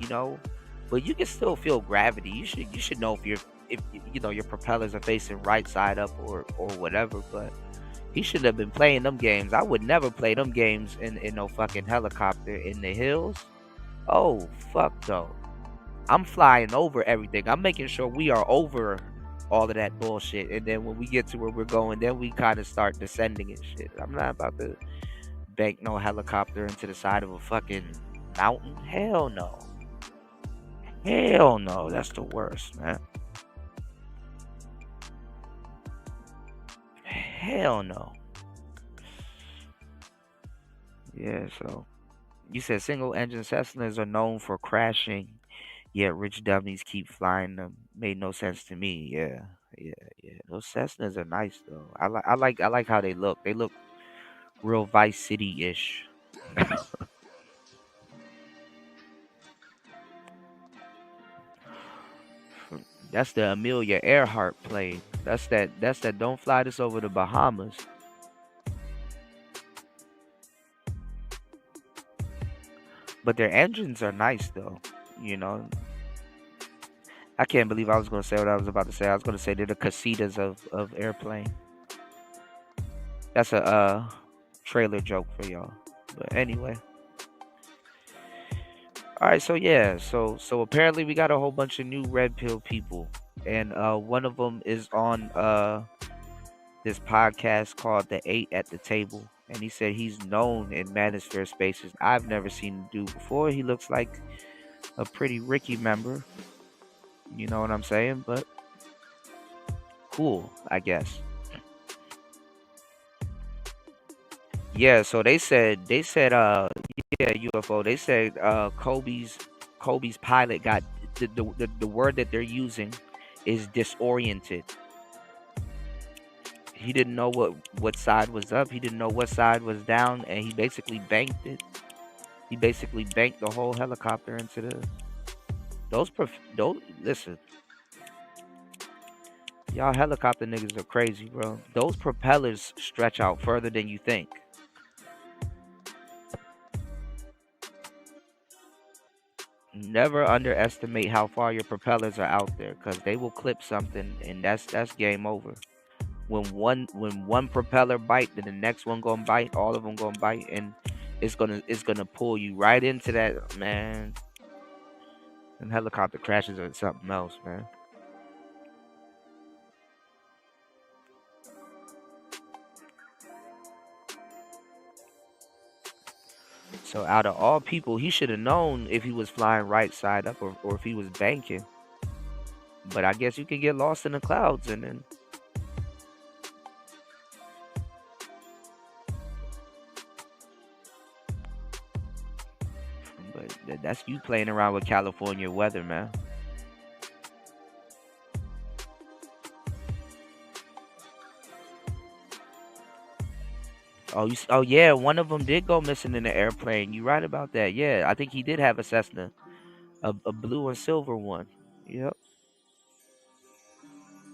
but you can still feel gravity. You should know if your propellers are facing right side up or whatever. But he shouldn't have been playing them games. I would never play them games in no fucking helicopter in the hills. Oh, fuck no. I'm flying over everything. I'm making sure we are over all of that bullshit. And then when we get to where we're going, then we kind of start descending and shit. I'm not about to bank no helicopter into the side of a fucking mountain. Hell no. Hell no. That's the worst, man. Hell no. Yeah, so you said single engine Cessnas are known for crashing, yet rich dummies keep flying them. Made no sense to me. Yeah. Those Cessnas are nice though. I like how they look. They look real Vice City-ish. That's the Amelia Earhart plane. That's that don't fly this over the Bahamas. But their engines are nice though. You know. I can't believe I was gonna say what I was about to say. I was gonna say they're the casitas of airplane. That's a trailer joke for y'all. But anyway. All right, so yeah, so apparently we got a whole bunch of new red pill people, and one of them is on this podcast called The Eight at the Table, and he said he's known in Manosphere spaces. I've never seen him do before. He looks like a pretty Ricky member, you know what I'm saying? But cool, I guess. Yeah, so they said yeah, UFO. They said Kobe's pilot got the word that they're using is disoriented. He didn't know what side was up. He didn't know what side was down, and he basically banked it. He basically banked the whole helicopter into those. Listen, y'all helicopter niggas are crazy, bro. Those propellers stretch out further than you think. Never underestimate how far your propellers are out there, because they will clip something, and that's game over. When one propeller bite, then the next one gonna bite. All of them gonna bite, and it's gonna pull you right into that, man. And helicopter crashes are something else, man. So out of all people, he should have known if he was flying right side up or if he was banking. But I guess you can get lost in the clouds and then. But that's you playing around with California weather, man. Oh yeah, one of them did go missing in the airplane. You right about that? Yeah, I think he did have a Cessna, a blue and silver one. Yep.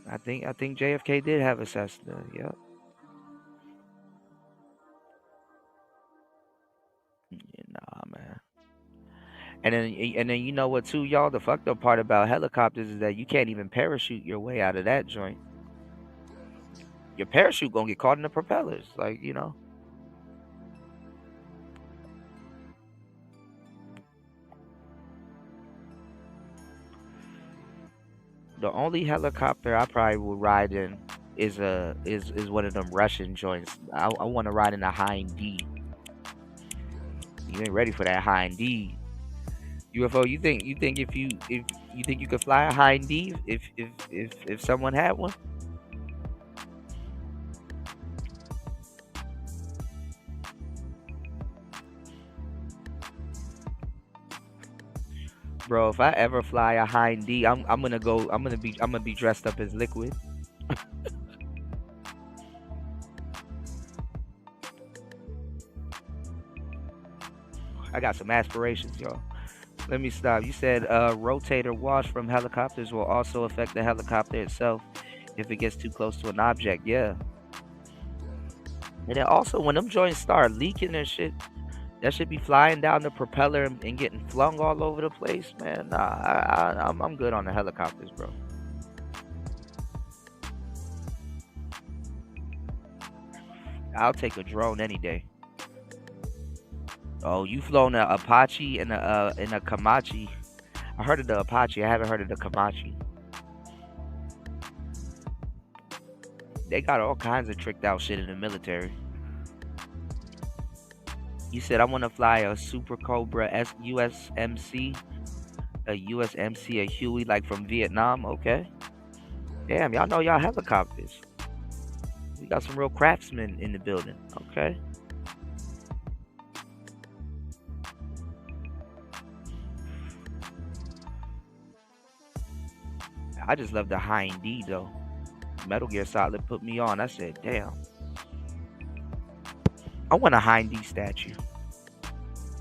I think JFK did have a Cessna. Yep. Yeah, nah, man. And then you know what too, y'all? The fucked up part about helicopters is that you can't even parachute your way out of that joint. Your parachute gonna get caught in the propellers, like you know. The only helicopter I probably would ride in is one of them Russian joints. I want to ride in a Hind D. You ain't ready for that Hind D. UFO, you think if you think you could fly a Hind D if someone had one? Bro, if I ever fly a Hind D, I'm gonna be dressed up as Liquid. I got some aspirations, y'all. Let me stop. You said rotator wash from helicopters will also affect the helicopter itself if it gets too close to an object. Yeah. And then also when them joints start leaking and shit, that should be flying down the propeller and getting flung all over the place, man. Nah, I'm good on the helicopters, bro. I'll take a drone any day. Oh, you flown a Apache and a Kamachi. I heard of the Apache. I haven't heard of the Kamachi. They got all kinds of tricked out shit in the military. You said I want to fly a Super Cobra USMC, a Huey like from Vietnam. Okay. Damn, y'all know y'all helicopters. We got some real craftsmen in the building. Okay. I just love the Hind D though. Metal Gear Solid put me on. I said, damn. I want a Hind D statue.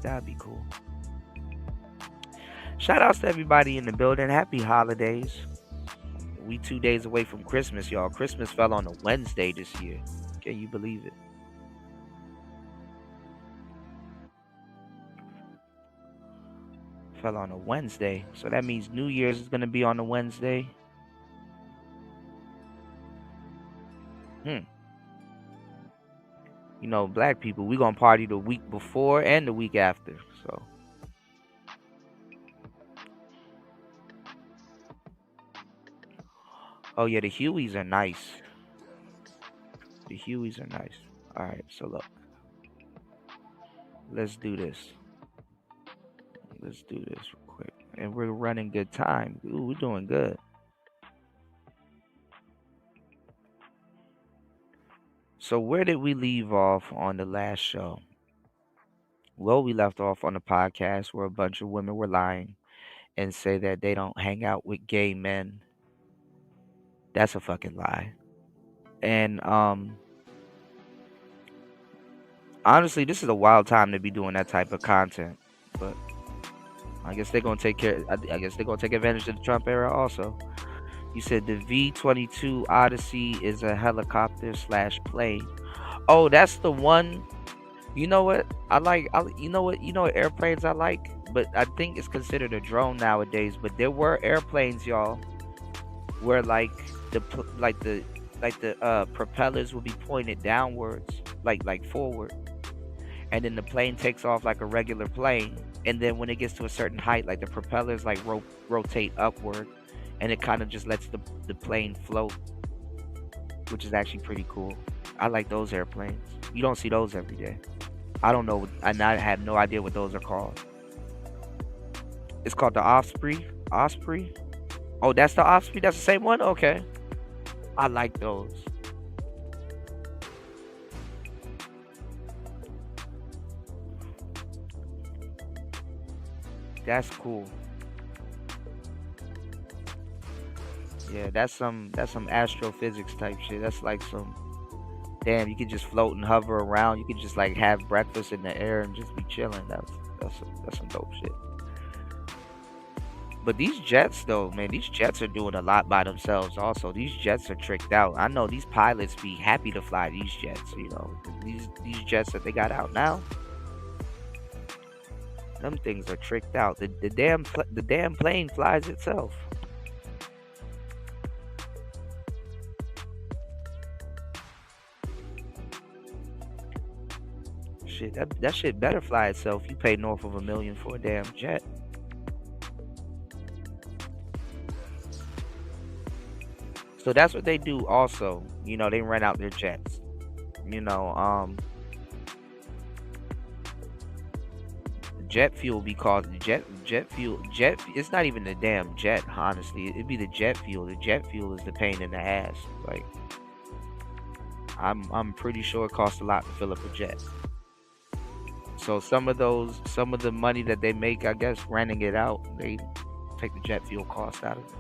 That'd be cool. Shout outs to everybody in the building. Happy holidays. We 2 days away from Christmas, y'all. Christmas fell on a Wednesday this year. Can you believe it? Fell on a Wednesday. So that means New Year's is going to be on a Wednesday. You know, black people, we going to party the week before and the week after. So. Oh, yeah, the Hueys are nice. The Hueys are nice. All right, so look. Let's do this. Let's do this real quick. And we're running good time. Ooh, we're doing good. So where did we leave off on the last show? Well, we left off on the podcast where a bunch of women were lying and say that they don't hang out with gay men. That's a fucking lie. And honestly, this is a wild time to be doing that type of content. But I guess they're gonna take care. I guess they're gonna take advantage of the Trump era also. You said the V-22 Odyssey is a helicopter/plane. Oh, that's the one. You know what? You know what airplanes I like? But I think it's considered a drone nowadays. But there were airplanes, y'all, where like the propellers will be pointed downwards, like forward, and then the plane takes off like a regular plane. And then when it gets to a certain height, like the propellers like rotate upward, and it kind of just lets the plane float, which is actually pretty cool. I like those airplanes. You don't see those every day. I don't know, and I have no idea what those are called. It's called the Osprey. Osprey? Oh, that's the Osprey? That's the same one? Okay. I like those. That's cool. Yeah, that's some astrophysics type shit. That's like some damn, you could just float and hover around. You could just like have breakfast in the air and just be chilling. That's some dope shit. But these jets though, man, these jets are doing a lot by themselves also. These jets are tricked out. I know these pilots be happy to fly these jets, you know. These jets that they got out now. Them things are tricked out. The damn plane flies itself. Shit, that shit better fly itself. You pay north of $1 million for a damn jet. So that's what they do also. You know, they rent out their jets. You know, jet fuel be called jet fuel. It's not even the damn jet, honestly. It'd be the jet fuel. The jet fuel is the pain in the ass. Like, I'm pretty sure it costs a lot to fill up a jet. So some of the money that they make, I guess, renting it out, they take the jet fuel cost out of it.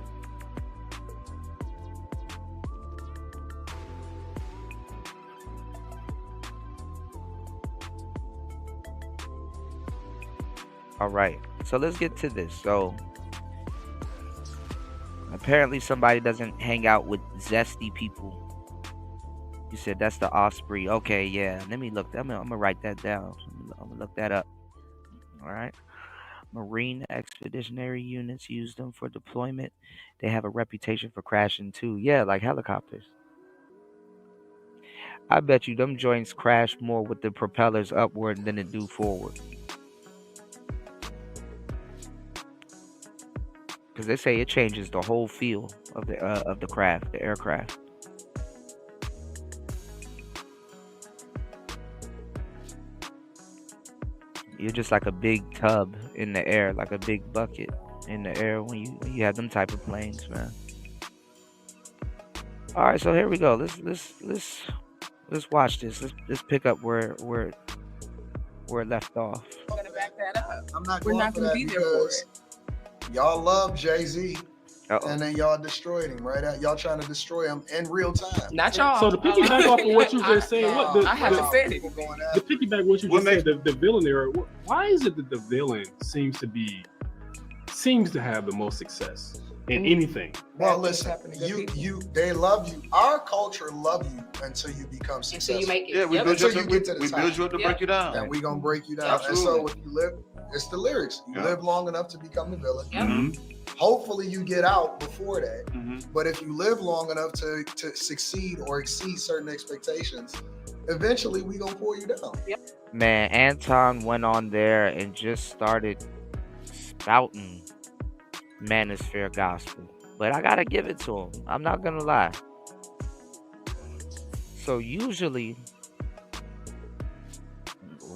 All right, so let's get to this. So apparently somebody doesn't hang out with zesty people. You said that's the Osprey. Okay, yeah. Let me look. I'm gonna write that down. I'm gonna look that up. All right. Marine expeditionary units use them for deployment. They have a reputation for crashing too. Yeah, like helicopters. I bet you them joints crash more with the propellers upward than it do forward. Because they say it changes the whole feel of the craft, the aircraft. You're just like a big tub in the air, like a big bucket in the air when you have them type of planes, man. All right, so here we go. Let's watch this. Let's pick up where it left off. I'm gonna back that up. I'm not We're going not for gonna that be there for because it. y'all love Jay-Z. Uh-oh. And then y'all destroyed him, right? Y'all trying to destroy him in real time. Not y'all. So to piggyback off of what you just said, I haven't said it. To piggyback what you just said, the villain era. Why is it that the villain seems to have the most success in anything. Well, Bad things listen, happen to good people. they love you. Our culture love you until you become Until successful. you make it. Yeah, we Yep. build you Until up you to, get to the we build you up to Yep. break you down. And we gonna break you down. Absolutely. And so if you live, it's the lyrics. You Yeah. live long enough to become the villain. Yep. Mm-hmm. Hopefully you get out before that. Mm-hmm. But if you live long enough to succeed or exceed certain expectations, eventually we gonna pull you down. Man, Anton went on there and just started spouting manosphere gospel. But I gotta give it to him. I'm not gonna lie. So usually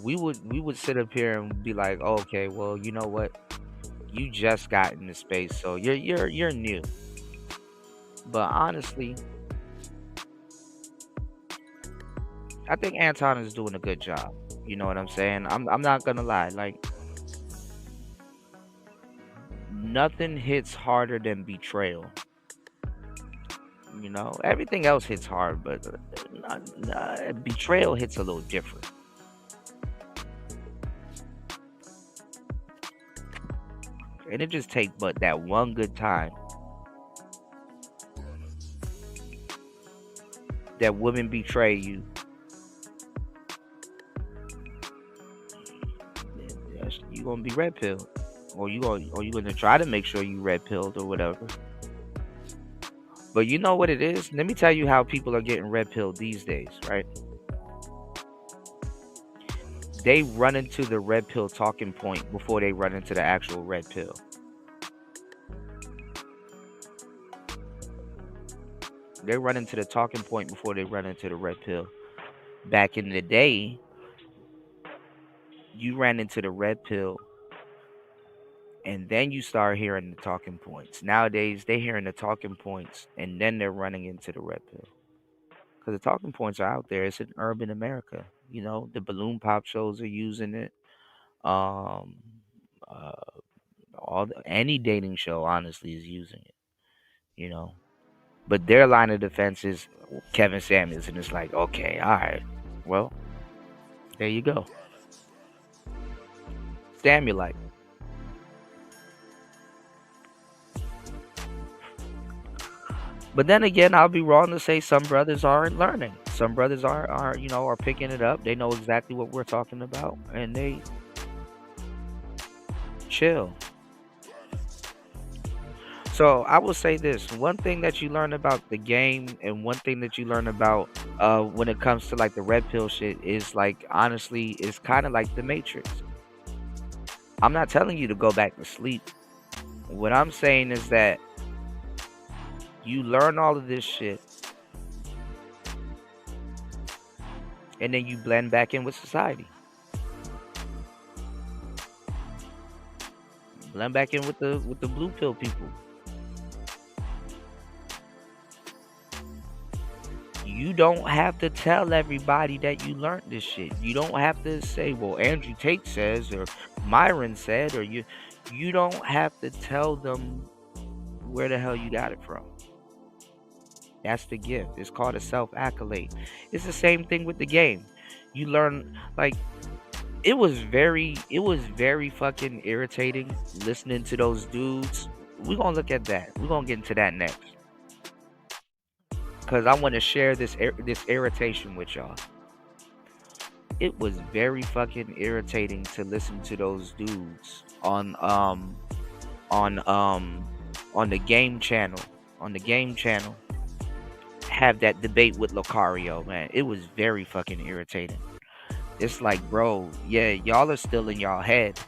we would sit up here and be like, oh, okay, well, you know what? You just got into space, so you're new. But honestly, I think Anton is doing a good job. You know what I'm saying? I'm not gonna lie. Like, nothing hits harder than betrayal. You know, everything else hits hard, but betrayal hits a little different. And it just takes but that one good time that women betray you. You gonna be red pilled, or you gonna try to make sure you red pilled or whatever. But you know what it is? Let me tell you how people are getting red pilled these days, right? They run into the red pill talking point before they run into the actual red pill. They run into the talking point before they run into the red pill. Back in the day, you ran into the red pill and then you start hearing the talking points. Nowadays, they hearing the talking points and then they're running into the red pill. Because the talking points are out there. It's in urban America. You know, the balloon pop shows are using it. Um, uh, any dating show, honestly, is using it. You know, but their line of defense is Kevin Samuels, and it's like, okay, all right, well, there you go, Stamulite. But then again, I'll be wrong to say some brothers aren't learning. Some brothers are picking it up. They know exactly what we're talking about, and they chill. So I will say this: one thing that you learn about the game, and one thing that you learn about when it comes to like the red pill shit, is like, honestly, it's kind of like the Matrix. I'm not telling you to go back to sleep. What I'm saying is that you learn all of this shit, and then you blend back in with society. Blend back in with the blue pill people. You don't have to tell everybody that you learned this shit. You don't have to say, well, Andrew Tate says, or Myron said, or you don't have to tell them where the hell you got it from. That's the gift. It's called a self-accolade. It's the same thing with the game. You learn, like, it was very fucking irritating listening to those dudes. We're gonna look at that. We're gonna get into that next. Because I want to share this irritation with y'all. It was very fucking irritating to listen to those dudes on the game channel. On the game channel, have that debate with Lucario, man. It was very fucking irritating. It's like, bro, yeah, y'all are still in y'all head.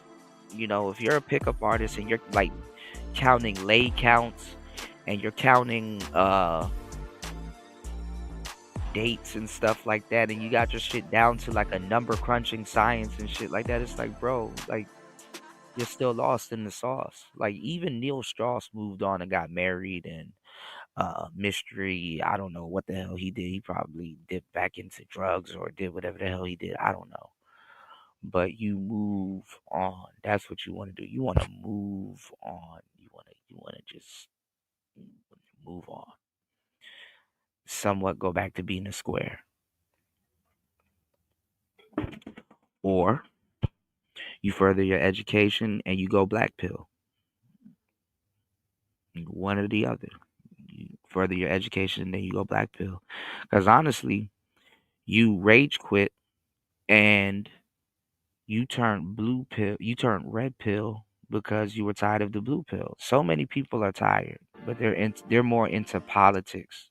You know, if you're a pickup artist and you're like counting lay counts and you're counting dates and stuff like that, and you got your shit down to like a number crunching science and shit like that, it's like, bro, like, you're still lost in the sauce. Like, even Neil Strauss moved on and got married, and Mystery, I don't know what the hell he did. He probably dipped back into drugs or did whatever the hell he did. I don't know. But you move on. That's what you want to do. You want to move on. You want to just move on. Somewhat go back to being a square. Or you further your education and you go black pill. One or the other. You further your education and then you go black pill. Because honestly, you rage quit and you turn blue pill, you turn red pill because you were tired of the blue pill. So many people are tired, but they're more into politics.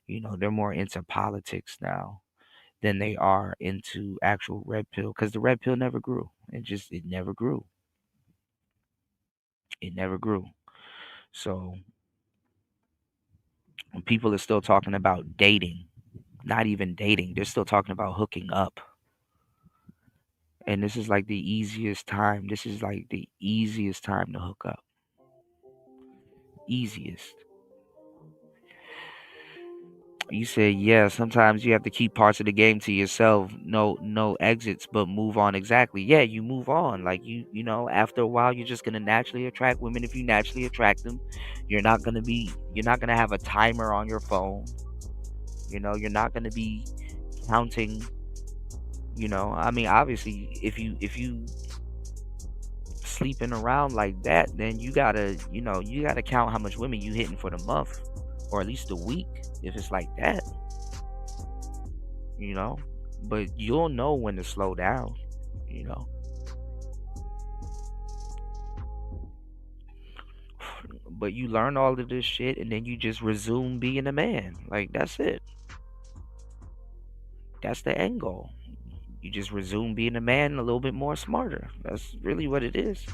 They're more into politics now than they are into actual red pill because the red pill never grew. It never grew. It never grew. So when people are still talking about dating, not even dating, they're still talking about hooking up. And this is like the easiest time. This is like the easiest time to hook up. Easiest. You say, yeah, sometimes you have to keep parts of the game to yourself. No exits, but move on. Exactly. Yeah, you move on. Like after a while you're just gonna naturally attract women. If you naturally attract them, you're not gonna have a timer on your phone. You're not gonna be counting, I mean obviously if you sleeping around like that, then you gotta count how much women you hitting for the month or at least a week if it's like that. you know. But you'll know when to slow down, you know. But you learn all of this shit and then you just resume being a man. Like that's it. That's the end goal. You just resume being a man a little bit more smarter. That's really what it is.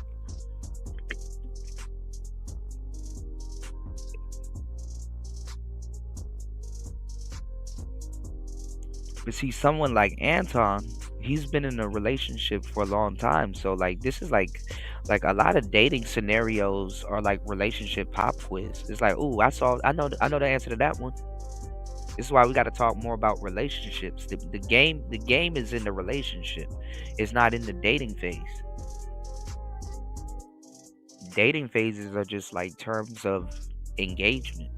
But see, someone like Anton, he's been in a relationship for a long time. So like this is like a lot of dating scenarios are like relationship pop quiz. It's like, ooh, I know the answer to that one. This is why we got to talk more about relationships. The game is in the relationship. It's not in the dating phase. Dating phases are just like terms of engagement.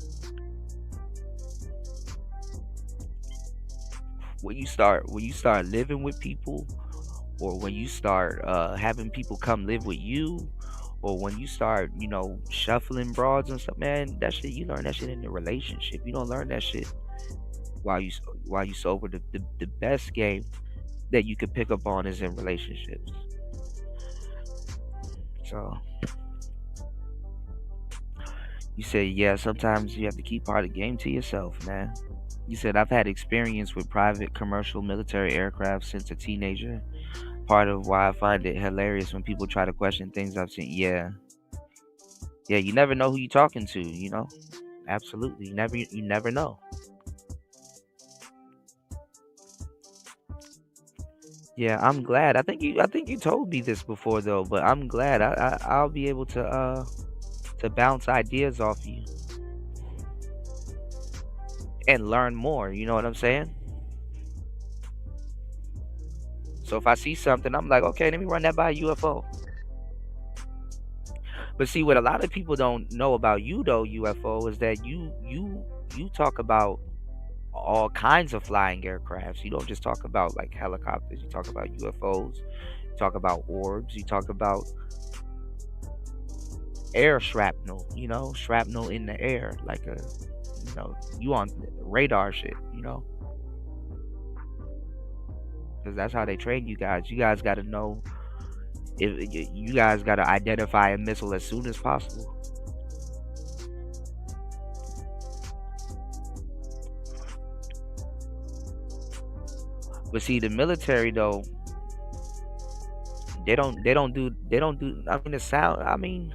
When you start living with people, or when you start having people come live with you, or when you start shuffling broads and stuff, man, that shit, you learn that shit in the relationship. You don't learn that shit while you sober. The best game that you could pick up on is in relationships. So you say, yeah, sometimes you have to keep part of the game to yourself, man. You said, I've had experience with private commercial military aircraft since a teenager. Part of why I find it hilarious when people try to question things I've seen. Yeah. Yeah, you never know who you're talking to. Absolutely. You never know. Yeah, I'm glad. I think you told me this before though, but I'm glad. I'll be able to bounce ideas off you and learn more. You know what I'm saying? So if I see something, I'm like, okay, let me run that by a UFO. But see, what a lot of people don't know about you though, UFO, is that you talk about all kinds of flying aircrafts. You don't just talk about like helicopters. You talk about UFOs. You talk about orbs. You talk about air shrapnel. Shrapnel in the air, like you on radar shit. Because that's how they train you guys. You guys got to know if you guys got to identify a missile as soon as possible. But see, the military though, they don't do. I mean, the sound. I mean,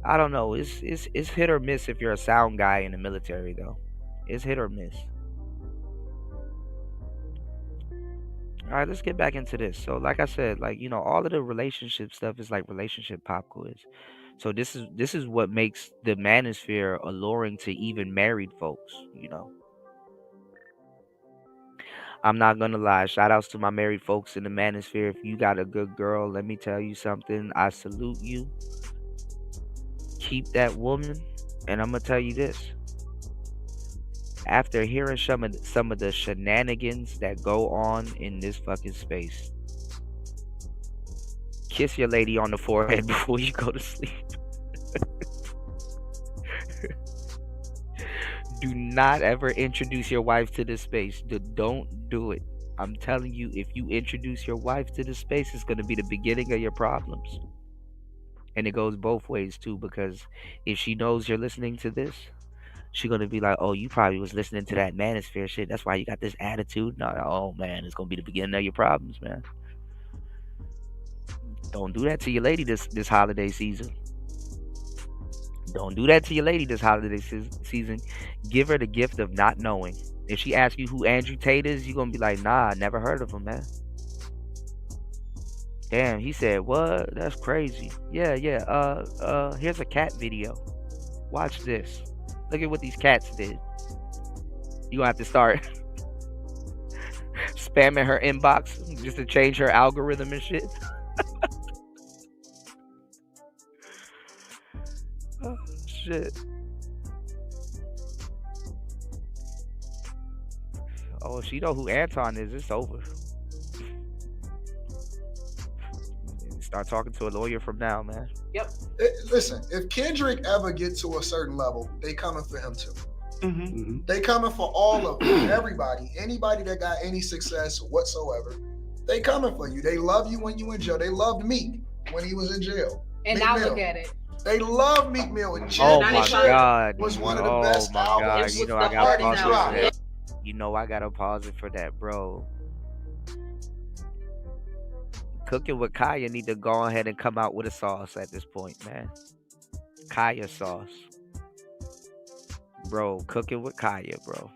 I don't know. It's hit or miss if you're a sound guy in the military though. It's hit or miss. All right, let's get back into this. So, like I said, like all of the relationship stuff is like relationship pop quiz. So this is what makes the manosphere alluring to even married folks. I'm not gonna lie. Shout outs to my married folks in the manosphere. If you got a good girl, let me tell you something. I salute you. Keep that woman, and I'm gonna tell you this. After hearing some of the shenanigans that go on in this fucking space, kiss your lady on the forehead before you go to sleep. Do not ever introduce your wife to this space. Don't do it. I'm telling you, if you introduce your wife to this space, it's going to be the beginning of your problems. And it goes both ways too, because if she knows you're listening to this, she's going to be like, oh, you probably was listening to that manosphere shit. That's why you got this attitude. No, oh man, it's going to be the beginning of your problems, man. Don't do that to your lady this holiday season. Don't do that to your lady this holiday season. Give her the gift of not knowing. If she asks you who Andrew Tate is, you're going to be like, nah, I never heard of him, man. Damn, he said, what? That's crazy. Yeah. Here's a cat video. Watch this. Look at what these cats did. You gonna have to start spamming her inbox just to change her algorithm and shit. Oh, shit. Oh, she know who Anton is. It's over. Start talking to a lawyer from now, man. Yep. Listen, if Kendrick ever gets to a certain level, they coming for him too. They coming for all of them, everybody, anybody that got any success whatsoever. They coming for you. They love you when you in jail. They loved Meek when he was in jail. And Meek now Mill. Look at it. They love Meek Mill. And Oh Jail my God. was one of the Oh best my God. albums. You know the I gotta hardest pause it album. for that. You know I gotta pause it for that, bro. Cooking with Kaya need to go ahead and come out with a sauce at this point, man. Kaya sauce. Bro, cooking with Kaya, bro.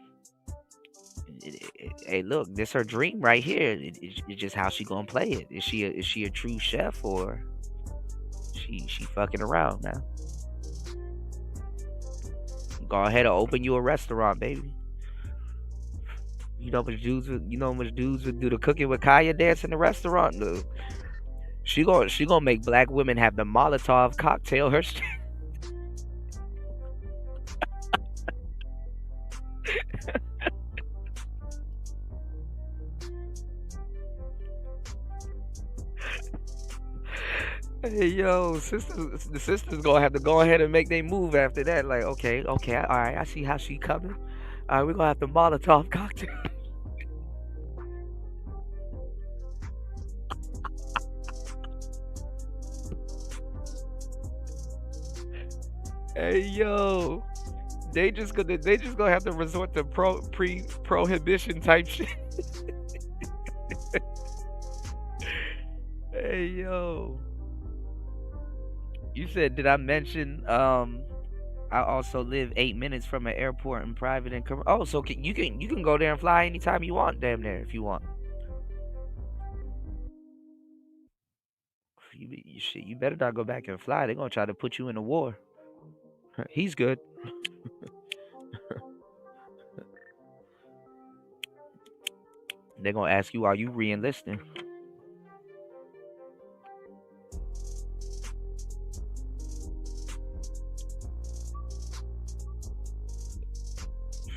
Hey, look, this her dream right here. It's just how she gonna play it. Is she a true chef, or she fucking around now? Go ahead and open you a restaurant, baby. You know how much dudes would do the cooking with Kaya dance in the restaurant? No. She gonna make black women have the Molotov cocktail her. Hey yo, the sisters gonna have to go ahead and make their move after that. Like, okay, all right, I see how she coming. All right, we're gonna have the Molotov cocktail. Hey yo, they just gonna have to resort to prohibition type shit. Hey yo, you said, did I mention I also live 8 minutes from an airport and private and oh, so you can go there and fly anytime you want, damn near, if you want. You better not go back and fly. They're gonna try to put you in a war. He's good. They're gonna ask you, are you re-enlisting?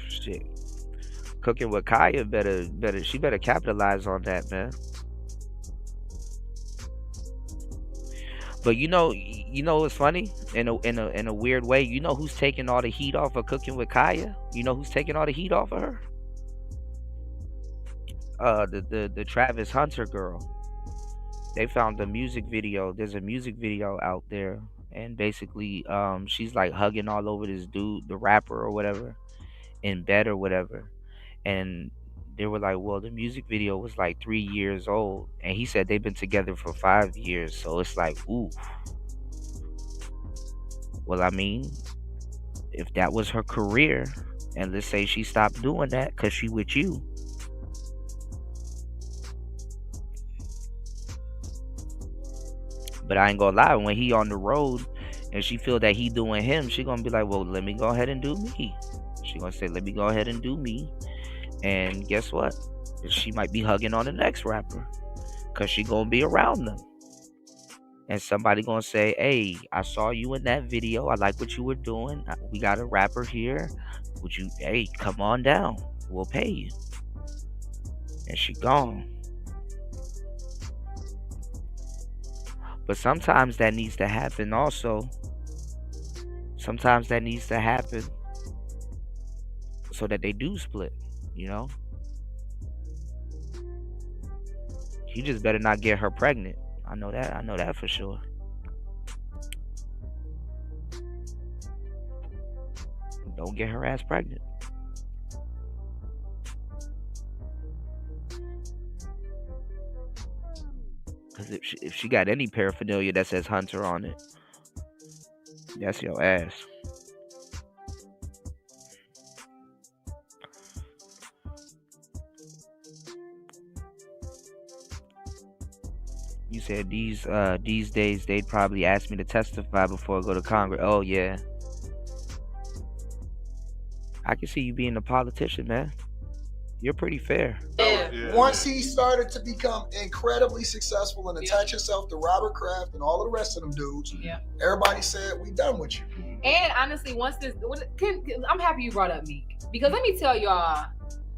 Shit. Cooking with Kaya she better capitalize on that, man. But you know what's funny? In a weird way, you know who's taking all the heat off of Cooking with Kaya? You know who's taking all the heat off of her? The Travis Hunter girl. They found a music video. There's a music video out there, and basically she's like hugging all over this dude, the rapper or whatever, in bed or whatever. And they were like, well, the music video was like 3 years old, and he said they've been together for 5 years. So it's like, ooh. Well, I mean, if that was her career, and let's say she stopped doing that because she with you, but I ain't gonna lie, when he on the road and she feel that he doing him, she gonna be like, well, let me go ahead and do me. She gonna say, let me go ahead and do me. And guess what? She might be hugging on the next rapper because she gonna be around them. And somebody gonna say, hey, I saw you in that video. I like what you were doing. We got a rapper here. Hey, come on down. We'll pay you. And she gone. But sometimes that needs to happen also. Sometimes that needs to happen so that they do split, you know? He just better not get her pregnant. I know that for sure. Don't get her ass pregnant. Because if she got any paraphernalia that says Hunter on it, that's your ass. You said these days they'd probably ask me to testify before I go to Congress. Oh yeah. I can see you being a politician, man. You're pretty fair. Once he started to become incredibly successful and attach himself to Robert Kraft and all of the rest of them dudes, everybody said, we done with you. And honestly, once this, I'm happy you brought up Meek. Because let me tell y'all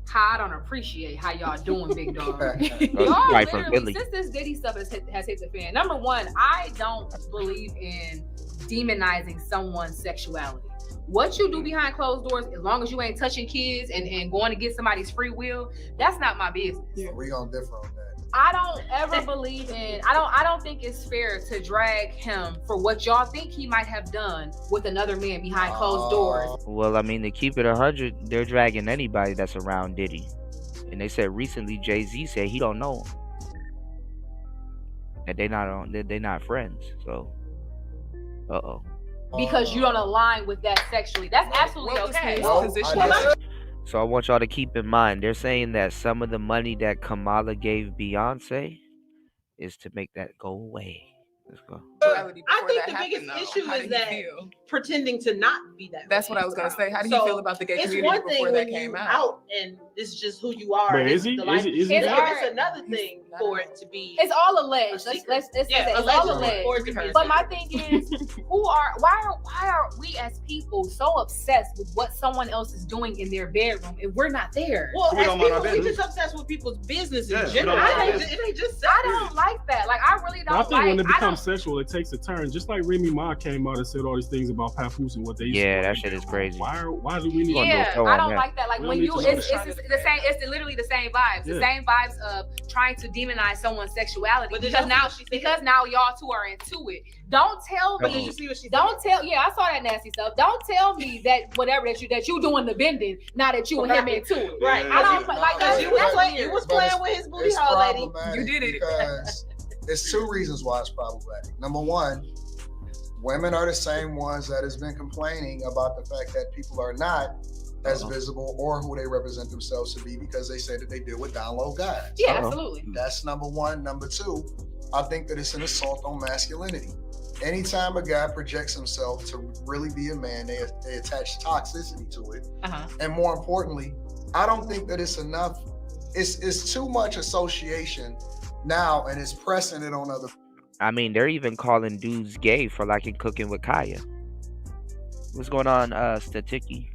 how I don't appreciate how y'all doing, big dog. Y'all literally, since this Diddy stuff has hit the fan, number one, I don't believe in demonizing someone's sexuality. What you do behind closed doors, as long as you ain't touching kids and going to get somebody's free will, that's not my business. We gonna differ on that. I don't ever believe in, I don't think it's fair to drag him for what y'all think he might have done with another man behind closed doors. Well, I mean, to keep it 100, they're dragging anybody that's around Diddy. And they said recently Jay-Z said he don't know him. That they're not friends. So, because you don't align with that sexually. That's absolutely okay. So I want y'all to keep in mind, they're saying that some of the money that Kamala gave Beyonce is to make that go away. Let's go. I think the biggest issue is that pretending to not be that. That's what I was gonna say. How do you feel about the gay community before that came out? And it's just who you are. But is he? It's another thing for it to be. It's all alleged. It's all alleged. But my thing is, why are we as people so obsessed with what someone else is doing in their bedroom if we're not there? Well, as people, we're just obsessed with people's business in general. I don't like that. Like, I really don't. I think when it becomes sexual, it takes a turn. Just like Remy Ma came out and said all these things about Papoose and what they used to do. That shit is crazy. Why do we need? I don't like that. Like, when you, it's the same. It's literally the same vibes. The same vibes of trying to demonize someone's sexuality because now y'all two are into it. Don't tell me. Did you see what she said? Don't tell. Yeah, I saw that nasty stuff. Don't tell me that whatever that you doing the bending, now that you and him into it. Right. I don't like that. You was playing with his booty hole, lady. You did it. Because there's two reasons why it's problematic. Number one, women are the same ones that has been complaining about the fact that people are not as visible or who they represent themselves to be because they say that they deal with down low guys. Yeah, absolutely. That's number one. Number two, I think that it's an assault on masculinity. Anytime a guy projects himself to really be a man, they attach toxicity to it. And more importantly, I don't think that it's enough. It's too much association now, and it's pressing it on other. I mean, they're even calling dudes gay for liking cooking with Kaya. What's going on, Statiki?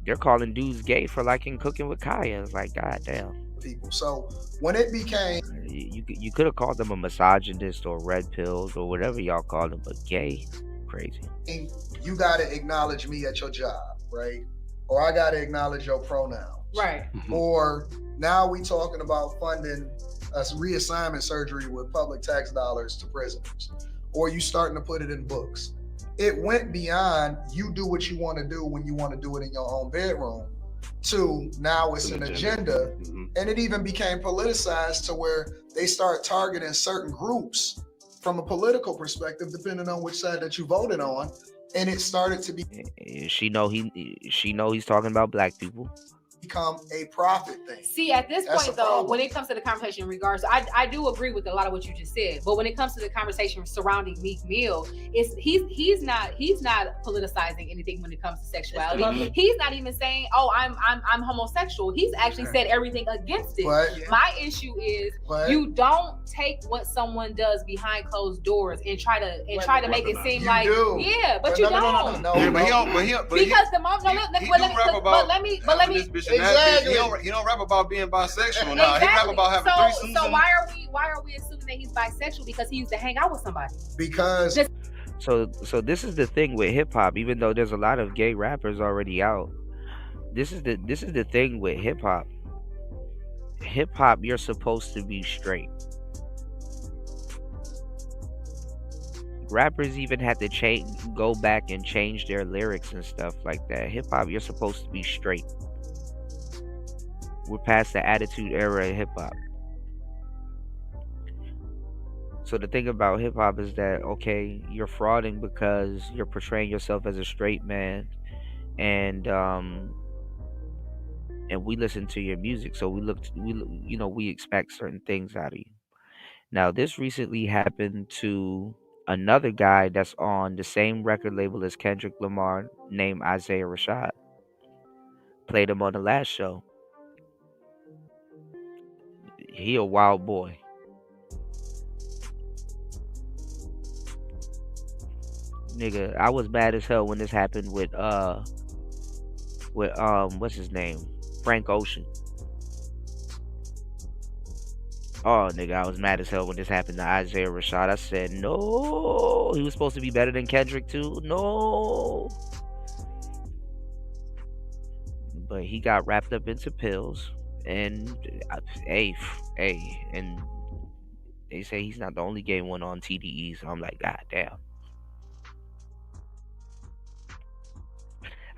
They're calling dudes gay for liking cooking with Kaya. It's like, goddamn. People. So when it became, you could have called them a misogynist or red pills or whatever y'all call them, but gay, crazy. You got to acknowledge me at your job, right? Or I got to acknowledge your pronouns, right? Or now we talking about funding a reassignment surgery with public tax dollars to prisoners, or you starting to put it in books. It went beyond you do what you want to do when you want to do it in your own bedroom to now it's an agenda. And it even became politicized to where they start targeting certain groups from a political perspective, depending on which side that you voted on. And it started to be. She know he's talking about black people. Become a profit thing. See, at this point though, when it comes to the conversation in regards, I do agree with a lot of what you just said, but when it comes to the conversation surrounding Meek Mill, he's not politicizing anything when it comes to sexuality. He's not even saying, "Oh, I'm homosexual." He's actually said everything against it. My issue is you don't take what someone does behind closed doors and try to make it seem like but you don't. Because the mom. Let me. Exactly. He don't rap about being bisexual now. He rap about having threesomes. So why are we assuming that he's bisexual because he used to hang out with somebody? Because so this is the thing with hip hop. Even though there's a lot of gay rappers already out, this is the thing with hip hop. Hip hop, you're supposed to be straight. Rappers even had to go back and change their lyrics and stuff like that. Hip hop, you're supposed to be straight. We're past the attitude era of hip hop. So the thing about hip hop is that, okay, you're frauding because you're portraying yourself as a straight man, and we listen to your music, so we expect certain things out of you. Now, this recently happened to another guy that's on the same record label as Kendrick Lamar, named Isaiah Rashad. Played him on the last show. He a wild boy. Nigga, I was mad as hell when this happened with what's his name? Frank Ocean. Oh, nigga, I was mad as hell when this happened to Isaiah Rashad. I said, no, he was supposed to be better than Kendrick too. No. But he got wrapped up into pills, and and they say he's not the only gay one on TDE. So I'm like, God damn.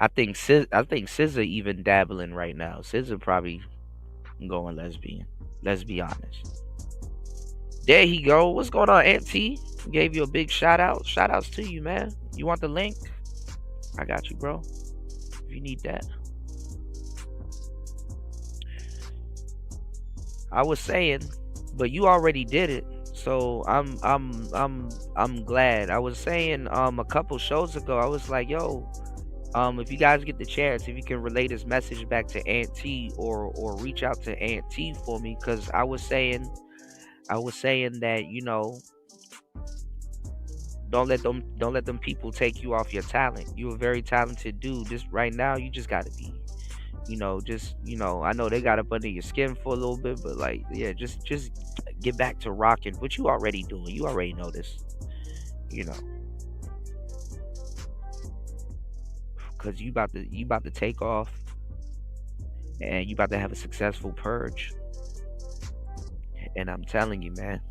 I think SZA even dabbling right now. SZA probably going lesbian. Let's be honest. There he go. What's going on, Aunt T? Gave you a big shout out. Shout outs to you, man. You want the link? I got you, bro. If you need that. I was saying, but you already did it. So I'm glad. I was saying a couple shows ago, I was like, yo, if you guys get the chance, if you can relay this message back to Aunt T or reach out to Aunt T for me, because I was saying that, you know, don't let them people take you off your talent. You're a very talented dude. Just right now, you just gotta be, you know, I know they got up under your skin for a little bit, but like, yeah, just get back to rocking what you already doing. You already know this, you know. Cause you about to take off, and you about to have a successful purge. And I'm telling you, man,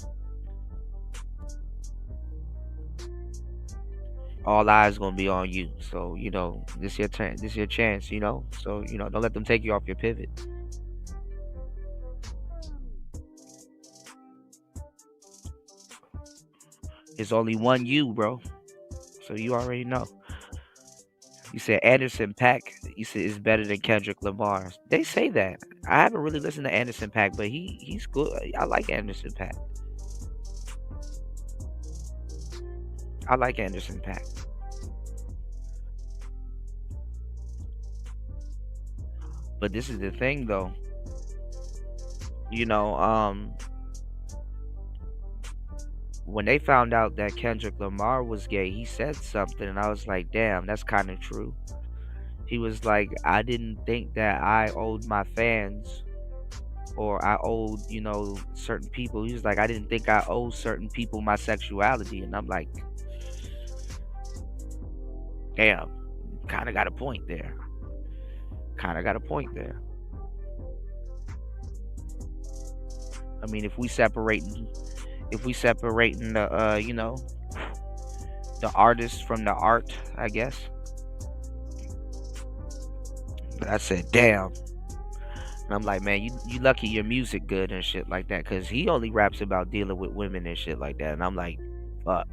all eyes gonna be on you. So, you know, this your turn, this your chance, you know. So, you know, don't let them take you off your pivot. It's only one you, bro. So you already know. You said Anderson .Paak, you said is better than Kendrick Lamar. They say that. I haven't really listened to Anderson .Paak, but he's good. I like Anderson .Paak. I like Anderson .Paak. But this is the thing, though. You know, when they found out that Kendrick Lamar was gay, he said something, and I was like, damn, that's kind of true. He was like, I didn't think that I owed my fans, or I owed, you know, certain people. He was like, I didn't think I owed certain people my sexuality. And I'm like, damn, kind of got a point there. I mean, if we separating the you know, the artist from the art, I guess. But I said, damn. And I'm like, man, you lucky your music good and shit like that, because he only raps about dealing with women and shit like that. And I'm like, fuck.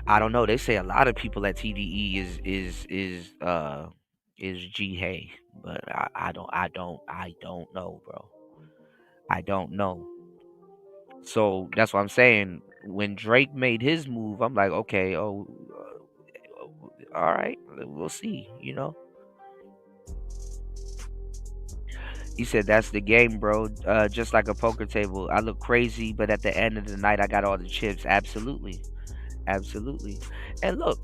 I don't know. They say a lot of people at TDE is G-Hay, but I don't know, bro. I don't know. So that's what I'm saying. When Drake made his move, I'm like, okay, all right, we'll see, you know. He said, that's the game, bro. Just like a poker table. I look crazy, but at the end of the night, I got all the chips. Absolutely. And look,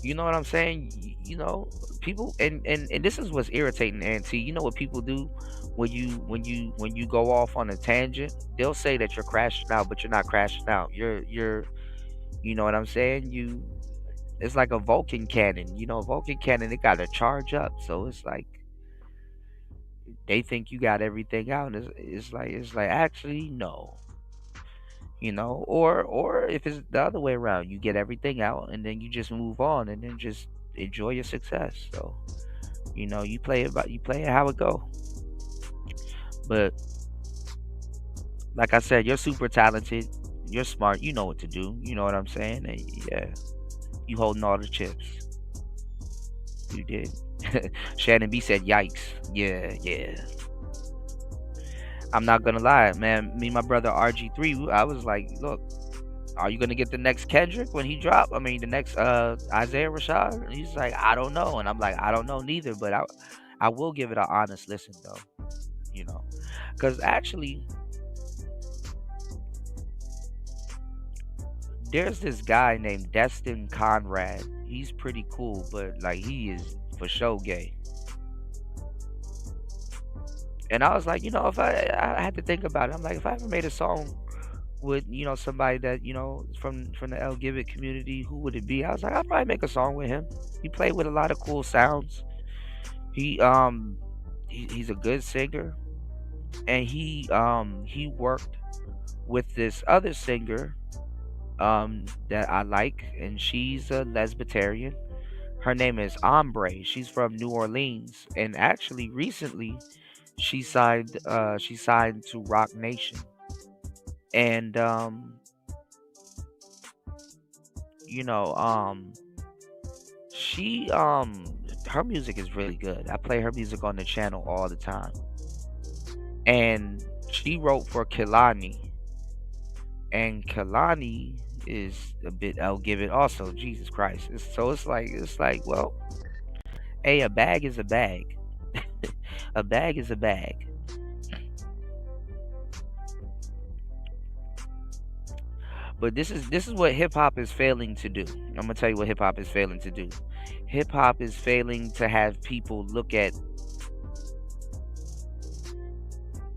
you know what I'm saying? You know, people, and this is what's irritating, Auntie. You know what people do when you go off on a tangent? They'll say that you're crashing out, but you're not crashing out. You're You know what I'm saying? It's like a Vulcan cannon. Vulcan cannon, it got to charge up. So it's like they think you got everything out. And it's like actually no. Or if it's the other way around, you get everything out and then you just move on and then just enjoy your success. So, you play it how it go. But like I said, you're super talented, you're smart, you know what to do. You know what I'm saying? And yeah, you holding all the chips. You did. Shannon B said, "Yikes." Yeah. I'm not gonna lie, man. Me and my brother RG3, I was like, look, are you gonna get the next Kendrick when he drop? I mean, the next Isaiah Rashad? And he's like, I don't know. And I'm like, I don't know neither, but I will give it an honest listen though. Because actually, there's this guy named Destin Conrad. He's pretty cool, but like he is for sure gay. And I was like, if I had to think about it, I'm like, if I ever made a song with somebody that from the El Gibbet community, who would it be? I was like, I'd probably make a song with him. He played with a lot of cool sounds. He's a good singer, and he worked with this other singer that I like, and she's a lesbian. Her name is Ombre. She's from New Orleans, and actually recently she signed to Rock Nation. And she her music is really good. I play her music on the channel all the time. And she wrote for Kehlani. And Kehlani is a bit El Gibbet also. Jesus Christ. It's like, well, hey, a bag is a bag. A bag is a bag. But this is what hip hop is failing to do. I'm gonna tell you what hip hop is failing to do. Hip hop is failing to have people look at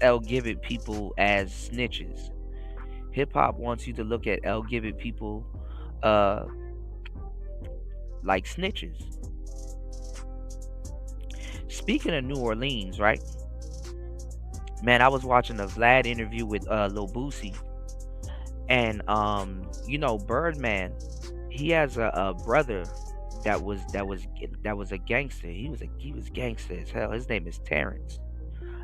El Gibbet people as snitches. Hip hop wants you to look at El Gibbet people like snitches. Speaking of New Orleans, right? Man, I was watching a Vlad interview with Lil Boosie. And Birdman, he has a brother that was a gangster. He was gangster as hell. His name is Terrence.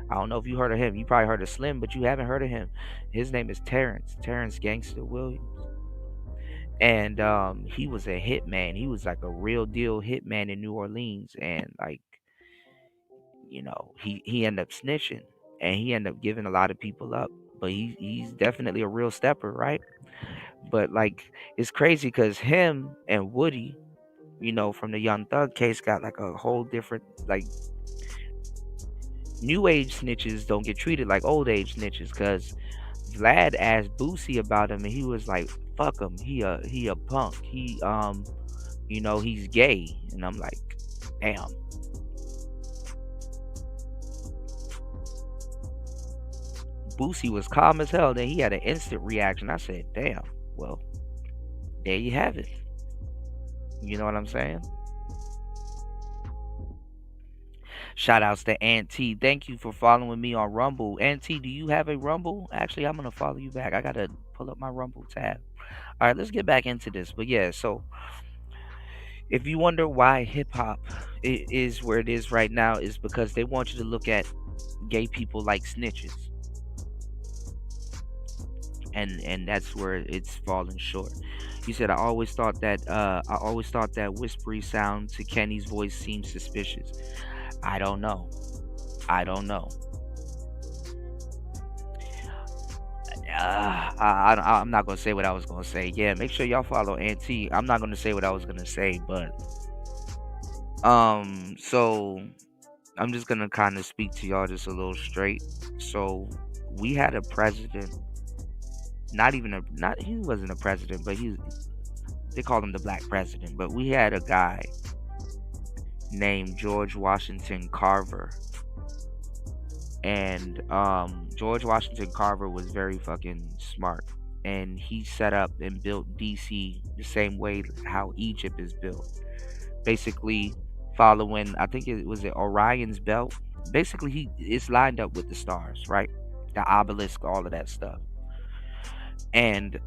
I don't know if you heard of him. You probably heard of Slim, but you haven't heard of him. His name is Terrence Gangster Williams. And he was a hitman. He was like a real deal hitman in New Orleans. And like, he ended up snitching, and he ended up giving a lot of people up. But he's definitely a real stepper, right? But like, it's crazy because him and Woody, from the Young Thug case, got like a whole different, like, new age snitches don't get treated like old age snitches. Because Vlad asked Boosie about him, and he was like, "Fuck him. He a punk. He's gay." And I'm like, damn. Boosie was calm as hell. Then he had an instant reaction. I said, damn, well, there you have it. You know what I'm saying? Shout outs to Auntie. Thank you for following me on Rumble. Auntie, do you have a Rumble? Actually, I'm going to follow you back. I got to pull up my Rumble tab. All right, let's get back into this. But yeah, so if you wonder why hip hop is where it is right now, is because they want you to look at gay people like snitches. And that's where it's falling short. You said, I always thought that whispery sound to Kenny's voice seemed suspicious. I don't know. I'm not gonna say what I was gonna say. Yeah, make sure y'all follow Auntie. I'm not gonna say what I was gonna say, but so I'm just gonna kind of speak to y'all just a little straight. So we had a president. He wasn't a president, but they called him the Black President. But we had a guy named George Washington Carver. And George Washington Carver was very fucking smart. and he set up and built DC the same way how Egypt is built. Basically, following, I think it was Orion's belt. Basically, he it's lined up with the stars, right? The obelisk, all of that stuff. And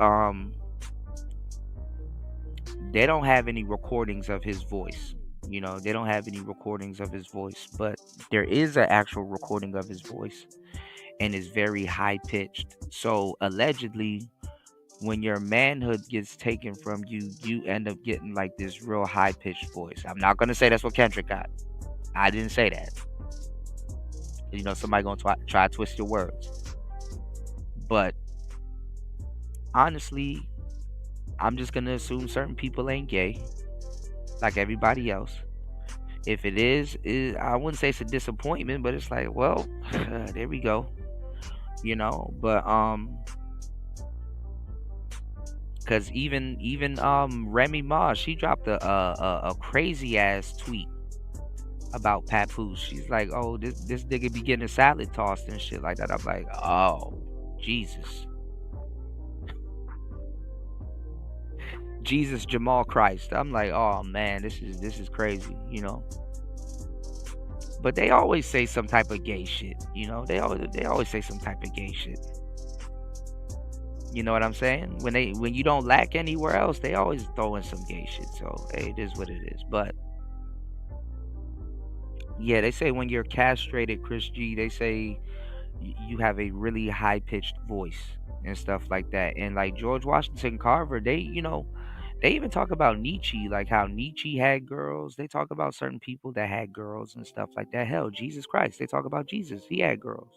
they don't have any recordings of his voice. You know, they don't have any recordings of his voice, but there is an actual recording of his voice, and it's very high pitched. So allegedly, when your manhood gets taken from you, you end up getting like this real high pitched voice. I'm not gonna say that's what Kendrick got. I didn't say that. You know, somebody gonna try to twist your words. But honestly, I'm just gonna assume certain people ain't gay, like everybody else. If it is, I wouldn't say it's a disappointment, but it's like, well, there we go. You know, but because even Remy Ma, she dropped a crazy ass tweet about Papoose. She's like, oh, this nigga be getting a salad tossed and shit like that. I'm like, oh, Jesus. Jesus Jamal Christ. I'm like, oh man, this is crazy, you know. But they always say some type of gay shit, you know. They always say some type of gay shit. You know what I'm saying? When you don't lack anywhere else, they always throw in some gay shit. So hey, it is what it is. But yeah, they say when you're castrated, Chris G, they say you have a really high pitched voice and stuff like that. And like George Washington Carver, they even talk about Nietzsche, like how Nietzsche had girls. They talk about certain people that had girls and stuff like that. Hell, Jesus Christ, they talk about Jesus. He had girls.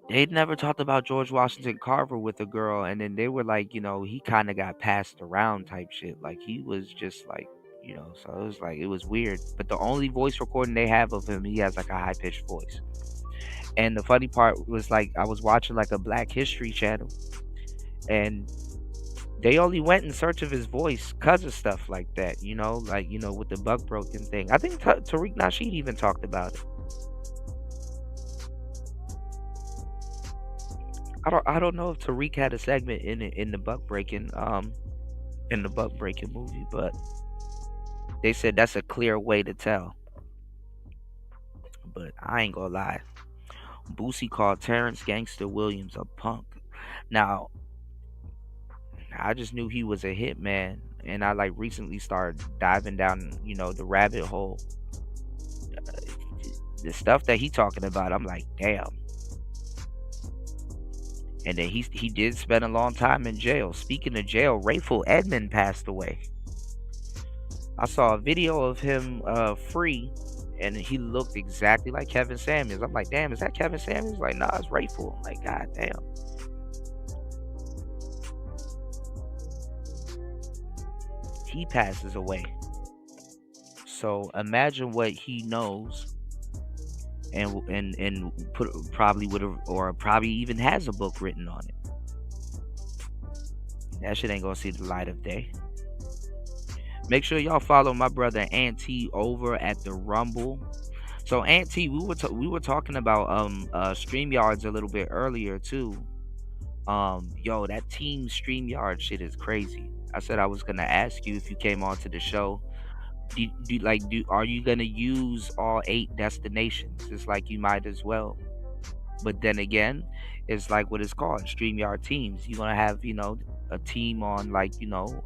They never talked about George Washington Carver with a girl, and then they were like, you know, he kind of got passed around type shit. Like he was just like, you know, so it was like, it was weird. But the only voice recording they have of him, he has like a high pitched voice. And the funny part was like, I was watching like a Black History channel, and they only went in search of his voice because of stuff like that, you know, like, you know, with the bug broken thing. I think Tariq Nasheed even talked about it. I don't know if Tariq had a segment in the bug breaking movie, but they said that's a clear way to tell. But I ain't gonna lie, Boosie called Terrence Gangster Williams a punk. Now, I just knew he was a hitman, and I like recently started diving down, you know, the rabbit hole. The stuff that he talking about, I'm like, damn. And then he did spend a long time in jail. Speaking of jail, Rayful Edmond passed away. I saw a video of him free, and he looked exactly like Kevin Samuels. I'm like, damn, is that Kevin Samuels? Like, nah, it's Rayful. I'm like, god damn. He passes away. So imagine what he knows, and probably would have, or probably even has a book written on it. That shit ain't gonna see the light of day. Make sure y'all follow my brother Auntie over at the Rumble. So Auntie, we were talking about Streamyards a little bit earlier too. Yo, that team Streamyard shit is crazy. I said I was gonna ask you if you came onto the show. Are you gonna use all 8 destinations? It's like you might as well. But then again, it's like what it's called, StreamYard teams. You're gonna have, you know, a team on, like, you know,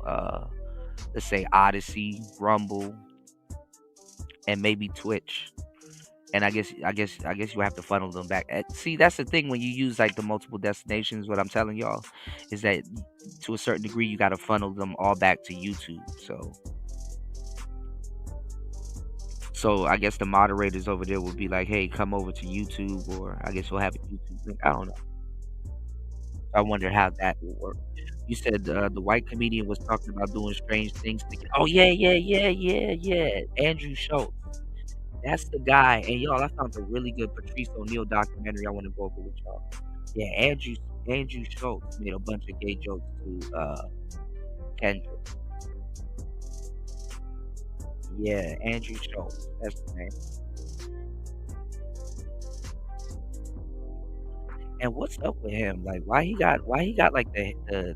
let's say Odyssey, Rumble, and maybe Twitch. And I guess you have to funnel them back. See, that's the thing when you use like the multiple destinations. What I'm telling y'all is that to a certain degree, you got to funnel them all back to YouTube. So I guess the moderators over there will be like, hey, come over to YouTube, or I guess we'll have a YouTube link. I don't know. I wonder how that will work. You said the white comedian was talking about doing strange things. Oh, yeah. Andrew Schultz. That's the guy. And y'all, I found a really good Patrice O'Neal documentary I want to go over with y'all. Yeah, Andrew Schultz made a bunch of gay jokes to Kendrick. Yeah, Andrew Schultz. That's the name. And what's up with him? Like, why he got like the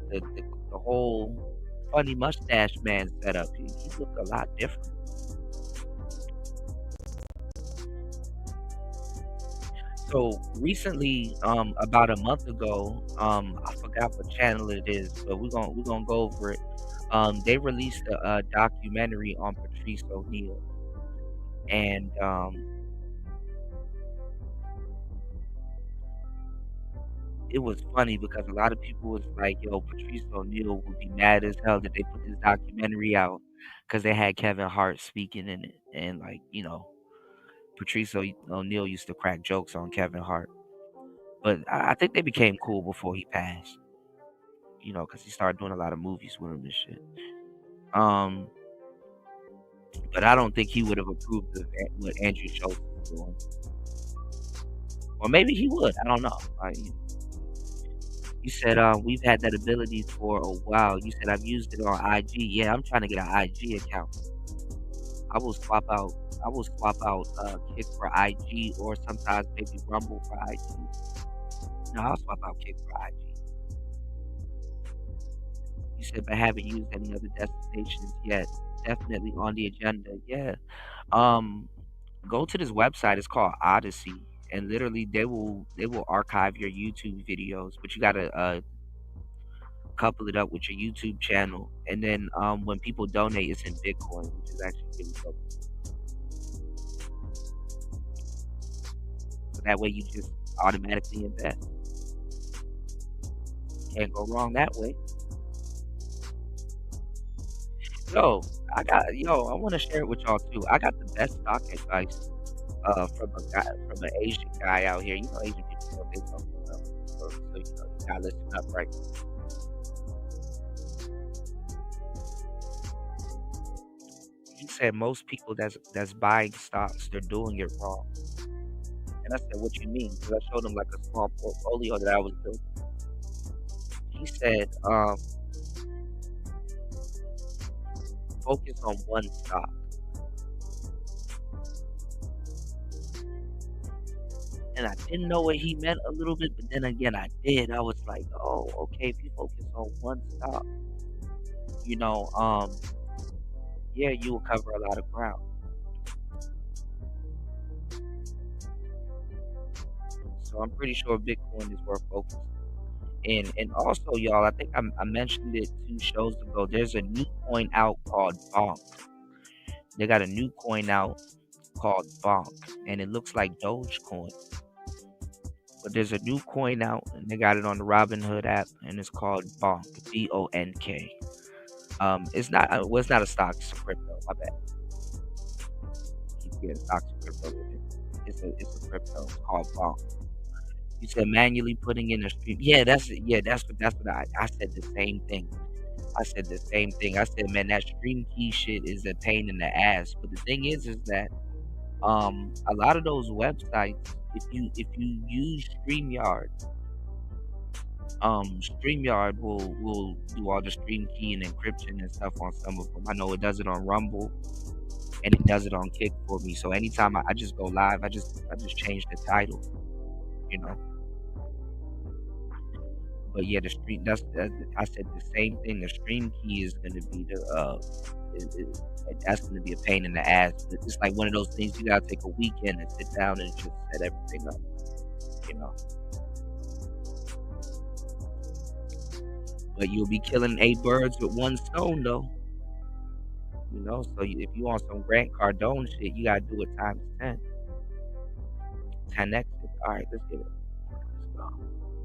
whole funny mustache man set up? He looked a lot different. So recently, about a month ago, I forgot what channel it is, but we're gonna go over it. They released a documentary on Patrice O'Neal, and it was funny because a lot of people was like, "Yo, Patrice O'Neal would be mad as hell that they put this documentary out because they had Kevin Hart speaking in it, and like, you know, Patrice O'Neal used to crack jokes on Kevin Hart, but I think they became cool before he passed, you know, because he started doing a lot of movies with him and shit. But I don't think he would have approved of what Andrew Schultz was doing, or maybe he would. I don't know. You said we've had that ability for a while. You said I've used it on IG. Yeah, I'm trying to get an IG account. I will swap out Kick for IG, or sometimes maybe Rumble for IG. No, I'll swap out Kick for IG. You said but haven't used any other destinations yet. Definitely on the agenda. Yeah. Go to this website. It's called Odyssey. And literally, they will archive your YouTube videos, but you gotta couple it up with your YouTube channel, and then when people donate, it's in Bitcoin, which is actually really dope. So that way, you just automatically invest. Can't go wrong that way. I want to share it with y'all too. I got the best stock advice from an Asian guy out here. You know, Asian people know what they talking about. So you gotta listen up, right? He said most people that's buying stocks, they're doing it wrong. And I said, what you mean? Because I showed him like a small portfolio that I was building. He said, focus on one stock. And I didn't know what he meant a little bit, but then again, I did. I was like, oh, okay, if you focus on one stock, yeah, you will cover a lot of ground. So I'm pretty sure Bitcoin is worth focusing. And also, y'all, I think I mentioned it 2 shows ago. There's a new coin out called Bonk. They got a new coin out called Bonk, and it looks like Dogecoin. But there's a new coin out, and they got it on the Robinhood app, and it's called Bonk, BONK. It's not a stock, it's a crypto. My bad. Keep getting stocks and crypto with it. It's a crypto. It's called Bonk. You said manually putting in a stream. Yeah, that's what I said the same thing. I said, man, that stream key shit is a pain in the ass. But the thing is that a lot of those websites, if you use Streamyard, Streamyard will do all the stream key and encryption and stuff on some of them. I know it does it on Rumble, and it does it on Kick for me. So anytime I just go live, I just change the title, you know. But yeah, the stream. I said the same thing. The stream key is going to be that's going to be a pain in the ass. It's like one of those things you got to take a weekend and sit down and just set everything up, you know. But you'll be killing 8 birds with 1 stone, though. You know, so if you want some Grant Cardone shit, you gotta do it times 10. 10x. All right, let's get it. Let's go.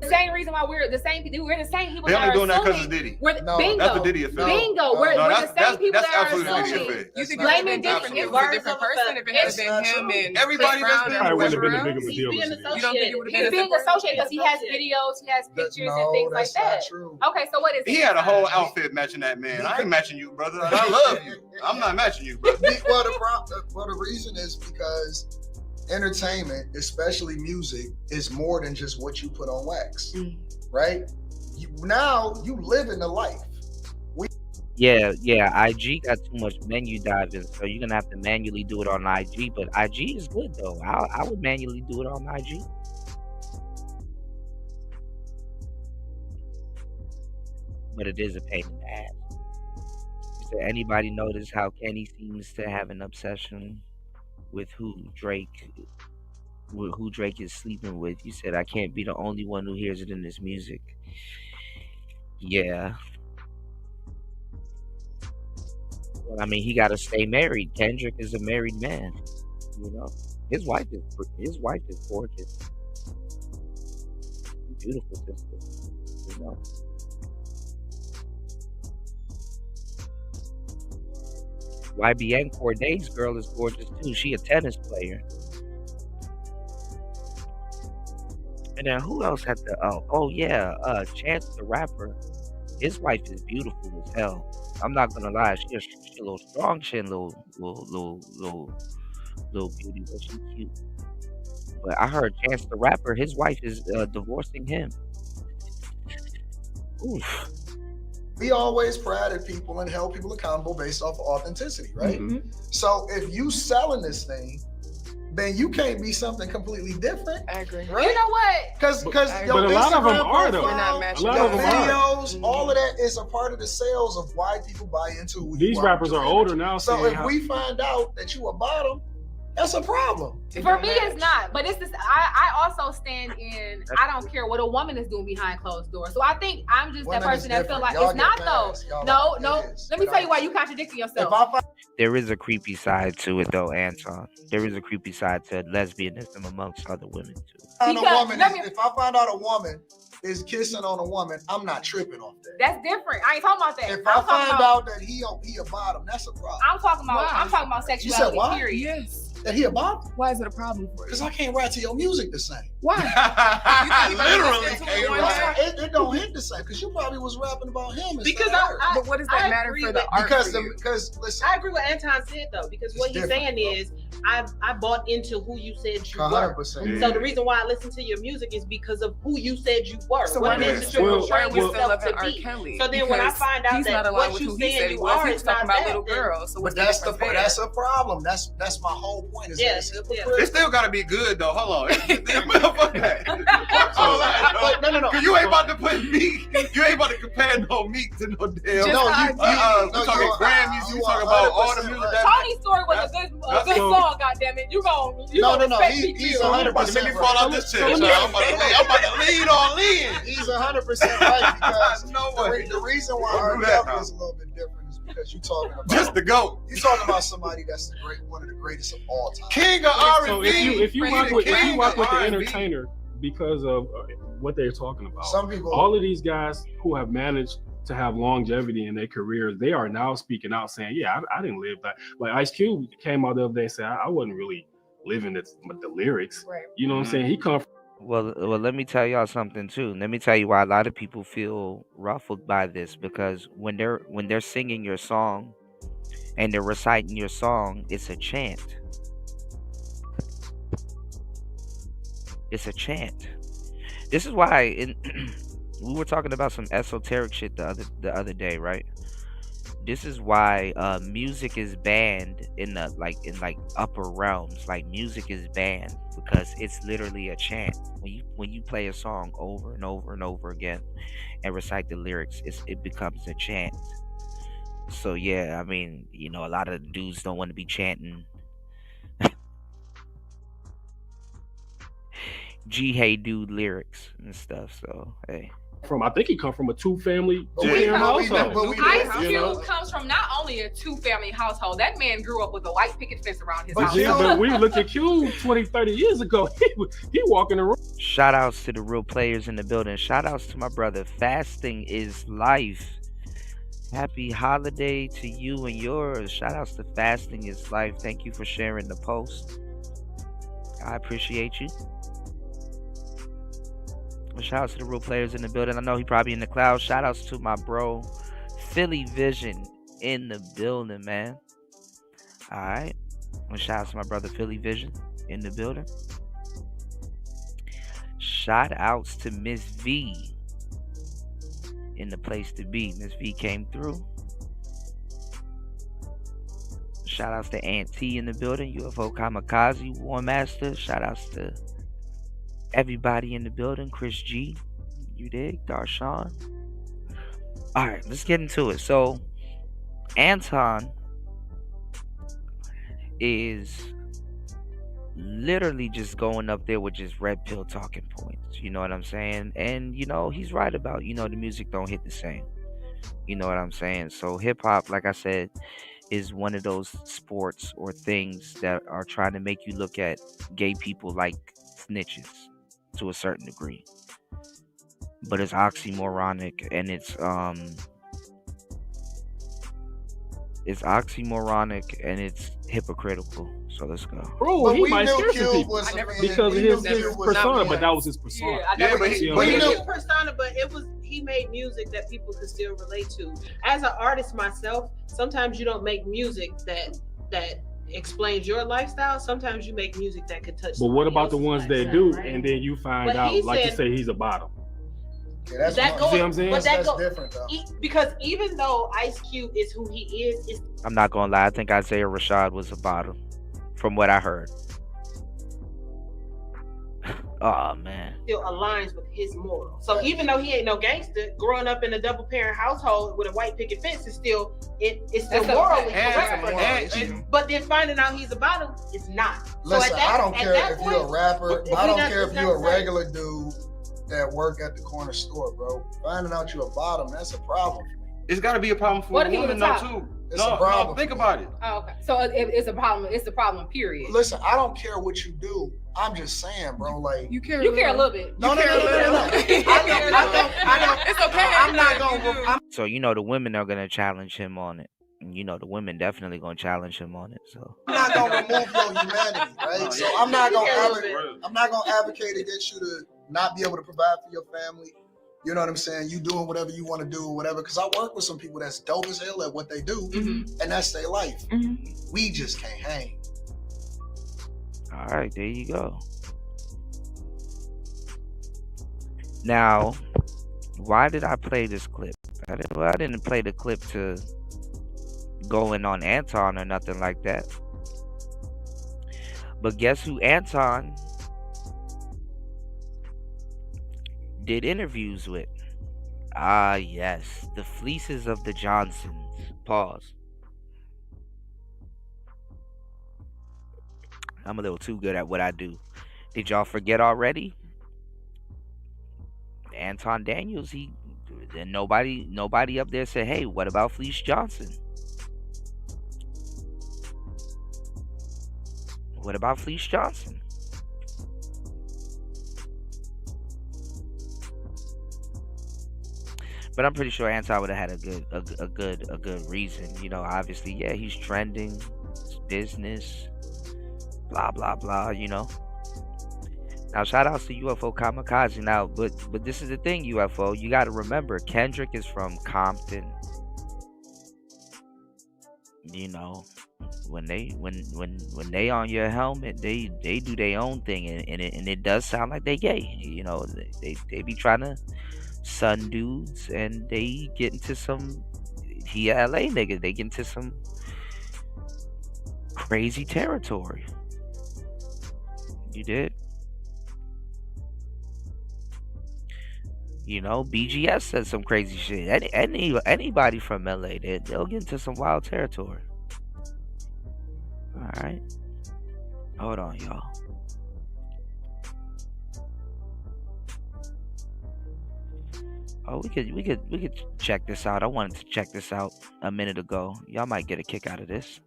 The same reason why we're the same people that They only are doing that because assuming. it's Diddy. Bingo. That's the Diddy effect. Bingo. We're the same people that's that are absolutely the Diddy assuming. effect. You think Blaming it would have been different a different person if it had been him and Everybody Chris that's Brown been- and Probably wouldn't have been a Westbrook? big of a deal. He's as being it is. You don't think it would have He's been being associated because he has videos, he has pictures and things like that. That's not true. Okay, so what is He it? had a whole outfit matching that man. I ain't matching you, brother. And I love you. I'm not matching you, brother. Well, the reason is because entertainment, especially music, is more than just what you put on wax, right? Now you live in the life. Yeah, IG got too much menu diving, so you're gonna have to manually do it on IG. But IG is good though. I would manually do it on IG. but it is a pain in the ass. You said anybody notice how Kenny seems to have an obsession with who Drake is sleeping with? You said I can't be the only one who hears it in his music. Yeah. Well, I mean, he got to stay married. Kendrick is a married man. You know, his wife is gorgeous, beautiful sister. You know, YBN Corday's girl is gorgeous too. She a tennis player. And then who else had the? Oh yeah, Chance the Rapper. His wife is beautiful as hell. I'm not gonna lie, she a little strong, she a little beauty, but she cute. But I heard Chance the Rapper, his wife is divorcing him. Oof. We always pride at people and hold people accountable based off of authenticity, right? Mm-hmm. So if you selling this thing, then you can't be something completely different. I agree. Right? You know what? Because but a lot of them are though. A lot of them videos, all of that is a part of the sales of why people buy into who these rappers are older now. So if we find out that you a bottom, that's a problem. For me, it's not. But it's this. I also stand in. I don't care what a woman is doing behind closed doors. So I think I'm just that person that feel like it's not though. No. Let me tell you why you contradicting yourself. There is a creepy side to it though, Anton. There is a creepy side to lesbianism amongst other women too. If I find out a woman is kissing on a woman, I'm not tripping off that. That's different. I ain't talking about that. If I find out that he a bottom, that's a problem. I'm talking about sexuality. You said why? Period. Yes. That he a bottom? Why is it a problem for you? Because I can't rap to your music the same. Why? Literally can't rap. It don't hit the same because you probably was rapping about him. Because but what does that matter for the art? Because listen, I agree with Anton said though. Because what he's saying is, I bought into who you said you 100%. were. So the reason why I listen to your music is because of who you said you were. So what industry you're portraying yourself to be. Kelly, so then when I find out that what you saying you are is not about little girls. So that's a problem. That's my whole point. Is that it still gotta be good though. Hold on. Fuck that. No. You ain't about to put meat. You ain't about to compare no meat to no damn. You talking Grammys. You talking about all the music. Tony's story was a good song. Goddammit, you gonna He's 100%. Make me fall off this chair. I'm about to lean on Lynn. He's 100% right because the reason why our level is a little bit different is because you're talking about just the GOAT. You're talking about somebody that's one of the greatest of all time. King of R&B. So if you rock with the entertainer because of what they're talking about, some people, all of these guys who have managed to have longevity in their careers, they are now speaking out saying, "Yeah, I didn't live that." Like Ice Cube came out the other day and said, "I wasn't really living it, but the lyrics." Right. You know what I'm saying? He come from. Well, let me tell y'all something too. Let me tell you why a lot of people feel ruffled by this, because when they're singing your song and they're reciting your song, it's a chant. It's a chant. This is why we were talking about some esoteric shit the other day, right? This is why music is banned in upper realms. Like music is banned because it's literally a chant. When you play a song over and over and over again and recite the lyrics, it becomes a chant. So yeah, I mean, you know, a lot of dudes don't want to be chanting G Hey Dude lyrics and stuff. So hey. I think he come from a two-family household. Ice Cube comes from not only a two-family household. That man grew up with a white picket fence around his house. But we look at Cube 20, 30 years ago. He walking around. Shout outs to the real players in the building. Shout outs to my brother. Fasting is life. Happy holiday to you and yours. Shout outs to Fasting is Life. Thank you for sharing the post. I appreciate you. Shout out to the real players in the building. I know he probably in the clouds. Shout outs to my bro Philly Vision in the building, man. Alright. Shout out to my brother Philly Vision in the building. Shout outs to Miss V in the place to be. Miss V came through. Shout outs to Aunt T in the building. UFO Kamikaze, War Master. Shout outs to everybody in the building. Chris G, you dig? Darshawn. All right, let's get into it. So, Anton is literally just going up there with just red pill talking points. You know what I'm saying? And he's right about the music don't hit the same. You know what I'm saying? So hip hop, like I said, is one of those sports or things that are trying to make you look at gay people like snitches to a certain degree. But it's oxymoronic and it's hypocritical. So let's go. Bro, But he we might knew scare some Cube people was a man. because We of knew his Cube was persona, a but man. that was his persona. Yeah, but See he what I'm knew. saying? His persona, but he made music that people could still relate to. As an artist myself, sometimes you don't make music that explains your lifestyle. Sometimes you make music that could touch. But what about the ones that do, right? and then you find But out, he like you said- say, he's a bottom? Yeah, that's that one. goes, See what I'm saying? but that That's goes different though. because even though Ice Cube is who he is, I'm not gonna lie. I think Isaiah Rashad was a bottom, from what I heard. Oh man. still aligns with his morals. So even though he ain't no gangster, growing up in a double parent household with a white picket fence is still it's still morally correct for him. But then finding out he's a bottom is not. Listen, so at that, I don't care if you're a rapper. if I don't he care if doesn't you're a say- regular dude that work at the corner store, bro. Finding out you're a bottom, that's a problem for me. It's got to be a problem for What a if he was woman a though top? too. It's No, a problem. think about it. Oh, okay. So it's a problem. It's a problem. Period. Listen, I don't care what you do. I'm just saying, bro. Like You care a little bit. no. It's okay. I'm not gonna. So the women are gonna challenge him on it. And the women definitely gonna challenge him on it. So I'm not gonna remove your humanity, right? So I'm not gonna advocate against you to not be able to provide for your family. You know what I'm saying? You doing whatever you want to do or whatever. Because I work with some people that's dope as hell at what they do, and that's their life. We just can't hang. all right, there you go. Now, why did I play this clip? I didn't play the clip to go in on Anton or nothing like that. But guess who Anton did interviews with? Ah, yes, the fleeces of the Johnsons. Pause. I'm a little too good at what I do. Did y'all forget already? Anton Daniels, nobody up there said, hey, what about Fleece Johnson? What about Fleece Johnson? But I'm pretty sure Anton would have had a good reason. Obviously, yeah, he's trending, it's business, blah blah blah. Now, shout outs to UFO Kamikaze. Now, but this is the thing, UFO. You got to remember, Kendrick is from Compton. When they on your helmet, they do their own thing, and it does sound like they gay. They be trying to sun dudes, and they get into some LA niggas. They get into some crazy territory. You did. BGS says some crazy shit. Anybody from LA, they'll get into some wild territory. All right, hold on, y'all. Oh, we could check this out. I wanted to check this out a minute ago. Y'all might get a kick out of this.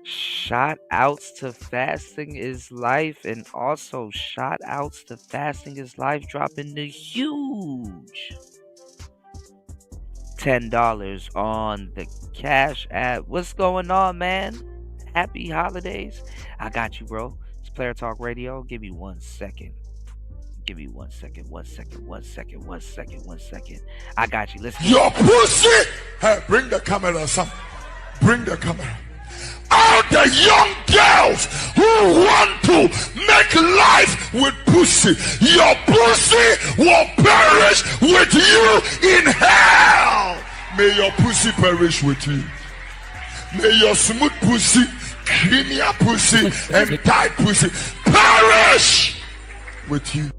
Shout outs to Fasting is Life, and also shout outs to Fasting is Life dropping the huge $10 on the Cash App. What's going on, man? Happy holidays. I got you, bro. It's Player Talk Radio. Give me 1 second. Give me 1 second. 1 second. 1 second. 1 second. 1 second. I got you. Listen. Your pussy. Hey, bring the camera, son. Bring the camera. All the young girls who want to make life with pussy, your pussy will perish with you in hell. May your pussy perish with you. May your smooth pussy, creamy pussy, and tight pussy perish with you.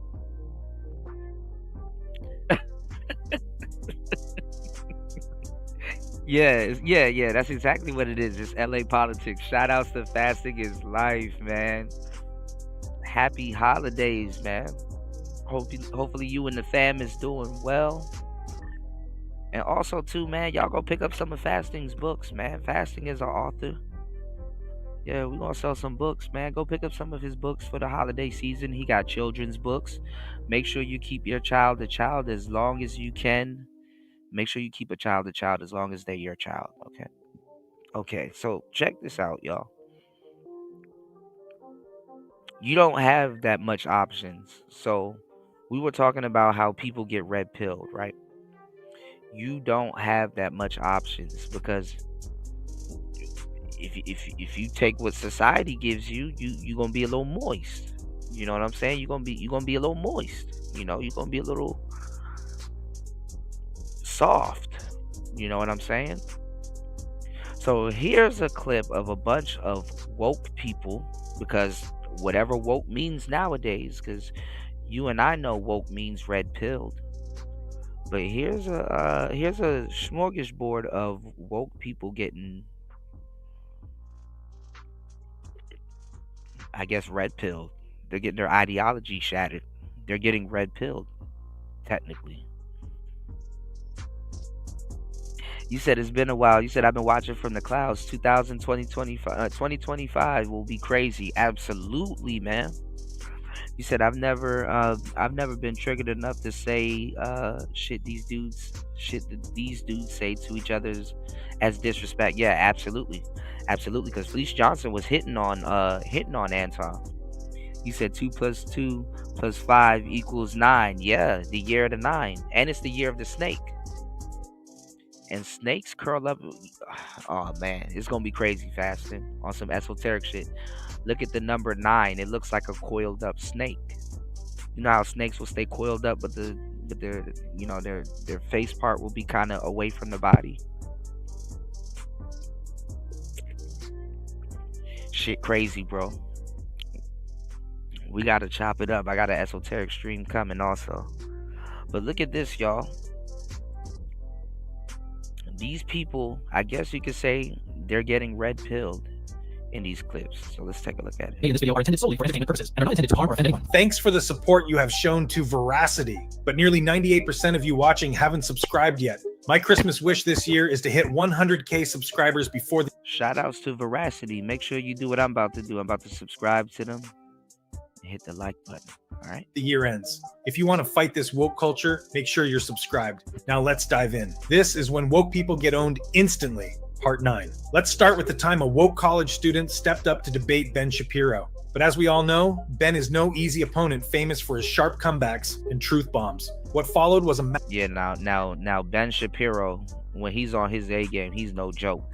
Yeah. That's exactly what it is. It's LA politics. Shout outs to Fasting is Life, man. Happy holidays, man. Hopefully you and the fam is doing well. And also too, man, y'all go pick up some of Fasting's books, man. Fasting is an author. Yeah, we're gonna sell some books, man. Go pick up some of his books for the holiday season. He got children's books. Make sure you keep your child a child as long as you can. Make sure you keep a child as long as they're your child. Okay, so check this out, y'all. You don't have that much options. So we were talking about how people get red pilled, right? You don't have that much options because if you take what society gives you, you're gonna be a little moist. You know what I'm saying? You're gonna be a little moist. You know, you're gonna be a little soft. You know what I'm saying? So here's a clip of a bunch of woke people, because whatever woke means nowadays, because you and I know woke means red pilled. But here's a smorgasbord of woke people getting, I guess, red pilled. They're getting their ideology shattered. They're getting red pilled, technically. You said it's been a while. You said I've been watching from the clouds. 2025 will be crazy. Absolutely, man. You said I've never been triggered enough to say shit these dudes say to each other's as disrespect. Yeah, absolutely. Because Felice Johnson was hitting on Anton. You said 2 + 2 + 5 = 9. Yeah, the year of the 9, and it's the year of the snake. And snakes curl up. Oh man, it's gonna be crazy. Fasting on some esoteric shit. Look at the number 9. It looks like a coiled up snake. You know how snakes will stay coiled up, but their face part will be kind of away from the body. Shit crazy, bro. We gotta chop it up. I got an esoteric stream coming also. But look at this, y'all. These people, I guess you could say, they're getting red pilled in these clips. So let's take a look at it. In this video are intended solely for entertainment purposes and are not intended to harm or offend anyone. Thanks for the support you have shown to Veracity, but nearly 98% of you watching haven't subscribed yet. My Christmas wish this year is to hit 100K subscribers before the— Shout outs to Veracity. Make sure you do what I'm about to do. I'm about to subscribe to them and hit the like button. All right. The year ends. If you want to fight this woke culture, make sure you're subscribed. Now let's dive in. This is when woke people get owned instantly. Part 9. Let's start with the time a woke college student stepped up to debate Ben Shapiro. But as we all know, Ben is no easy opponent, famous for his sharp comebacks and truth bombs. What followed was a now Ben Shapiro, when he's on his A game, he's no joke.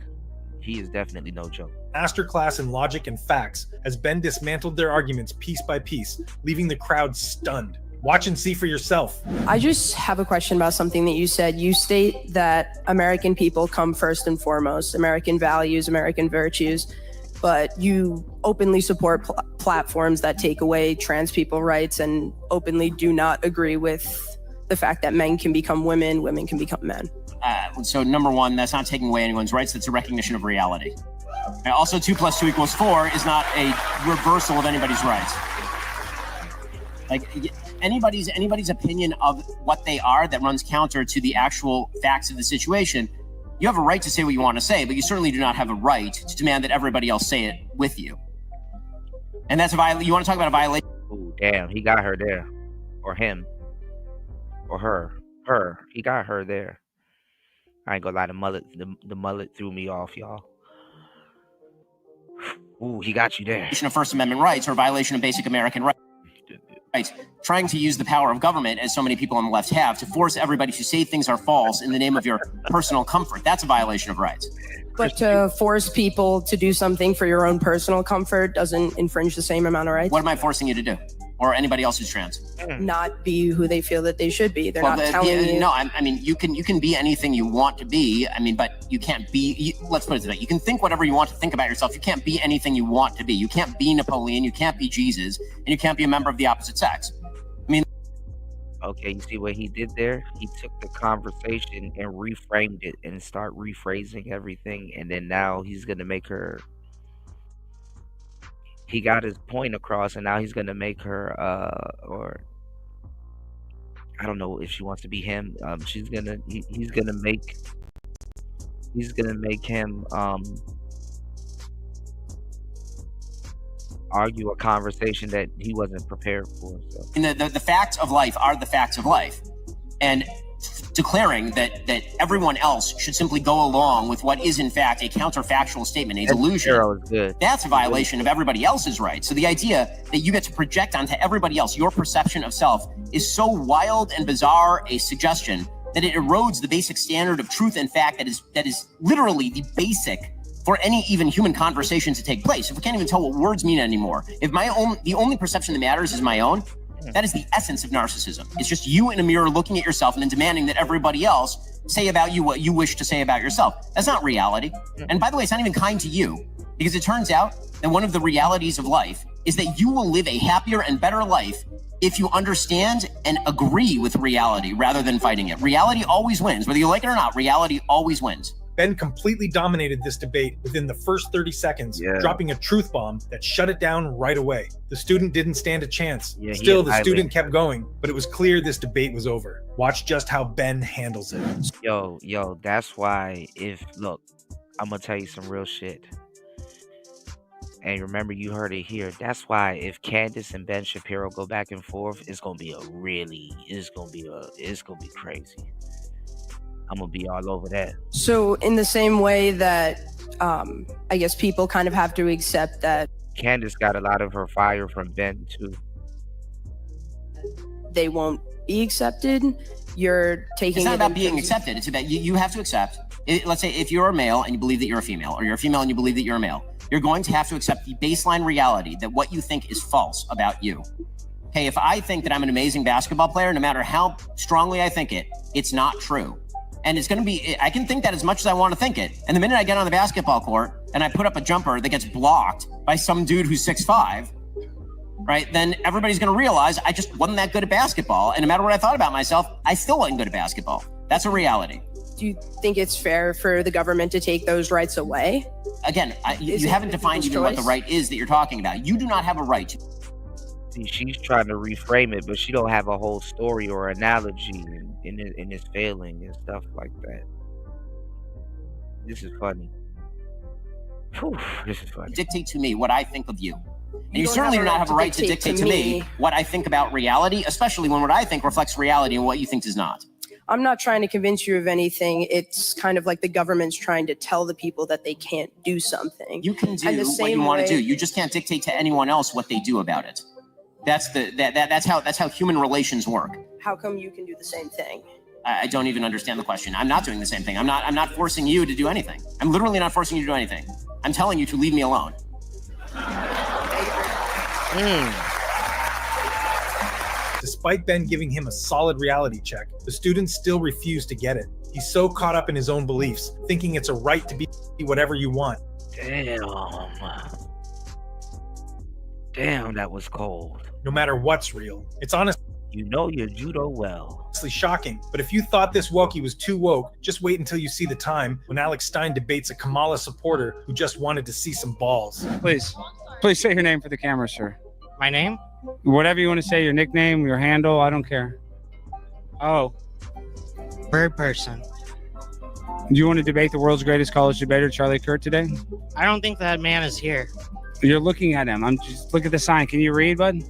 He is definitely no joke. Masterclass in logic and facts as Ben dismantled their arguments piece by piece, leaving the crowd stunned. Watch and see for yourself. I just have a question about something that you said. You state that American people come first and foremost, American values, American virtues, but you openly support platforms that take away trans people rights and openly do not agree with the fact that men can become women, women can become men. So number one, that's not taking away anyone's rights. That's a recognition of reality. And also 2 + 2 = 4 is not a reversal of anybody's rights. Like anybody's opinion of what they are that runs counter to the actual facts of the situation. You have a right to say what you want to say, but you certainly do not have a right to demand that everybody else say it with you. And that's a violation. You want to talk about a violation? Oh, damn. He got her there. Or him. Or her. Her. He got her there. I ain't gonna lie, the mullet threw me off, y'all. Ooh, he got you there. Violation of First Amendment rights or a violation of basic American rights. Trying to use the power of government, as so many people on the left have, to force everybody to say things are false in the name of your personal comfort. That's a violation of rights. But to force people to do something for your own personal comfort doesn't infringe the same amount of rights? What am I forcing you to do? Or anybody else who's trans? Not be who they feel that they should be. They're not telling you. No, I mean, you can be anything you want to be. I mean, but you can't be, let's put it this way. You can think whatever you want to think about yourself. You can't be anything you want to be. You can't be Napoleon. You can't be Jesus. And you can't be a member of the opposite sex. I mean. Okay, you see what he did there? He took the conversation and reframed it and start rephrasing everything, and then now he's gonna make her. He got his point across, and now he's gonna make her, or I don't know if she wants to be him. He's gonna make him argue a conversation that he wasn't prepared for. So. And the facts of life are the facts of life. And declaring that everyone else should simply go along with what is in fact a counterfactual statement, a delusion, that's a violation of everybody else's rights. So the idea that you get to project onto everybody else your perception of self is so wild and bizarre a suggestion that it erodes the basic standard of truth and fact that is literally the basic for any even human conversation to take place. If we can't even tell what words mean anymore, if the only perception that matters is my own, that is the essence of narcissism. It's just you in a mirror looking at yourself and then demanding that everybody else say about you what you wish to say about yourself. That's not reality. And by the way, it's not even kind to you, because it turns out that one of the realities of life is that you will live a happier and better life if you understand and agree with reality rather than fighting it. Reality always wins. Whether you like it or not, reality always wins. Ben completely dominated this debate within the first 30 seconds, dropping a truth bomb that shut it down right away. The student didn't stand a chance. Still, the student kept going, but it was clear this debate was over. Watch just how Ben handles it. Yo, that's why look, I'm gonna tell you some real shit. And remember, you heard it here. That's why if Candace and Ben Shapiro go back and forth, it's gonna be crazy. I'm gonna be all over that. So in the same way that I guess people kind of have to accept that Candace got a lot of her fire from Ben too. They won't be accepted. You're taking It's not about being accepted. It's about you have to accept. Let's say if you're a male and you believe that you're a female, or you're a female and you believe that you're a male, you're going to have to accept the baseline reality that what you think is false about you. Hey, if I think that I'm an amazing basketball player, no matter how strongly I think it, it's not true. And it's going to be, I can think that as much as I want to think it. And the minute I get on the basketball court and I put up a jumper that gets blocked by some dude who's 6'5", right, then everybody's going to realize I just wasn't that good at basketball. And no matter what I thought about myself, I still wasn't good at basketball. That's a reality. Do you think it's fair for the government to take those rights away? Again, you haven't defined even what the right is that you're talking about. You do not have a right to. See, she's trying to reframe it, but she don't have a whole story or analogy in his failing and stuff like that. This is funny. Whew, this is funny. Dictate to me what I think of you. And you certainly do not have a right to dictate to me what I think about reality, especially when what I think reflects reality and what you think does not. I'm not trying to convince you of anything. It's kind of like the government's trying to tell the people that they can't do something. You can do what you want to do. You just can't dictate to anyone else what they do about it. That's how human relations work. How come you can do the same thing? I don't even understand the question. I'm not doing the same thing. I'm not forcing you to do anything. I'm literally not forcing you to do anything. I'm telling you to leave me alone. Despite Ben giving him a solid reality check, the student still refused to get it. He's so caught up in his own beliefs, thinking it's a right to be whatever you want. Damn, that was cold. No matter what's real. It's honestly, you know your judo well. Shocking. But if you thought this wokie was too woke, just wait until you see the time when Alex Stein debates a Kamala supporter who just wanted to see some balls. Please say your name for the camera, sir. My name? Whatever you want to say, your nickname, your handle, I don't care. Oh. Bird person. Do you want to debate the world's greatest college debater, Charlie Kirk, today? I don't think that man is here. You're looking at him. I'm just look at the sign. Can you read, bud?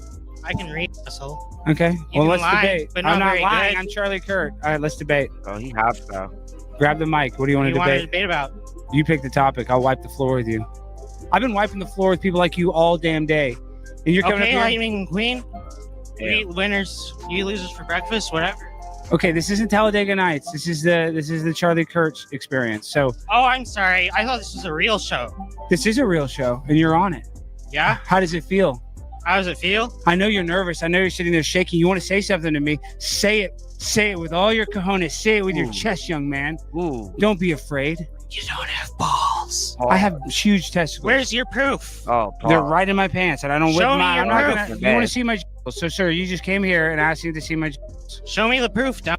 I can read, asshole. Okay. Well, let's debate. But I'm not lying. Good. I'm Charlie Kirk. All right, let's debate. Oh, he hostile. Grab the mic. What do you want to debate? Want to debate about? You pick the topic. I'll wipe the floor with you. I've been wiping the floor with people like you all damn day. And you're coming up here. Lightning Queen. Yeah. We eat winners, you losers for breakfast, whatever. Okay, this isn't Talladega Nights. This is the Charlie Kirk experience. So. Oh, I'm sorry. I thought this was a real show. This is a real show, and you're on it. Yeah. How does it feel? How does it feel? I know you're nervous. I know you're sitting there shaking. You want to say something to me? Say it. Say it with all your cojones. Say it with your chest, young man. Ooh. Don't be afraid. You don't have balls. I have huge testicles. Where's your proof? Oh, Paul. They're right in my pants, and I don't whip Show my. me your I'm not proof. gonna. You want to see my? So, sir, you just came here and asked me to see my. Show me the proof, dumb.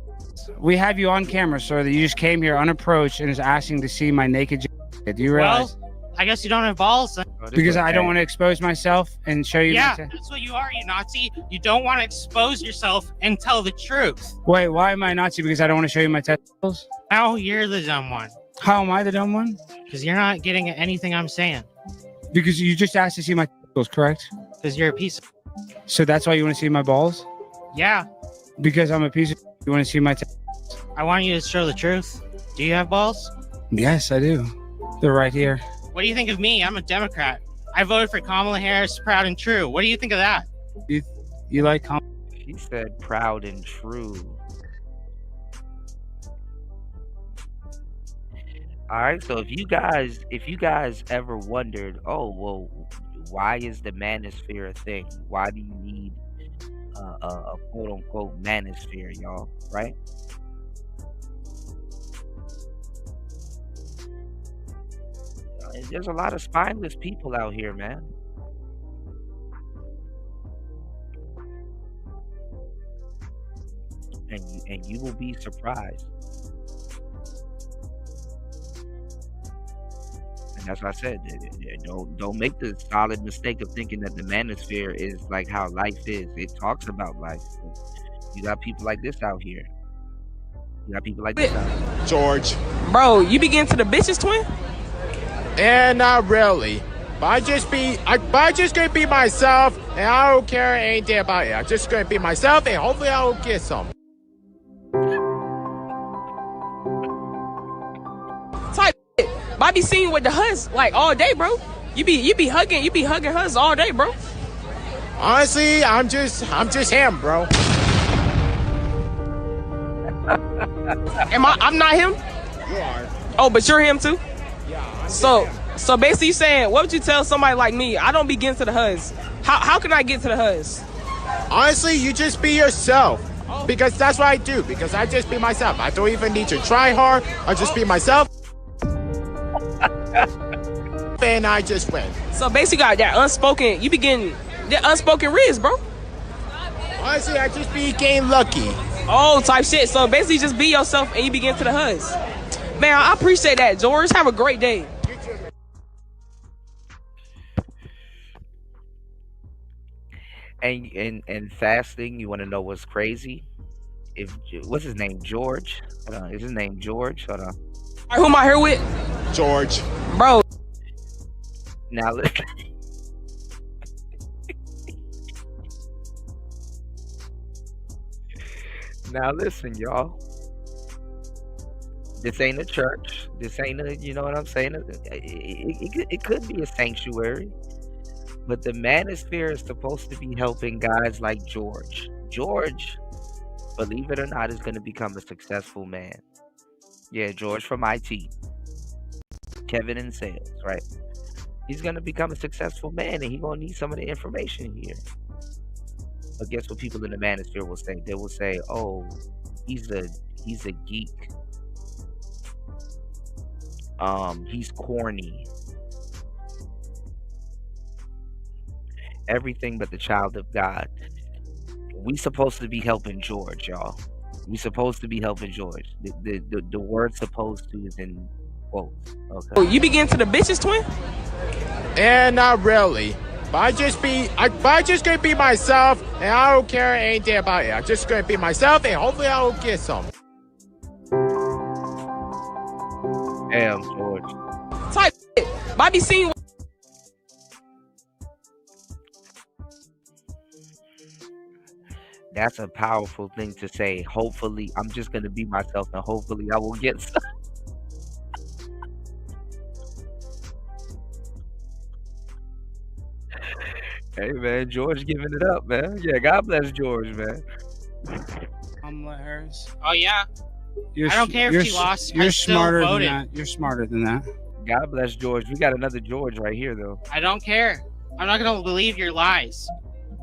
We have you on camera, sir, that you just came here unapproached and is asking to see my naked. Do you realize? Well, I guess you don't have balls. Then. Because I don't want to expose myself and show you. Yeah, that's what you are, you Nazi. You don't want to expose yourself and tell the truth. Wait, why am I a Nazi? Because I don't want to show you my testicles? Now you're the dumb one. How am I the dumb one? Because you're not getting anything I'm saying. Because you just asked to see my testicles, correct? Because you're a piece of... So that's why you want to see my balls? Yeah. Because I'm a piece of... You want to see my testicles? I want you to show the truth. Do you have balls? Yes, I do. They're right here. What do you think of me? I'm a Democrat. I voted for Kamala Harris, proud and true. What do you think of that? You like She said proud and true. All right, so if you guys ever wondered, oh well, why is the manosphere a thing? Why do you need a quote unquote manosphere, y'all? Right? There's a lot of spineless people out here, man. And you will be surprised. And that's what I said. Don't make the solid mistake of thinking that the manosphere is like how life is. It talks about life. You got people like this out here. You got people like this out here. George. Bro, you be getting to the bitches, twin? And not really. But I just gonna be myself, and I don't care anything about it. I'm just gonna be myself, and hopefully I will get some. Type shit. But I be seeing you with the hus like all day, bro. You be hugging hus all day, bro. Honestly, I'm just him, bro. I'm not him? You are. Oh, but you're him too? So basically you saying, what would you tell somebody like me? I don't be getting to the huzz. How can I get to the huzz? Honestly, you just be yourself. Because that's what I do. Because I just be myself. I don't even need to try hard. I just be myself. And I just win. So basically got that unspoken, you be getting that unspoken riz, bro. Honestly, I just be getting lucky. Oh, type shit. So basically just be yourself and you be getting to the huzz. Man, I appreciate that, George. Have a great day. And fasting, you want to know what's crazy? What's his name? George? Hold on. Is his name George? Hold on. All right, who am I here with? George. Bro. Now look. Now listen, y'all. This ain't a church. This ain't a, you know what I'm saying? It could be a sanctuary. But the manosphere is supposed to be helping guys like George. George, believe it or not, is going to become a successful man. Yeah, George from IT. Kevin in sales, right? He's going to become a successful man, and he's going to need some of the information here. But guess what people in the manosphere will say? They will say, oh, he's a geek. He's corny. Everything but the child of God. We supposed to be helping George, y'all. We supposed to be helping George. The word supposed to is in quotes. Okay. Oh, you be getting to the bitches, twin? And not really. But I just gonna be myself, and I don't care anything about it. I'm just gonna be myself, and hopefully I will get some. Damn, George. Type shit. But I be seeing. That's a powerful thing to say. Hopefully, I'm just gonna be myself, and hopefully, I will get some. Hey man, George giving it up, man. Yeah, God bless George, man. Kamala Harris. Oh yeah. I don't care if she lost. You're smarter than that. You're smarter than that. God bless George. We got another George right here, though. I don't care. I'm not gonna believe your lies.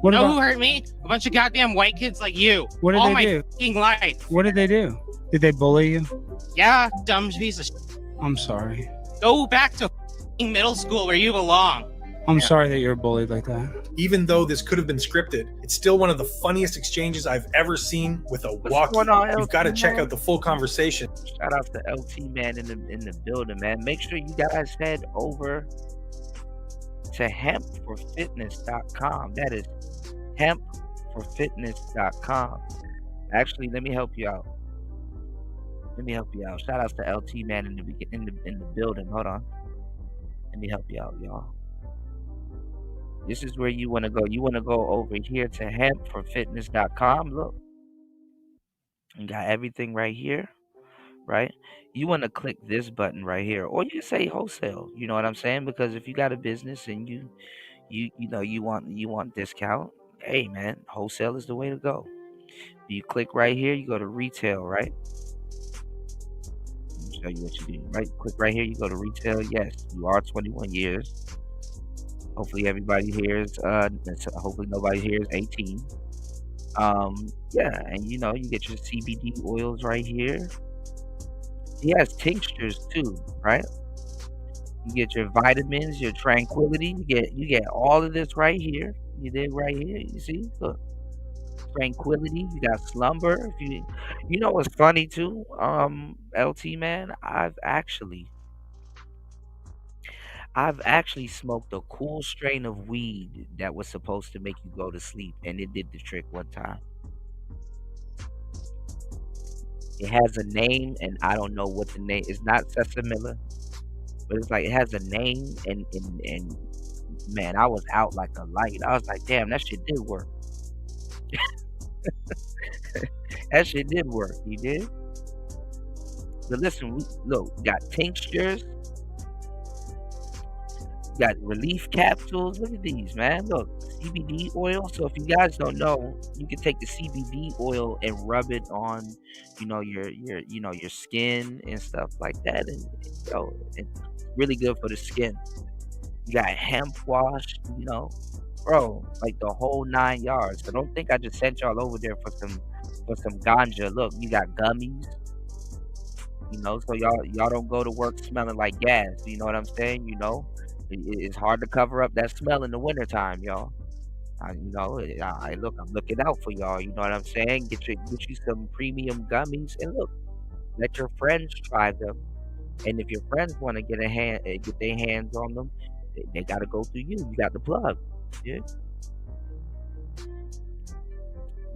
What you know about, who hurt me? A bunch of goddamn white kids like you. What did all they my do? Fucking life. What did they do? Did they bully you? Yeah, dumb piece of shit. I'm sorry. Go back to middle school where you belong. I'm sorry that you're bullied like that. Even though this could have been scripted, it's still one of the funniest exchanges I've ever seen with a walkie. You've got to check out the full conversation. Shout out to LT man in the building, man. Make sure you guys head over to hempforfitness.com. That is hempforfitness.com. Actually, let me help you out. Shout out to LT man in the building. Hold on. Let me help you out, y'all. This is where you want to go. You want to go over here to hempforfitness.com. Look, you got everything right here, right? You want to click this button right here, or you can say wholesale. You know what I'm saying? Because if you got a business and you want discount, hey man, wholesale is the way to go. You click right here. You go to retail, right? Let me show you what you do. Right, click right here. You go to retail. Yes, you are 21 years. Hopefully everybody here is hopefully nobody here is 18. Yeah, and you get your CBD oils right here. He has tinctures too, right? You get your vitamins, your tranquility, you get all of this right here. You did right here, you see? Look. Tranquility, you got slumber. You know what's funny too? LT man, I've actually smoked a cool strain of weed that was supposed to make you go to sleep, and it did the trick one time. It has a name, and I don't know what the name. It's not Sesamilla, but it's like it has a name, and man, I was out like a light. I was like, damn, that shit did work. That shit did work. You did. But listen, look, got tinctures. Got relief capsules. Look at these, man. Look, CBD oil. So if you guys don't know, you can take the CBD oil and rub it on, your skin and stuff like that, and it's really good for the skin. You got hemp wash, bro, like the whole 9 yards. So don't think I just sent y'all over there for some ganja. Look, you got gummies. So y'all don't go to work smelling like gas. You know what I'm saying? It's hard to cover up that smell in the wintertime, y'all. I'm looking out for y'all. You know what I'm saying? Get you some premium gummies, and look, let your friends try them. And if your friends want to get their hands on them, they got to go through you. You got the plug, yeah.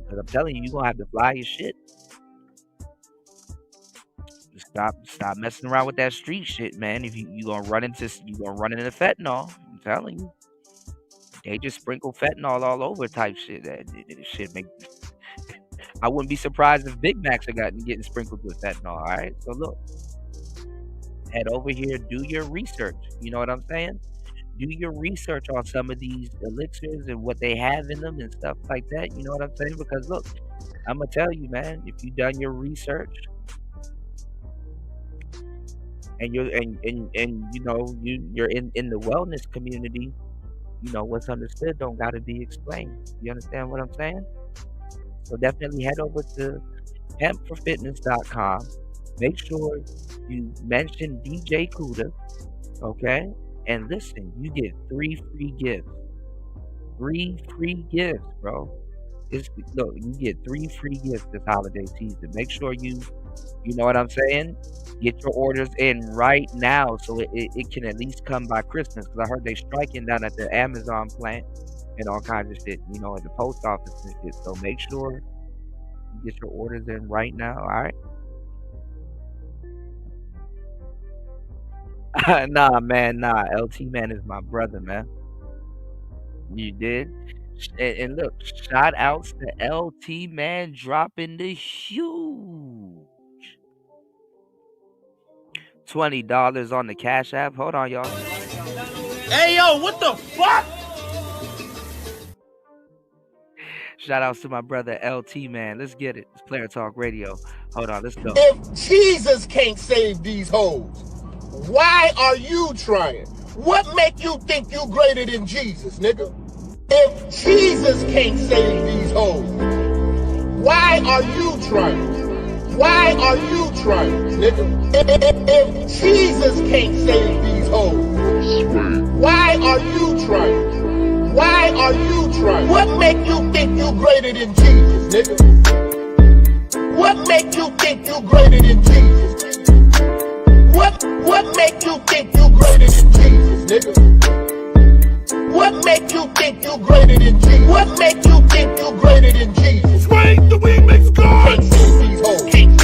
Because I'm telling you, you're gonna have to fly your shit. Stop messing around with that street shit, man. If you gonna run into fentanyl, I'm telling you. They just sprinkle fentanyl all over type shit. That shit make. I wouldn't be surprised if Big Macs are getting sprinkled with fentanyl. All right, so look, head over here, do your research. You know what I'm saying? Do your research on some of these elixirs and what they have in them and stuff like that. You know what I'm saying? Because look, I'm gonna tell you, man, if you done your research and you're in the wellness community, what's understood don't gotta be explained. You understand what I'm saying? So definitely head over to hempforfitness.com. Make sure you mention DJ Kuda, okay? And listen, you get 3 free gifts. 3 free gifts, bro. You get 3 free gifts this holiday season. Make sure you know what I'm saying? Get your orders in right now so it can at least come by Christmas. Because I heard they striking down at the Amazon plant and all kinds of shit, at the post office and shit. So make sure you get your orders in right now, all right? Nah, man, nah. LT man is my brother, man. You did? And look, shout outs to LT man dropping the huge $20 on the Cash App. Hold on, y'all. Hey, yo, what the fuck? Shout outs to my brother LT man. Let's get it. It's Player Talk Radio. Hold on, let's go. If Jesus can't save these hoes, why are you trying? What make you think you greater than Jesus, nigga? If Jesus can't save these hoes, why are you trying? Why are you trying, nigga? If Jesus can't save these hoes, Why are you trying? Why are you trying? What make you think you greater than Jesus, nigga? What make you think you greater than Jesus? What make you think you greater than Jesus, nigga? What make you think you greater than Jesus? What make you think you greater than Jesus? Swing the remix God! Can't save these hoes. Can't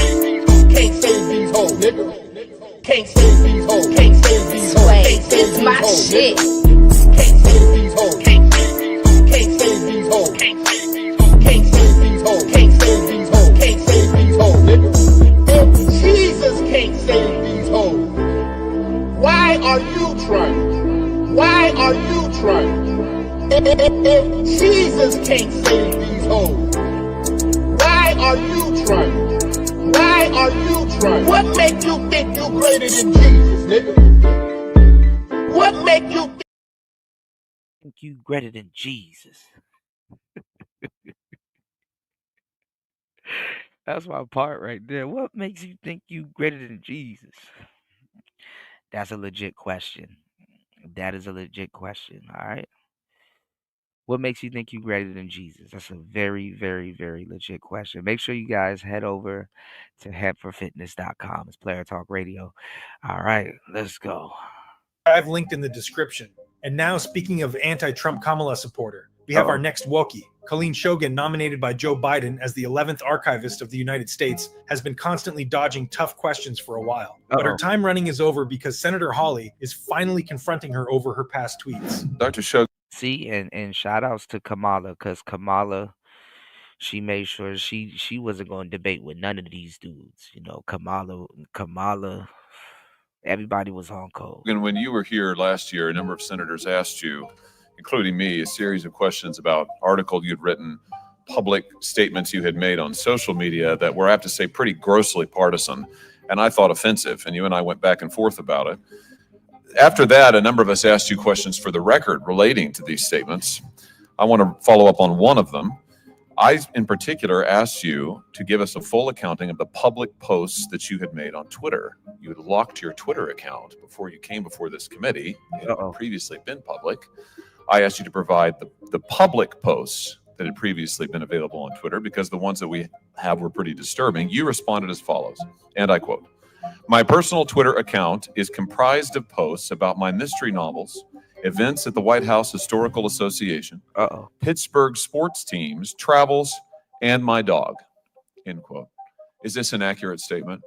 save these hoes, nigga. Can't save these hoes. Can't save these hoes. Can't save these my hoes, shit. nigga. Can't save these hoes. Can't save these hoes. Can't save these hoes. Can't save these hoes. Can't save these hoes. Can't save these hoes, nigga. If Jesus can't save these hoes, why are you trying? Why are you trying? If Jesus can't save these hoes, why are you trying? Why are you trying? What make you think you greater than Jesus, nigga? What make you think you greater than Jesus? That's my part right there. What makes you think you greater than Jesus? That's a legit question. That is a legit question. All right. What makes you think you greater than Jesus? That's a very, very, very legit question. Make sure you guys head over to headforfitness.com. It's Player Talk Radio. All right, let's go. I've linked in the description. And now, speaking of anti-Trump Kamala supporter, we have our next Wokey. Colleen Shogan, nominated by Joe Biden as the 11th archivist of the United States, has been constantly dodging tough questions for a while. But her time running is over because Senator Hawley is finally confronting her over her past tweets. Dr. Shogan. See, and shout outs to Kamala, because Kamala, she made sure she wasn't going to debate with none of these dudes. You know, Kamala, everybody was on code. And when you were here last year, a number of senators asked you, including me, a series of questions about articles you'd written, public statements you had made on social media that were, I have to say, pretty grossly partisan, and I thought offensive, and you and I went back and forth about it. After that, a number of us asked you questions for the record relating to these statements. I want to follow up on one of them. I, in particular, asked you to give us a full accounting of the public posts that you had made on Twitter. You had locked your Twitter account before you came before this committee. It had previously been public. I asked you to provide the public posts that had previously been available on Twitter because the ones that we have were pretty disturbing. You responded as follows, and I quote, "My personal Twitter account is comprised of posts about my mystery novels, events at the White House Historical Association, Pittsburgh sports teams, travels, and my dog," end quote. Is this an accurate statement?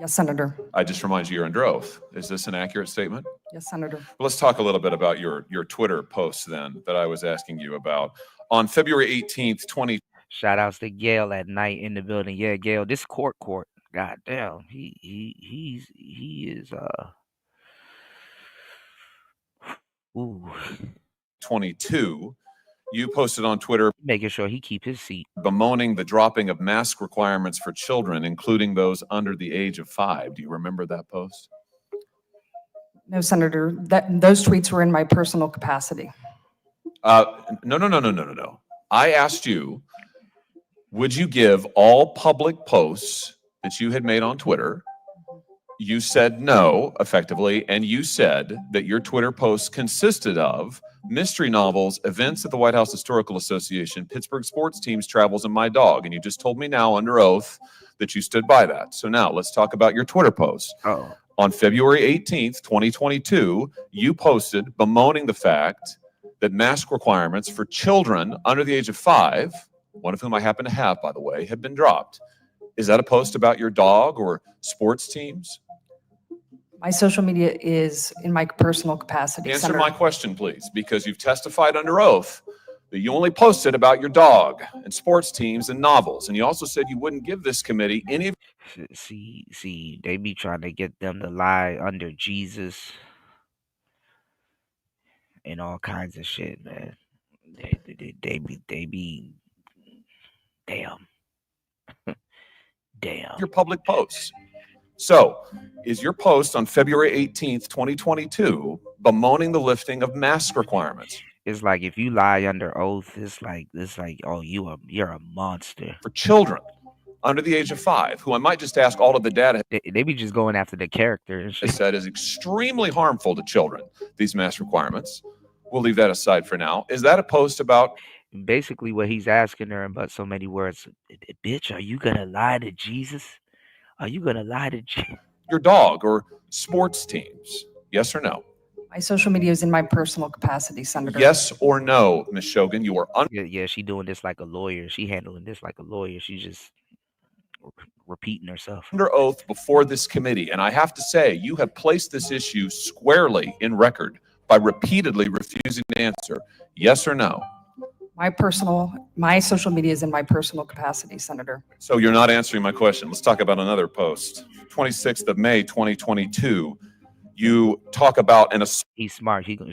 Yes, Senator. I just remind you, you're under oath. Is this an accurate statement? Yes, Senator. Well, let's talk a little bit about your Twitter posts then that I was asking you about. On February 18th, Shout outs to Gail at night in the building. Yeah, Gail, this court. God damn, he is 22, you posted on Twitter making sure he keep his seat, bemoaning the dropping of mask requirements for children, including those under the age of 5. Do you remember that post? No, Senator. Those tweets were in my personal capacity. No. I asked you, would you give all public posts that you had made on Twitter? You said no, effectively, and you said that your Twitter posts consisted of mystery novels, events at the White House Historical Association, Pittsburgh sports teams, travels, and my dog. And you just told me now under oath that you stood by that. So now let's talk about your Twitter posts. On February 18th, 2022, you posted bemoaning the fact that mask requirements for children under the age of 5, one of whom I happen to have, by the way, have been dropped. Is that a post about your dog or sports teams? My social media is in my personal capacity. Answer Senator. my question, please, because you've testified under oath that you only posted about your dog and sports teams and novels. And you also said you wouldn't give this committee any of... See, they be trying to get them to lie under Jesus and all kinds of shit, man. They be damn. your public posts. So, is your post on February 18th, 2022, bemoaning the lifting of mask requirements? It's like if you lie under oath, it's like oh, you're a monster for children under the age of 5, who I might just ask all of the data They be just going after the character and shit. said is extremely harmful to children, these mask requirements. We'll leave that aside for now. Is that a post about Basically what he's asking her in but so many words, bitch, are you gonna lie to Jesus? Are you gonna lie to Jesus? your dog or sports teams? Yes or no? My social media is in my personal capacity, Senator. Yes or no, Ms. Shogun, you are Yeah, she doing this like a lawyer. She handling this like a lawyer. She's just repeating herself. under oath before this committee, and I have to say, you have placed this issue squarely in record by repeatedly refusing to answer. Yes or no? My social media is in my personal capacity, Senator. So you're not answering my question. Let's talk about another post. 26th of May, 2022. You talk about an He's smart. He gonna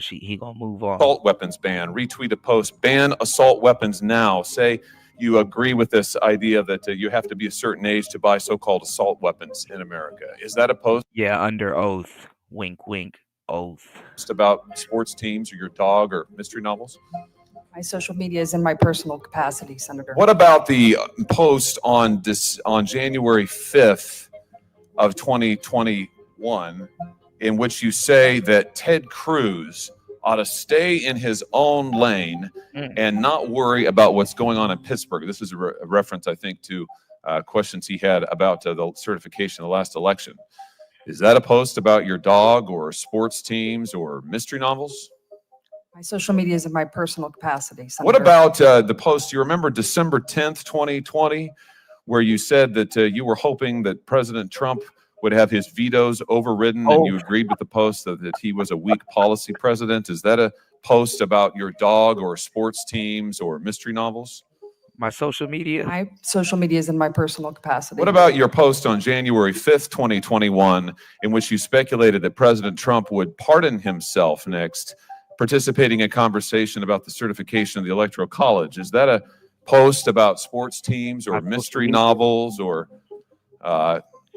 move on. assault weapons ban. Retweet a post. Ban assault weapons now. Say you agree with this idea that you have to be a certain age to buy so-called assault weapons in America. Is that a post? Yeah, under oath. Wink, wink. Oath. Just about sports teams or your dog or mystery novels? My social media is in my personal capacity, Senator. What about the post on January 5th of 2021 in which you say that Ted Cruz ought to stay in his own lane and not worry about what's going on in Pittsburgh? This is a reference, I think, to questions he had about the certification of the last election. Is that a post about your dog or sports teams or mystery novels? My social media is in my personal capacity, Senator. What about the post? You remember December 10th, 2020, where you said that you were hoping that President Trump would have his vetoes overridden, and you agreed with the post that he was a weak policy president. Is that a post about your dog or sports teams or mystery novels? My social media? My social media is in my personal capacity. What about your post on January 5th, 2021, in which you speculated that President Trump would pardon himself next, participating in a conversation about the certification of the Electoral College? Is that a post about sports teams or mystery novels or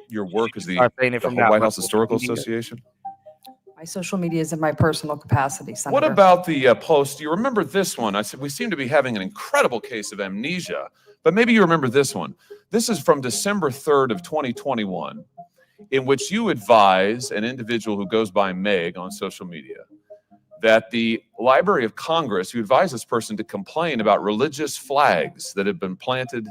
your work as the White House Historical Association? My social media is in my personal capacity, Senator. What about the post? You remember this one? I said we seem to be having an incredible case of amnesia, but maybe you remember this one. This is from December 3rd of 2021, in which you advise an individual who goes by Meg on social media that the Library of Congress, you advise this person to complain about religious flags that have been planted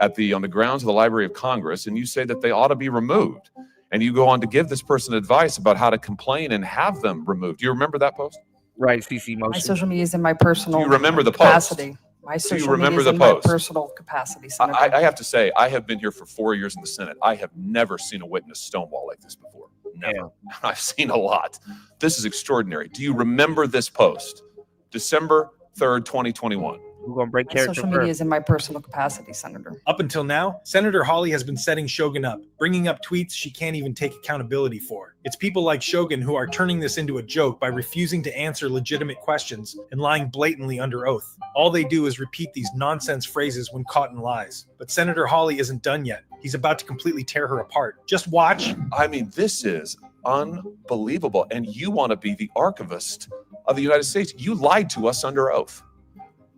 on the grounds of the Library of Congress, and you say that they ought to be removed. And you go on to give this person advice about how to complain and have them removed. Do you remember that post? Right, CC Motion. My social media is in my personal Do you remember the capacity. post? My Do you social remember media is the in post? my personal capacity, Senator. I have to say, I have been here for 4 years in the Senate. I have never seen a witness stonewall like this before. Never. I've seen a lot. This is extraordinary. Do you remember this post? December 3rd, 2021. We're gonna break My character social media first. is in my personal capacity, Senator. Up until now, Senator Hawley has been setting Shogun up, bringing up tweets she can't even take accountability for. It's people like Shogun who are turning this into a joke by refusing to answer legitimate questions and lying blatantly under oath. All they do is repeat these nonsense phrases when caught in lies. But Senator Hawley isn't done yet. He's about to completely tear her apart. Just watch. I mean, this is unbelievable. And you want to be the archivist of the United States. You lied to us under oath.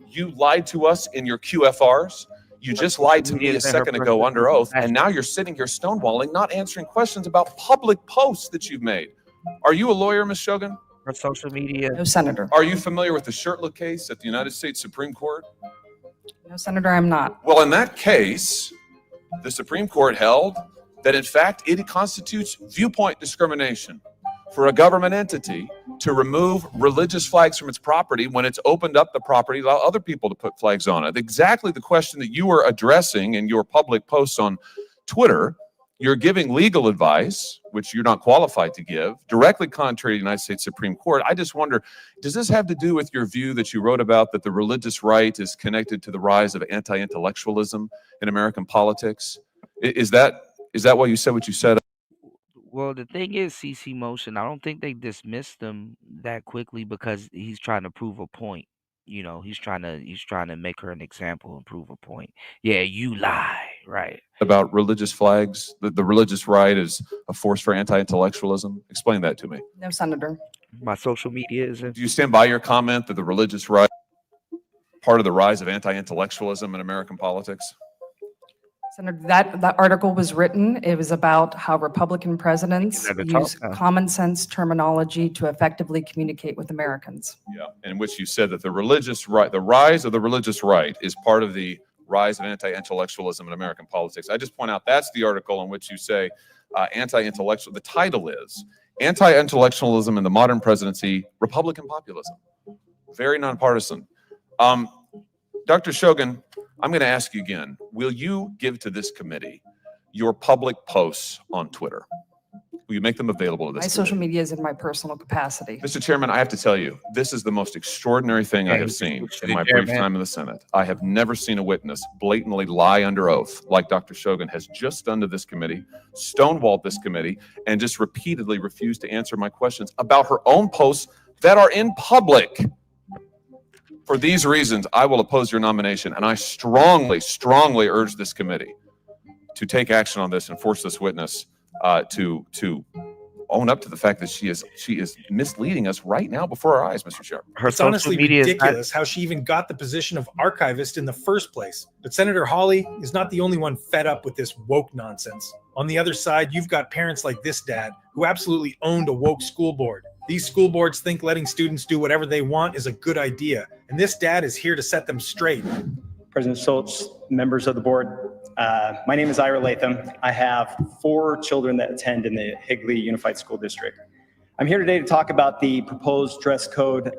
You lied to us in your QFRs. You just lied to me a second ago under oath. And now you're sitting here stonewalling, not answering questions about public posts that you've made. Are you a lawyer, Ms. Shogun? For social media? No, Senator. Are you familiar with the Shirtliff case at the United States Supreme Court? No, Senator, I'm not. Well, in that case, the Supreme Court held that, in fact, it constitutes viewpoint discrimination for a government entity to remove religious flags from its property when it's opened up the property to allow other people to put flags on it. Exactly the question that you were addressing in your public posts on Twitter. You're giving legal advice, which you're not qualified to give, directly contrary to the United States Supreme Court. I just wonder, does this have to do with your view that you wrote about that the religious right is connected to the rise of anti-intellectualism in American politics? Is that why you said what you said? Well, the thing is, CC Motion, I don't think they dismissed him that quickly because he's trying to prove a point. You know, he's trying to make her an example and prove a point. Yeah, you lie, right? About religious flags, the religious right is a force for anti-intellectualism. Explain that to me. No, Senator. My social media is. Do you stand by your comment that the religious right part of the rise of anti-intellectualism in American politics? Senator, that article was written. It was about how Republican presidents use common sense terminology to effectively communicate with Americans. Yeah, in which you said that the religious right, the rise of the religious right, is part of the rise of anti-intellectualism in American politics. I just point out that's the article in which you say anti-intellectual. The title is Anti-Intellectualism in the Modern Presidency, Republican Populism. Very nonpartisan. Dr. Shogun, I'm going to ask you again, will you give to this committee your public posts on Twitter? Will you make them available to this My social media is in my personal capacity. Mr. Chairman, I have to tell you, this is the most extraordinary thing I have seen in my brief time in the Senate. I have never seen a witness blatantly lie under oath like Dr. Shogun has just done to this committee, stonewalled this committee, and just repeatedly refused to answer my questions about her own posts that are in public. For these reasons, I will oppose your nomination, and I strongly, strongly urge this committee to take action on this and force this witness to own up to the fact that she is misleading us right now before our eyes, Mr. Chair. It's honestly ridiculous how she even got the position of archivist in the first place. But Senator Hawley is not the only one fed up with this woke nonsense. On the other side, you've got parents like this dad who absolutely owned a woke school board. These school boards think letting students do whatever they want is a good idea, and this dad is here to set them straight. President Schultz, members of the board, my name is Ira Latham. I have 4 children that attend in the Higley Unified School District. I'm here today to talk about the proposed dress code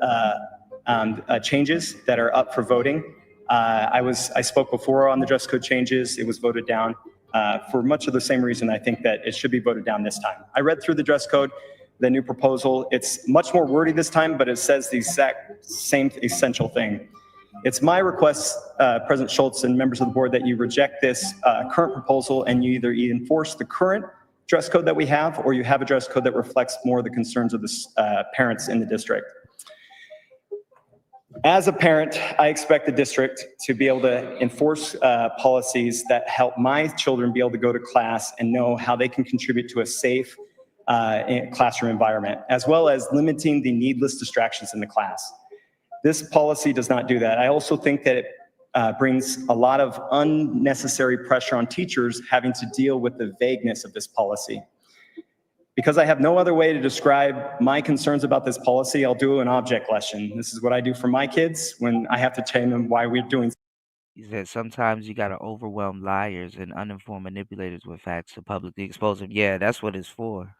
changes that are up for voting. I spoke before on the dress code changes. It was voted down for much of the same reason. I think that it should be voted down this time. I read through the dress code, the new proposal. It's much more wordy this time, but it says the exact same essential thing. It's my request, President Schultz and members of the board, that you reject this current proposal and you either enforce the current dress code that we have, or you have a dress code that reflects more of the concerns of the parents in the district. As a parent, I expect the district to be able to enforce policies that help my children be able to go to class and know how they can contribute to a safe classroom environment, as well as limiting the needless distractions in the class. This policy does not do that. I also think that it brings a lot of unnecessary pressure on teachers having to deal with the vagueness of this policy. Because I have no other way to describe my concerns about this policy, I'll do an object lesson. This is what I do for my kids when I have to tell them why we're doing. He said sometimes you got to overwhelm liars and uninformed manipulators with facts to publicly expose them. Yeah, that's what it's for.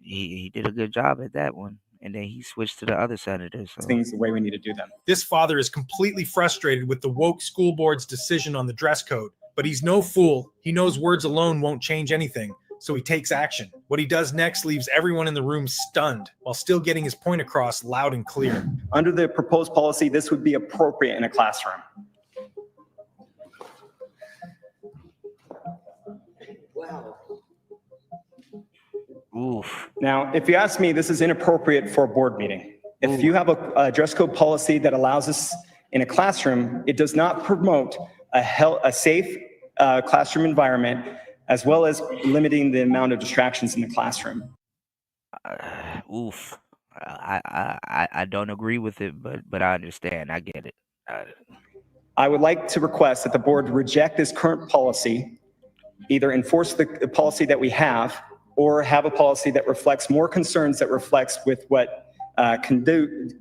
He did a good job at that one. And then he switched to the other senators. So. Things the way we need to do them. This father is completely frustrated with the woke school board's decision on the dress code, but he's no fool. He knows words alone won't change anything, so he takes action. What he does next leaves everyone in the room stunned while still getting his point across loud and clear. Under the proposed policy, this would be appropriate in a classroom. Wow. Oof. Now, if you ask me, this is inappropriate for a board meeting. If you have a dress code policy that allows us in a classroom, it does not promote a safe classroom environment, as well as limiting the amount of distractions in the classroom. Oof. I don't agree with it, but I understand. I get it. I would like to request that the board reject this current policy, either enforce the policy that we have, or have a policy that reflects more concerns, that reflects with what conducts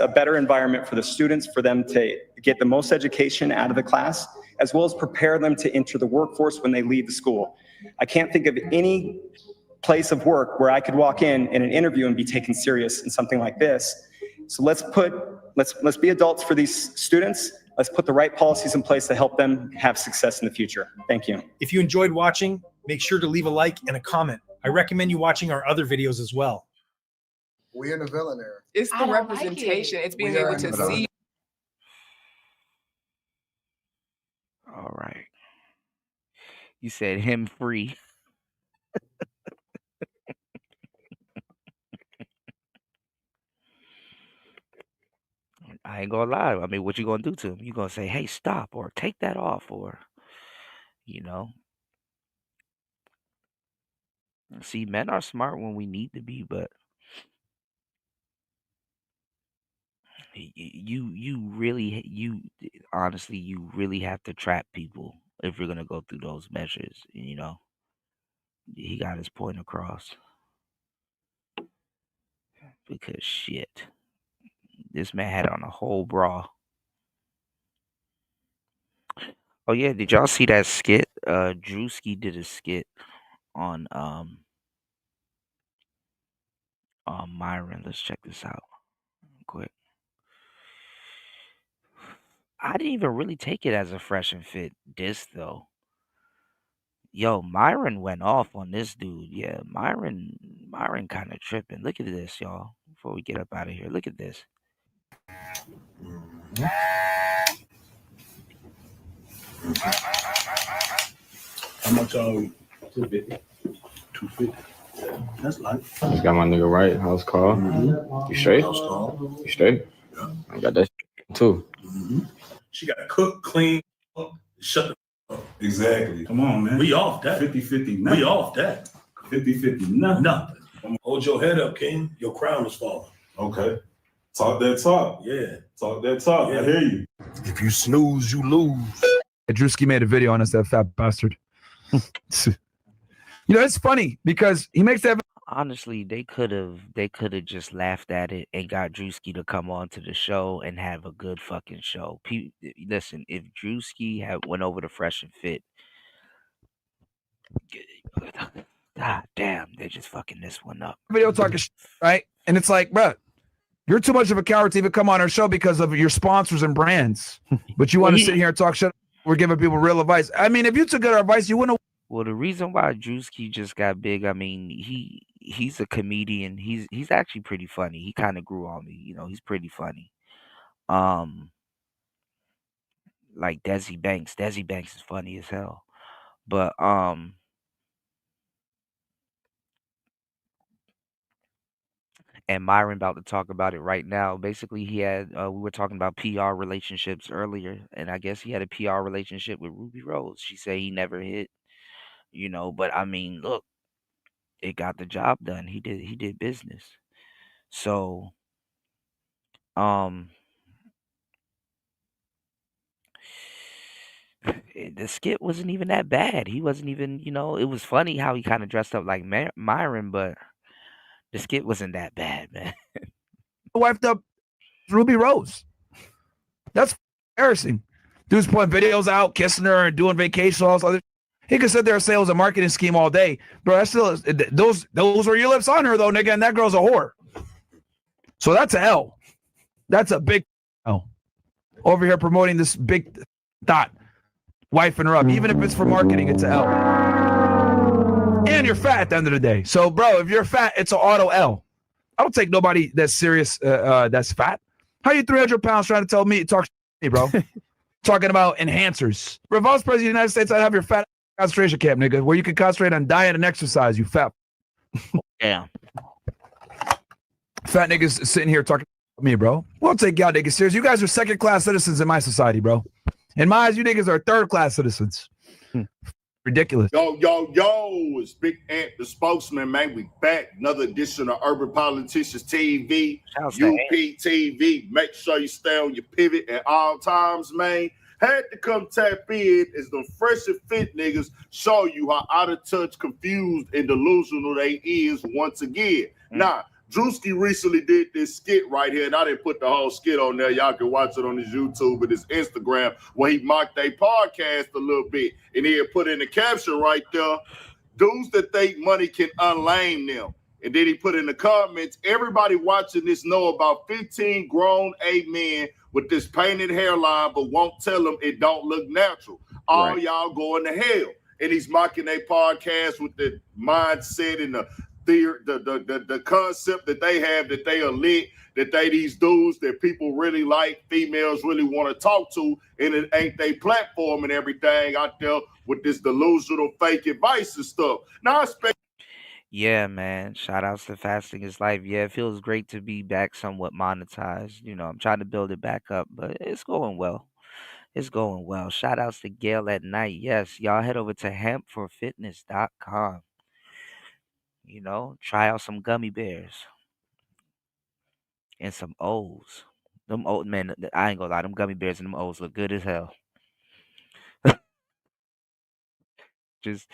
a better environment for the students, for them to get the most education out of the class, as well as prepare them to enter the workforce when they leave the school. I can't think of any place of work where I could walk in an interview and be taken serious in something like this. So let's be adults for these students. Let's put the right policies in place to help them have success in the future. Thank you. If you enjoyed watching, make sure to leave a like and a comment. I recommend you watching our other videos as well. We in the villain era. It's the representation. It's being able to see. All right. You said him free. I ain't gonna lie. I mean, what you gonna do to him? You gonna say, "Hey, stop," or "Take that off," or, you know. See, men are smart when we need to be, but you really honestly you really have to trap people if you're gonna go through those measures. He got his point across because shit, this man had on a whole bra. Oh yeah, did y'all see that skit? Drewski did a skit on Myron. Let's check this out real quick. I didn't even really take it as a fresh and fit diss though. Yo, Myron went off on this dude. Yeah, Myron kind of tripping. Look at this, y'all. Before we get up out of here, look at this. How much are we? 250. 250. That's light. Just got my nigga right. House call. You straight? House call. You straight? Yeah. I got that too. She got to cook, clean, shut the up. Exactly. Come on, man. We off that. 50-50. We off that. 50-50. Nothing. Hold your head up, King. Your crown is falling. Okay. Talk that talk. Yeah. Talk that talk. Yeah. I hear you. If you snooze, you lose. Drewski made a video on us, that fat bastard. It's funny because he makes that. Honestly, they could have just laughed at it and got Drewski to come on to the show and have a good fucking show. Listen, if Drewski had went over to Fresh and Fit, god damn, they just fucking this one up. Video talking right? And it's like, bro, you're too much of a coward to even come on our show because of your sponsors and brands. But you want to sit here and talk shit. We're giving people real advice. I mean, if you took good advice, you wouldn't have. Well, the reason why Drewski just got big, I mean, he's a comedian. He's actually pretty funny. He kind of grew on me. He's pretty funny. Like Desi Banks. Desi Banks is funny as hell. But and Myron about to talk about it right now. Basically, he had we were talking about PR relationships earlier, and I guess he had a PR relationship with Ruby Rose. She said he never hit, but I mean, look, it got the job done. He did business. So, the skit wasn't even that bad. He wasn't even, it was funny how he kind of dressed up like Myron, but the skit wasn't that bad, man. Wifed up Ruby Rose. That's embarrassing. Dude's putting videos out, kissing her and doing vacation all this other. He could sit there and say it was a marketing scheme all day, bro. That's still those were your lips on her though, nigga, and that girl's a whore. So that's a L. That's a big L. Over here promoting this big thought, wifing her up, even if it's for marketing, it's a L. And you're fat at the end of the day. So, bro, if you're fat, it's an auto L. I don't take nobody that's serious that's fat. How you 300 pounds trying to tell me talk to me, bro? Talking about enhancers. Bro, if I was president of the United States, I'd have your fat concentration camp, nigga, where you can concentrate on diet and exercise, you fat. Yeah. Fat niggas sitting here talking to me, bro. We'll take y'all niggas serious. You guys are second-class citizens in my society, bro. In my eyes, you niggas are third-class citizens. Ridiculous. Yo, it's Big Ant, the spokesman, man. We back. Another edition of Urban Politicians TV, UPTV. Make sure you stay on your pivot at all times, man. Had to come tap in as the fresh and fit niggas show you how out of touch, confused, and delusional they is once again. Now, Drewski recently did this skit right here, and I didn't put the whole skit on there. Y'all can watch it on his YouTube and his Instagram where he mocked their podcast a little bit. And he had put in the caption right there, dudes that think money can unlame them. And then he put in the comments, everybody watching this know about 15 grown men with this painted hairline, but won't tell them it don't look natural. All y'all going to hell. And he's mocking their podcast with the mindset and the concept that they have, that they are lit, that they these dudes that people really like, females really want to talk to, and it ain't they platform and everything out there with this delusional fake advice and stuff. Now I expect. Yeah, man. Shout outs to Fasting is Life. Yeah, it feels great to be back somewhat monetized. I'm trying to build it back up, but it's going well. It's going well. Shout outs to Gail at Night. Yes, y'all head over to hempforfitness.com. Try out some gummy bears and some O's. Them old man, I ain't gonna lie, them gummy bears and them O's look good as hell. just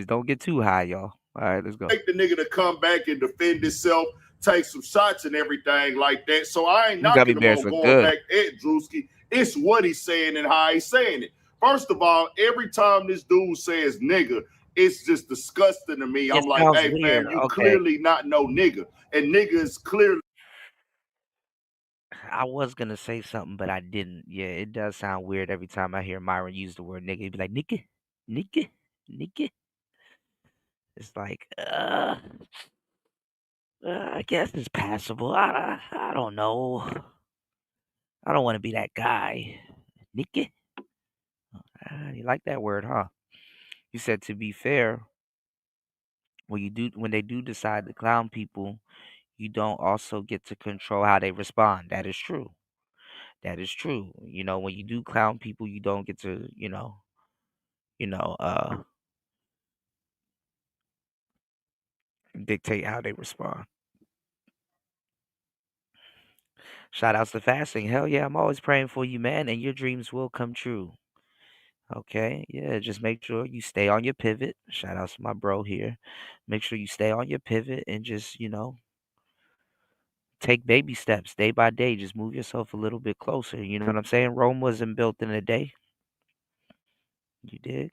don't get too high, y'all. All right, let's go. Take the nigga to come back and defend himself, take some shots and everything like that. So I ain't Them gummy knocking him bears on look going good. back at Drewski. It's what he's saying and how he's saying it. First of all, every time this dude says nigga, it's just disgusting to me. I'm like, sounds hey, weird. fam, you Okay. clearly not no nigga. And nigga is clearly. I was gonna say something, but I didn't. Yeah, it does sound weird every time I hear Myron use the word nigga. He'd be like, nigga, nigga, nigga. It's like, I guess it's passable. I don't know. I don't want to be that guy. Nigga. You like that word, huh? You said, to be fair, when they do decide to clown people, you don't also get to control how they respond. That is true. That is true. You know, when you do clown people, you don't get to, dictate how they respond. Shout outs to fasting. Hell yeah, I'm always praying for you, man, and your dreams will come true. Okay, yeah, just make sure you stay on your pivot. Shout outs to my bro here. Make sure you stay on your pivot and just, take baby steps day by day. Just move yourself a little bit closer. You know what I'm saying? Rome wasn't built in a day. You did?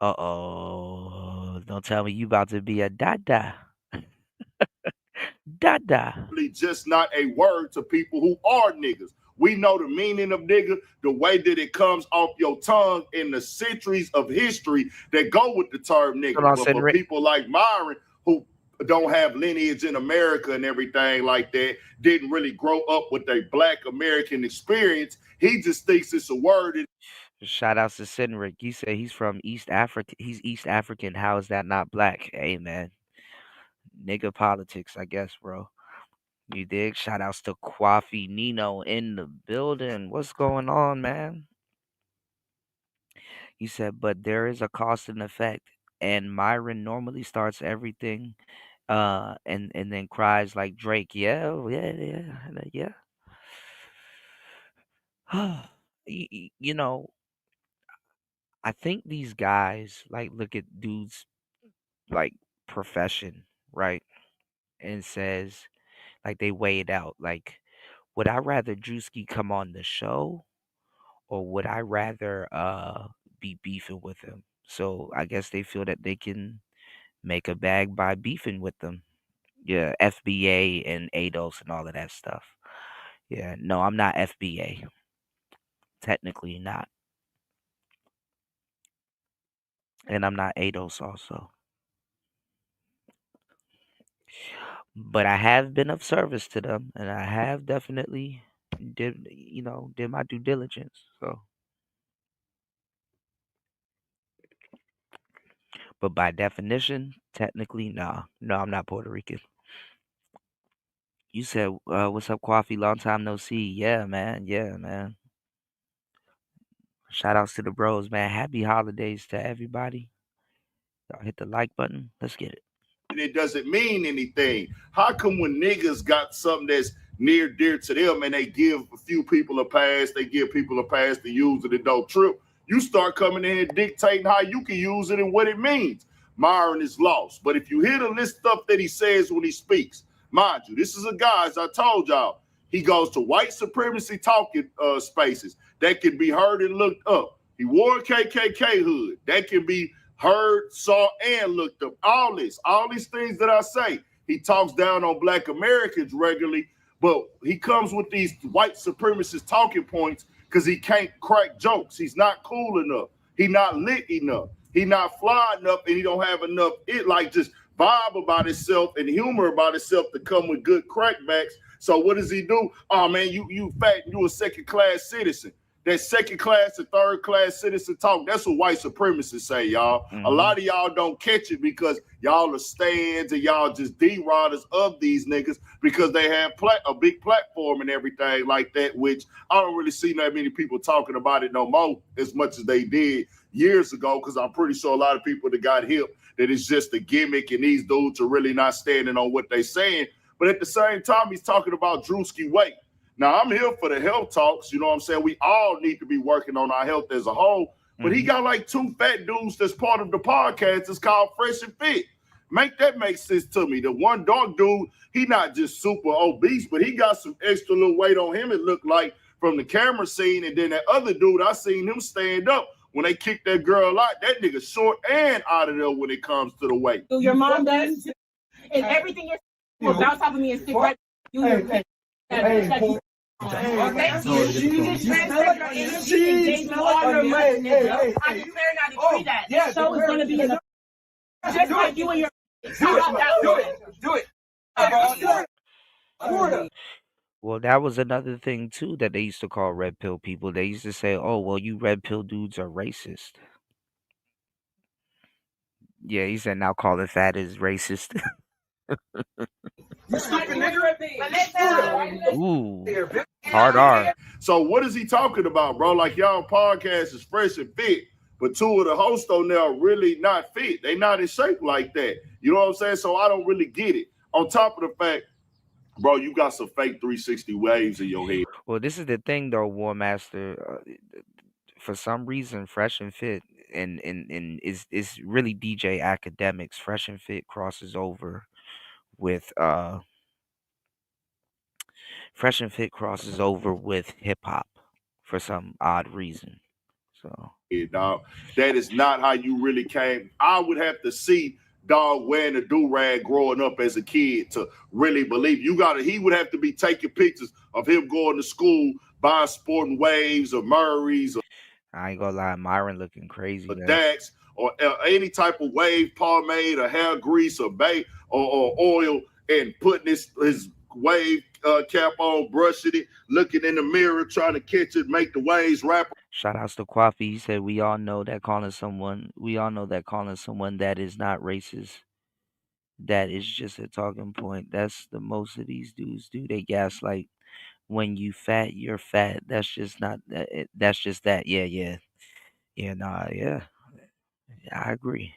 Uh-oh. Don't tell me you about to be a dada. Dada. Just not a word to people who are niggas. We know the meaning of nigga, the way that it comes off your tongue in the centuries of history that go with the term nigga. But for people like Myron, who don't have lineage in America and everything like that, didn't really grow up with a Black American experience, he just thinks it's a word. Shout outs to Cedric. He said he's from East Africa. He's East African. How is that not black? Hey, man. Nigga politics, I guess, bro. You dig? Shout outs to Kwafi Nino in the building. What's going on, man? He said, but there is a cost and effect. And Myron normally starts everything and then cries like Drake. Yeah. You know, I think these guys like look at dudes like profession, right? And says like they weigh it out. Like, would I rather Drewski come on the show or would I rather be beefing with him? So I guess they feel that they can make a bag by beefing with them. Yeah, FBA and ADOS and all of that stuff. Yeah, no, I'm not FBA. Technically not. And I'm not ADOS also. But I have been of service to them and I have definitely did my due diligence. So but by definition, technically, nah. No, I'm not Puerto Rican. You said, what's up, Coffee? Long time no see. Yeah, man. Yeah, man. Shout outs to the bros, man. Happy holidays to everybody. Y'all hit the like button. Let's get it. It doesn't mean anything. How come when niggas got something that's near dear to them and they give a few people a pass, they give people a pass to use it and don't trip, you start coming in and dictating how you can use it and what it means. Myron is lost. But if you hear the list stuff that he says when he speaks, mind you, this is a guy, as I told y'all, he goes to white supremacy talking spaces that can be heard and looked up. He wore a KKK hood. That can be heard, saw, and looked up. All these things that I say. He talks down on Black Americans regularly, but he comes with these white supremacist talking points because he can't crack jokes. He's not cool enough. He not lit enough. He not fly enough, and he don't have enough just vibe about himself and humor about himself to come with good crackbacks. So what does he do? Oh man, you fat, you a second-class citizen. That second-class and third-class citizen talk, that's what white supremacists say, y'all. Mm-hmm. A lot of y'all don't catch it because y'all are stands and y'all just D-riders of these niggas because they have a big platform and everything like that, which I don't really see that many people talking about it no more as much as they did years ago, because I'm pretty sure a lot of people that got hip that it's just a gimmick and these dudes are really not standing on what they're saying. But at the same time, he's talking about Drewski weight. Now, I'm here for the health talks. You know what I'm saying? We all need to be working on our health as a whole. But he got like 2 fat dudes that's part of the podcast. It's called Fresh and Fit. Make sense to me. The one dark dude, he not just super obese, but he got some extra little weight on him, it looked like, from the camera scene. And then that other dude, I seen him stand up when they kicked that girl out. That nigga short and out of there when it comes to the weight. Your mom does, and everything will bounce off of me and stick right. So it's gonna be enough. Just like you and your do it. Well, that was another thing too that they used to call red pill people. They used to say, "Oh, well, you red pill dudes are racist." Yeah, he said now calling fat is racist. Ooh, hard R. So what is he talking about, bro? Like, y'all podcast is Fresh and Fit, but 2 of the hosts on there are really not fit. They not in shape like that. You know what I'm saying? So I don't really get it. On top of the fact, bro, you got some fake 360 waves in your head. Well, this is the thing though, War Master. For some reason, Fresh and Fit and is really DJ Academics. Fresh and Fit crosses over with Fresh and Fit crosses over with hip hop for some odd reason. So Dog, that is not how you really came. I would have to see dog wearing a do-rag growing up as a kid to really believe. He would have to be taking pictures of him going to school, buying sporting waves or Murray's or I ain't gonna lie, Myron looking crazy. Dax or any type of wave pomade or hair grease or or oil, and putting his wave cap on, brushing it, looking in the mirror, trying to catch it, make the waves rap. Shout outs to Kwafi. He said we all know that calling someone that is not racist, that is just a talking point. That's the most of these dudes do. They gaslight. When you fat, you're fat. That's just not that. That's just that. Yeah. I agree.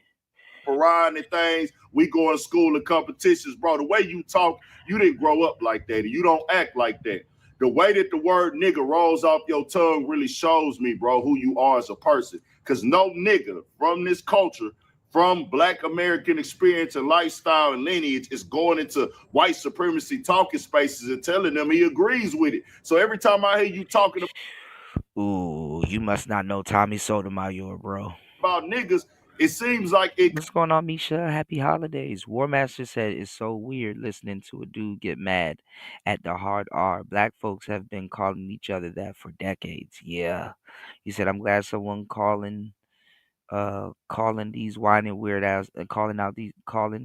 Riding and things, we go to school and competitions, bro. The way you talk, you didn't grow up like that, and you don't act like that. The way that the word nigga rolls off your tongue really shows me, bro, who you are as a person. Because no nigga from this culture, from Black American experience and lifestyle and lineage, is going into white supremacy talking spaces and telling them he agrees with it. So every time I hear you talking Ooh, you must not know Tommy Sotomayor, bro. about niggas, it seems like it. What's going on, Misha? Happy holidays. War Master said it's so weird listening to a dude get mad at the hard R. Black folks have been calling each other that for decades. Yeah. He said, I'm glad someone calling these whining weird ass calling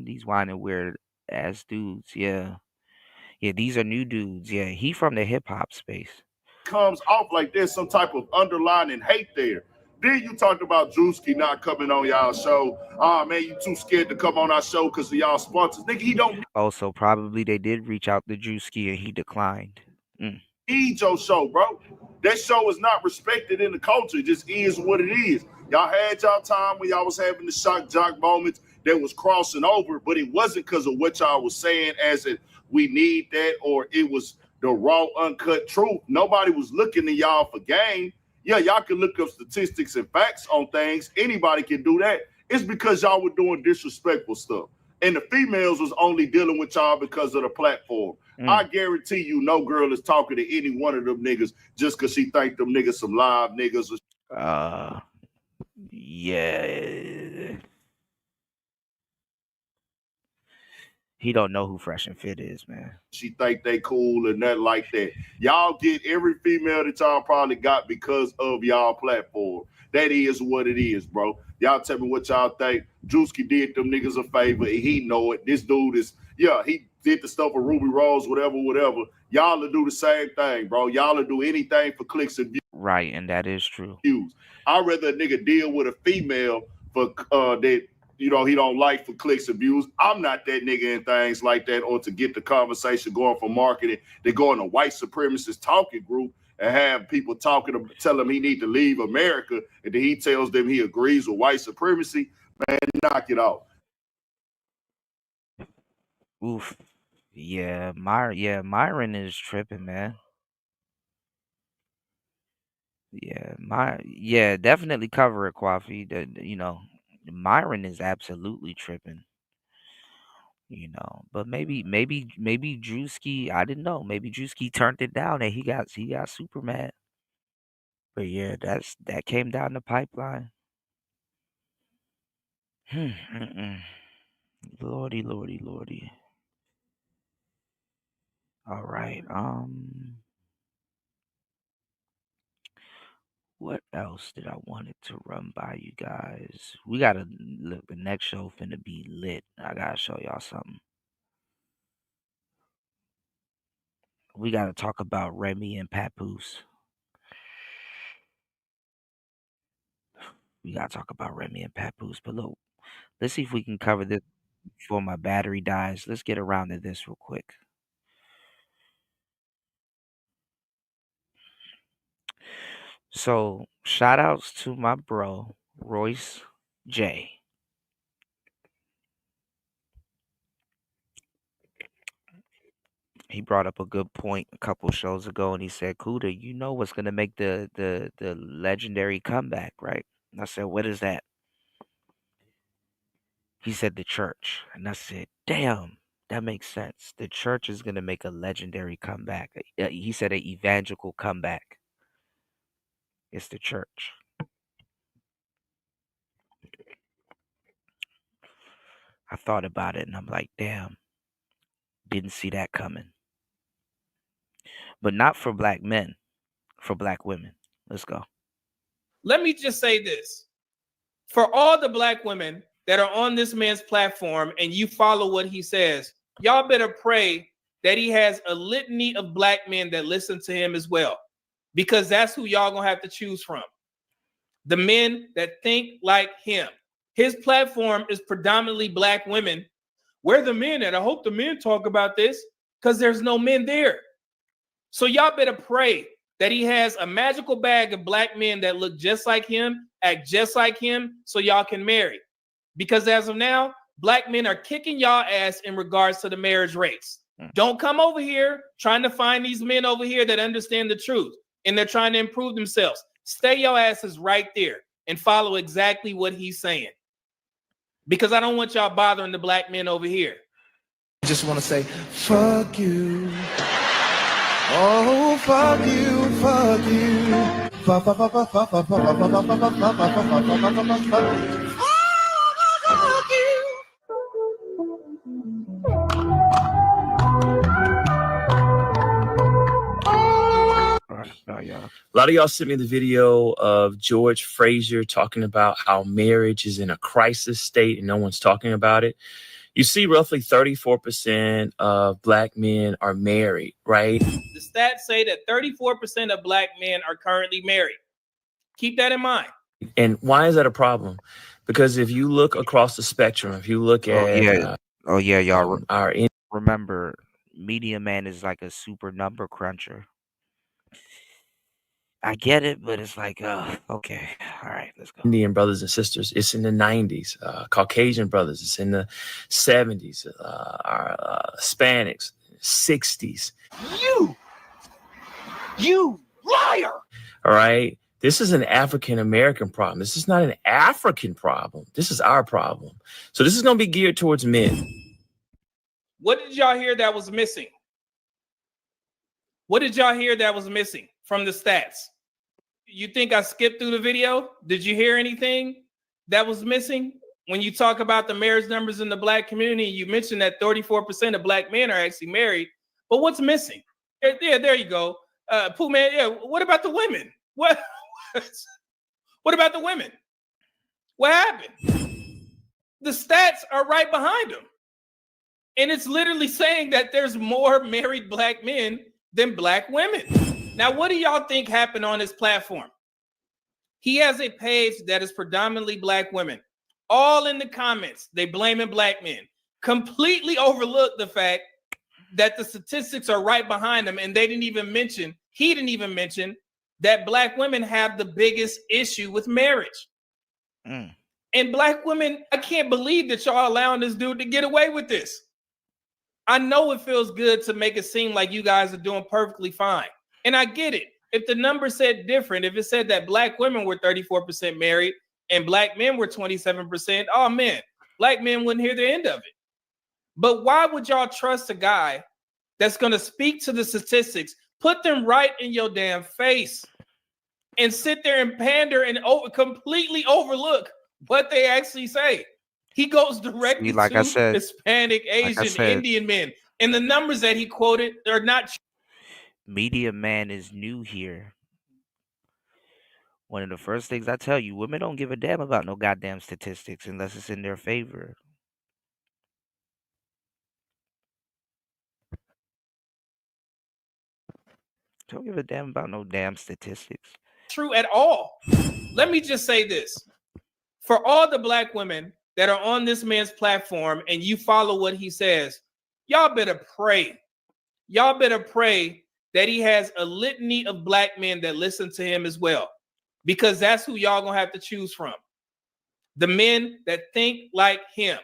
these whining weird ass dudes. Yeah. Yeah, these are new dudes. Yeah, he from the hip hop space. Comes off like there's some type of underlying hate there. Then you talked about Drewski not coming on y'all show. Oh man, you too scared to come on our show because of y'all sponsors. Nigga, he don't Also, probably they did reach out to Drewski and he declined. need your show, bro. That show is not respected in the culture. It just is what it is. Y'all had y'all time when y'all was having the shock jock moments that was crossing over, but it wasn't because of what y'all was saying as it we need that, or it was the raw, uncut truth. Nobody was looking to y'all for game. Yeah, y'all can look up statistics and facts on things. Anybody can do that. It's because y'all were doing disrespectful stuff. And the females was only dealing with y'all because of the platform. I guarantee you no girl is talking to any one of them niggas just because she think them niggas some live niggas. Yeah. He don't know who Fresh and Fit is, man. She think they cool and nothing like that. Y'all get every female that y'all probably got because of y'all platform. That is what it is, bro. Y'all tell me what y'all think. Drewski did them niggas a favor, and he know it. This dude is, he did the stuff with Ruby Rose, whatever. Y'all will do the same thing, bro. Y'all will do anything for clicks and views. Right, and that is true. I'd rather a nigga deal with a female for that, he don't like for clicks and views. I'm not that nigga and things like that, or to get the conversation going for marketing. They go in a white supremacist talking group and have people tell him he need to leave America, and then he tells them he agrees with white supremacy. Man, knock it off. Oof. Yeah, Myron is tripping, man. Yeah, definitely cover it, Kwafi. Myron is absolutely tripping. But maybe Drewski, I didn't know. Maybe Drewski turned it down and he got super mad. But yeah, that came down the pipeline. Lordy, lordy, lordy. All right. What else did I wanted to run by you guys? We gotta look. The next show finna be lit. I gotta show y'all something. We gotta talk about Remy and Papoose. We gotta talk about Remy and Papoose. But look, let's see if we can cover this before my battery dies. Let's get around to this real quick. So, shout outs to my bro, Royce J. He brought up a good point a couple shows ago, and he said, "Kuda, you know what's gonna make the legendary comeback, right?" And I said, "What is that?" He said, "The church." And I said, "Damn, that makes sense. The church is gonna make a legendary comeback." He said, "An evangelical comeback." It's the church. I thought about it, and I'm like, "Damn, didn't see that coming." But not for black men, for black women. Let's go. Let me just say this. For all the black women that are on this man's platform and you follow what he says, y'all better pray that he has a litany of black men that listen to him as well, because that's who y'all gonna have to choose from. The men that think like him. His platform is predominantly black women. Where the men at? I hope the men talk about this, because there's no men there. So y'all better pray that he has a magical bag of black men that look just like him, act just like him, so y'all can marry. Because as of now, black men are kicking y'all ass in regards to the marriage rates. Don't come over here trying to find these men over here that understand the truth and they're trying to improve themselves. Stay your asses right there and follow exactly what he's saying. Because I don't want y'all bothering the black men over here. I just want to say, fuck you. Oh, fuck you, fuck you. Fuck, fuck, fuck, fuck, fuck, fuck, fuck, fuck, fuck, fuck, fuck, fuck, fuck, A lot of y'all sent me the video of George Frazier talking about how marriage is in a crisis state and no one's talking about it. You see roughly 34% of black men are married, right? The stats say that 34% of black men are currently married. Keep that in mind. And why is that a problem? Because if you look across the spectrum, if you look at y'all remember, Media Man is like a super number cruncher. I get it, but it's like, okay, all right, let's go. Indian brothers and sisters, it's in the 90s. Caucasian brothers, it's in the 70s. Our Hispanics, 60s. You liar! All right. This is an African American problem. This is not an African problem. This is our problem. So this is going to be geared towards men. What did y'all hear that was missing? What did y'all hear that was missing from the stats? You think I skipped through the video? Did you hear anything that was missing? When you talk about the marriage numbers in the black community, you mentioned that 34% of black men are actually married. But what's missing? Yeah, there you go. Pooh Man, yeah, what about the women? What about the women? What happened? The stats are right behind them. And it's literally saying that there's more married black men than black women. Now, what do y'all think happened on his platform? He has a page that is predominantly black women. All in the comments, they blaming black men. Completely overlook the fact that the statistics are right behind them, and he didn't even mention that black women have the biggest issue with marriage. And black women, I can't believe that y'all allowing this dude to get away with this. I know it feels good to make it seem like you guys are doing perfectly fine. And I get it. If the number said different, if it said that black women were 34% married and black men were 27%, oh man, black men wouldn't hear the end of it. But why would y'all trust a guy that's going to speak to the statistics, put them right in your damn face, and sit there and pander and completely overlook what they actually say? He goes directly to Hispanic, Asian, Indian men. And the numbers that he quoted are not. Media man is new here. One of the first things I tell you, women don't give a damn about no goddamn statistics unless it's in their favor. Don't give a damn about no damn statistics. True at all. Let me just say this. For all the black women that are on this man's platform and you follow what he says, y'all better pray. Y'all better pray that he has a litany of black men that listen to him as well, because that's who y'all gonna have to choose from. The men that think like him.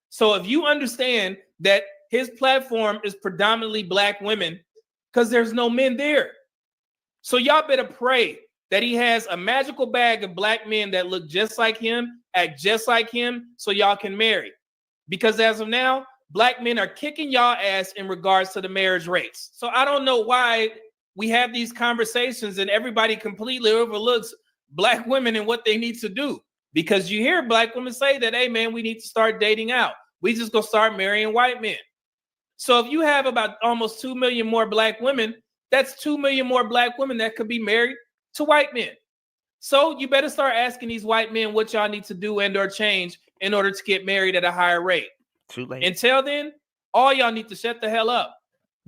So if you understand that his platform is predominantly black women, because there's no men there. So y'all better pray that he has a magical bag of black men that look just like him, act just like him, so y'all can marry. Because as of now, black men are kicking y'all ass in regards to the marriage rates. So I don't know why we have these conversations and everybody completely overlooks black women and what they need to do. Because you hear black women say that, hey man, we need to start dating out. We just gonna start marrying white men. So if you have about almost 2 million more black women, that's 2 million more black women that could be married to white men. So you better start asking these white men what y'all need to do and or change in order to get married at a higher rate. Too late. Until then, all y'all need to shut the hell up,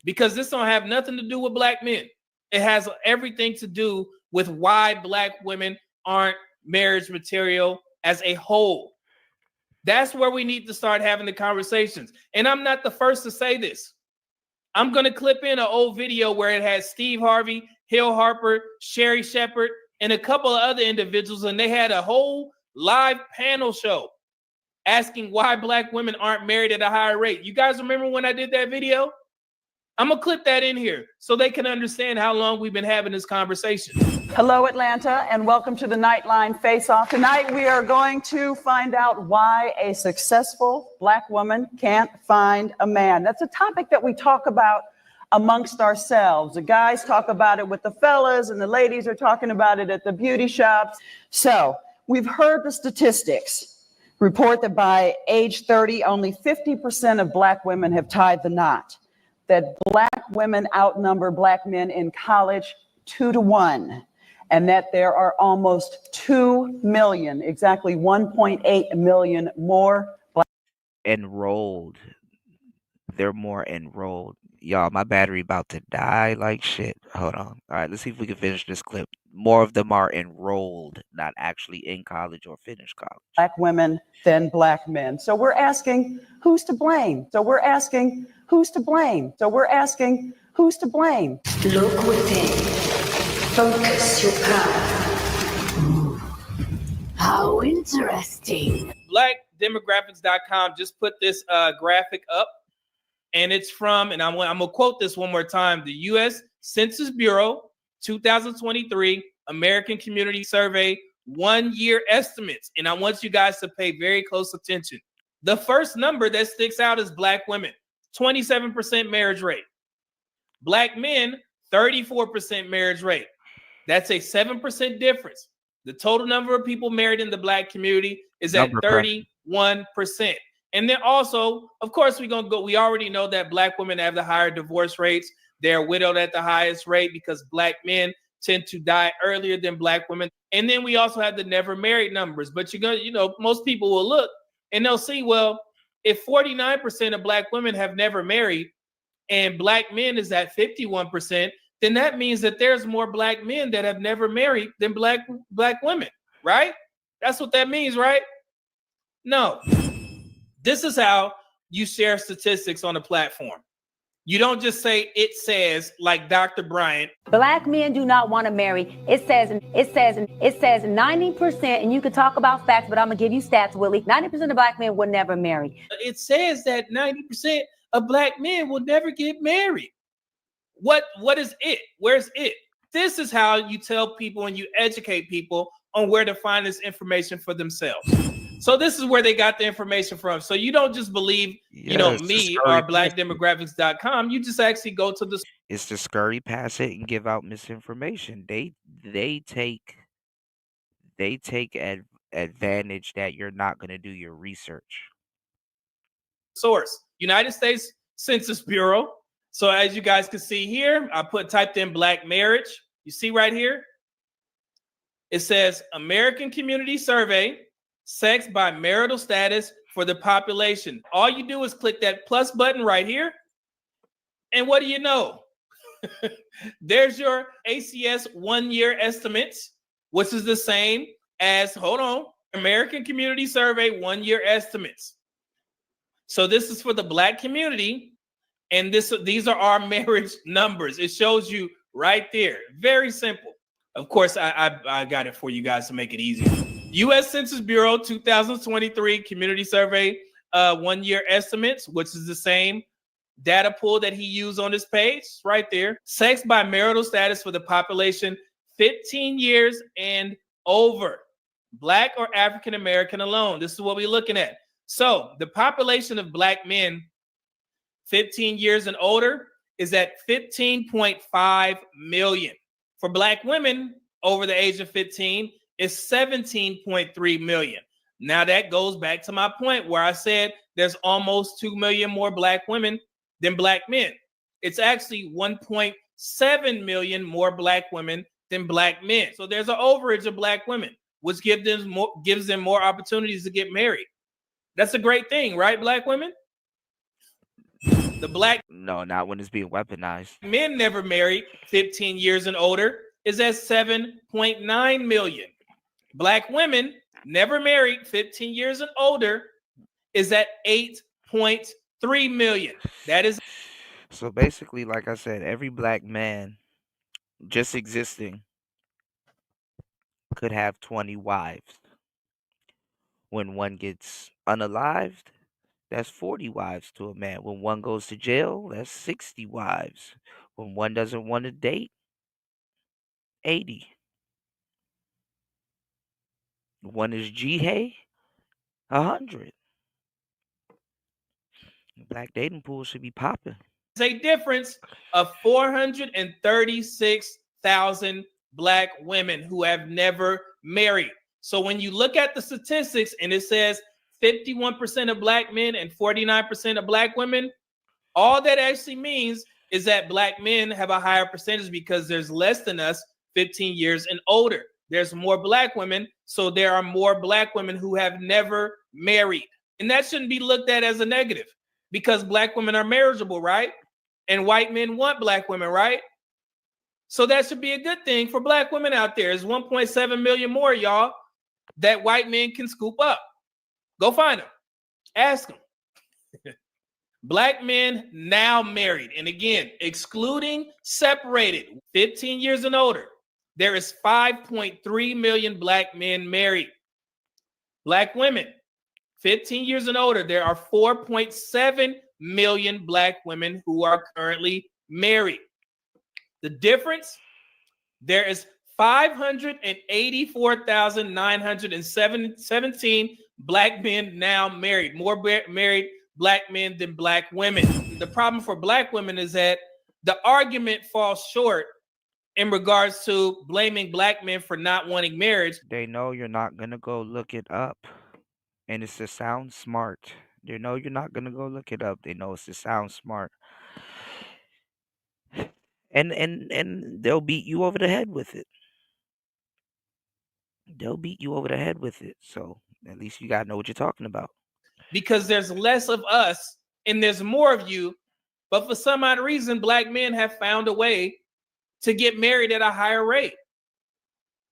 because this don't have nothing to do with black men. It has everything to do with why black women aren't marriage material as a whole. That's where we need to start having the conversations. And I'm not the first to say this. I'm going to clip in an old video where it has Steve Harvey, Hill Harper, Sherry Shepard, and a couple of other individuals, and they had a whole live panel show asking why black women aren't married at a higher rate. You guys remember when I did that video? I'm going to clip that in here so they can understand how long we've been having this conversation. Hello, Atlanta, and welcome to the Nightline Face-Off. Tonight, we are going to find out why a successful black woman can't find a man. That's a topic that we talk about amongst ourselves. The guys talk about it with the fellas, and the ladies are talking about it at the beauty shops. So we've heard the statistics report that by age 30, only 50% of black women have tied the knot, that black women outnumber black men in college 2-to-1, and that there are almost 2 million, exactly 1.8 million more black enrolled. They're more enrolled. Y'all, my battery about to die like shit. Hold on. All right, let's see if we can finish this clip. More of them are enrolled, not actually in college or finished college. Black women than black men. So we're asking, who's to blame? So we're asking, who's to blame? So we're asking, who's to blame? Look within. Focus your power. How interesting. Blackdemographics.com just put this graphic up, and it's from, and I'm going to quote this one more time, the U.S. Census Bureau 2023 American Community Survey 1-year estimates. And I want you guys to pay very close attention. The first number that sticks out is black women, 27% marriage rate. Black men, 34% marriage rate. That's a 7% difference. The total number of people married in the black community is at 31%. And then also, of course, we already know that black women have the higher divorce rates. They're widowed at the highest rate because black men tend to die earlier than black women. And then we also have the never married numbers. But most people will look and they'll see, well, if 49% of black women have never married and black men is at 51%, then that means that there's more black men that have never married than black women, right? That's what that means, right? No. This is how you share statistics on a platform. You don't just say it says like Dr. Bryant. Black men do not want to marry. It says 90%, and you can talk about facts, but I'm gonna give you stats, Willie. 90% of black men would never marry. It says that 90% of black men will never get married. What is it? Where's it? This is how you tell people and you educate people on where to find this information for themselves. So this is where they got the information from. So you don't just believe, me or blackdemographics.com. You just actually go to the. It's to scurry past it and give out misinformation. They take advantage that you're not going to do your research. Source, United States Census Bureau. So as you guys can see here, I typed in black marriage. You see right here, it says American Community Survey, sex by marital status for the population. All you do is click that plus button right here. And what do you know? There's your ACS 1 year estimates, which is the same as, American Community Survey 1 year estimates. So this is for the black community. And these are our marriage numbers. It shows you right there. Very simple. Of course, I got it for you guys to make it easy. U.S. Census Bureau 2023 Community Survey 1 year estimates, which is the same data pool that he used on this page right there. Sex by marital status for the population 15 years and over. Black or African American alone. This is what we're looking at. So the population of black men 15 years and older is at 15.5 million. For black women over the age of 15 is 17.3 million. Now that goes back to my point where I said there's almost 2 million more black women than black men. It's actually 1.7 million more black women than black men. So there's an overage of black women, which gives them more opportunities to get married. That's a great thing, right, black women? No, not when it's being weaponized. Men never married 15 years and older is at 7.9 million. Black women never married 15 years and older is at 8.3 million. That is. So basically, like I said, every black man just existing could have 20 wives. When one gets unalived, that's 40 wives to a man. When one goes to jail, that's 60 wives. When one doesn't want to date, 80. One is G-Hay, 100. Black dating pool should be popping. There's a difference of 436,000 black women who have never married. So when you look at the statistics and it says 51% of black men and 49% of black women, all that actually means is that black men have a higher percentage because there's less than us 15 years and older. There's more black women, so there are more black women who have never married. And that shouldn't be looked at as a negative because black women are marriageable, right? And white men want black women, right? So that should be a good thing for black women out there. There's 1.7 million more, y'all, that white men can scoop up. Go find them. Ask them. Black men now married. And again, excluding separated, 15 years and older, there is 5.3 million black men married. Black women, 15 years and older, there are 4.7 million black women who are currently married. The difference, there is 584,917 black men now married. More married black men than black women. The problem for black women is that the argument falls short in regards to blaming black men for not wanting marriage. They know you're not going to go look it up. And it's to sound smart. They know you're not going to go look it up. They know it's to sound smart. And they'll beat you over the head with it. They'll beat you over the head with it. So at least you got to know what you're talking about. Because there's less of us and there's more of you. But for some odd reason, black men have found a way to get married at a higher rate.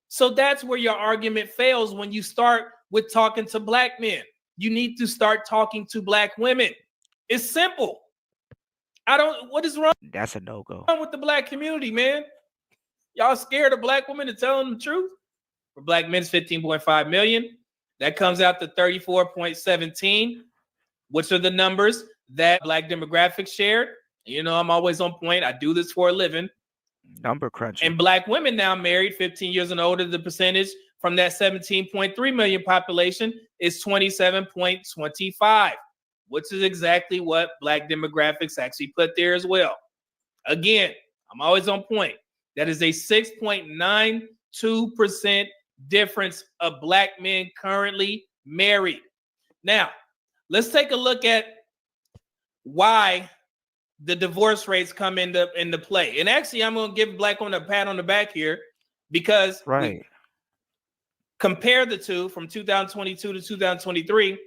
So that's where your argument fails when you start with talking to black men. You need to start talking to black women. It's simple. What is wrong? That's a no-go. With the black community, man? Y'all scared of black women to tell them the truth? For black men, it's 15.5 million. That comes out to 34.17, which are the numbers that Black demographics shared. You know, I'm always on point. I do this for a living. Number crunching. And Black women now married 15 years and older, the percentage from that 17.3 million population is 27.25, which is exactly what Black demographics actually put there as well. Again, I'm always on point. That is a 6.92% difference of Black men currently married. Now, let's take a look at why the divorce rates come into play. And actually, I'm going to give Black women a pat on the back here because we compare the two from 2022 to 2023.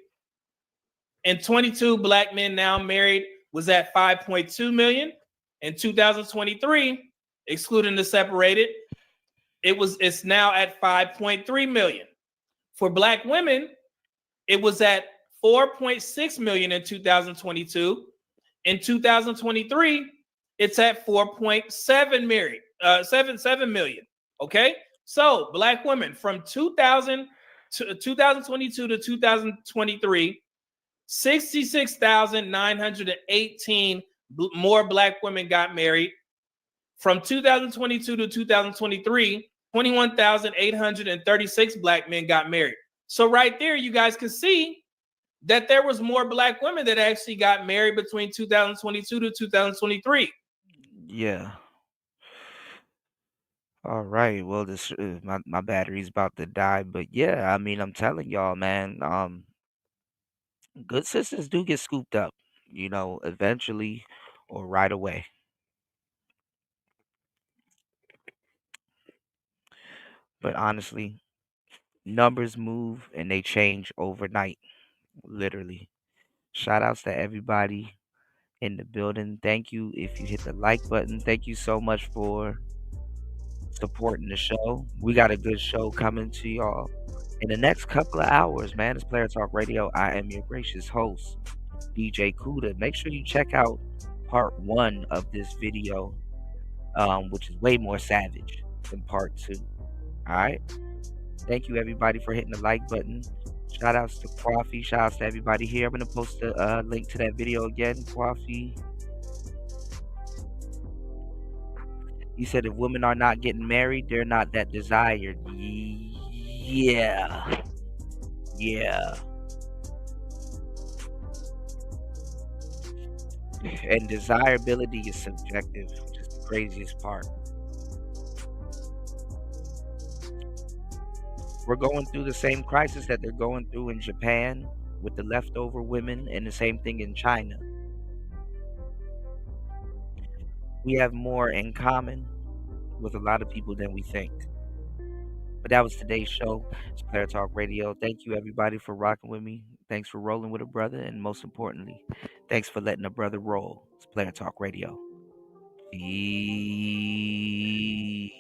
And 22 Black men now married was at 5.2 million. In 2023, excluding the separated, it's now at 5.3 million. For Black women, it was at 4.6 million in 2022. In 2023, it's at 4.7 million. Okay, so Black women from 2022 to 2023, 66,918 more Black women got married. From 2022 to 2023, 21,836 Black men got married. So right there, you guys can see that there was more Black women that actually got married between 2022 to 2023. Yeah. All right. Well, this my battery's about to die, but yeah, I mean, I'm telling y'all, man, good sisters do get scooped up, you know, eventually or right away. But honestly, numbers move and they change overnight, literally. Shout outs to everybody in the building. Thank you if you hit the like button. Thank you so much for supporting the show. We got a good show coming to y'all in the next couple of hours, man. It's Player Talk Radio. I am your gracious host, DJ Kuda. Make sure you check out part 1 of this video, which is way more savage than part 2. All right. Thank you, everybody, for hitting the like button. Shout outs to Coffee. Shout outs to everybody here. I'm going to post a link to that video again. Coffee. You said if women are not getting married, they're not that desired. Yeah. Yeah. And desirability is subjective, which is the craziest part. We're going through the same crisis that they're going through in Japan with the leftover women, and the same thing in China. We have more in common with a lot of people than we think. But that was today's show. It's Player Talk Radio. Thank you, everybody, for rocking with me. Thanks for rolling with a brother. And most importantly, thanks for letting a brother roll. It's Player Talk Radio. Peace.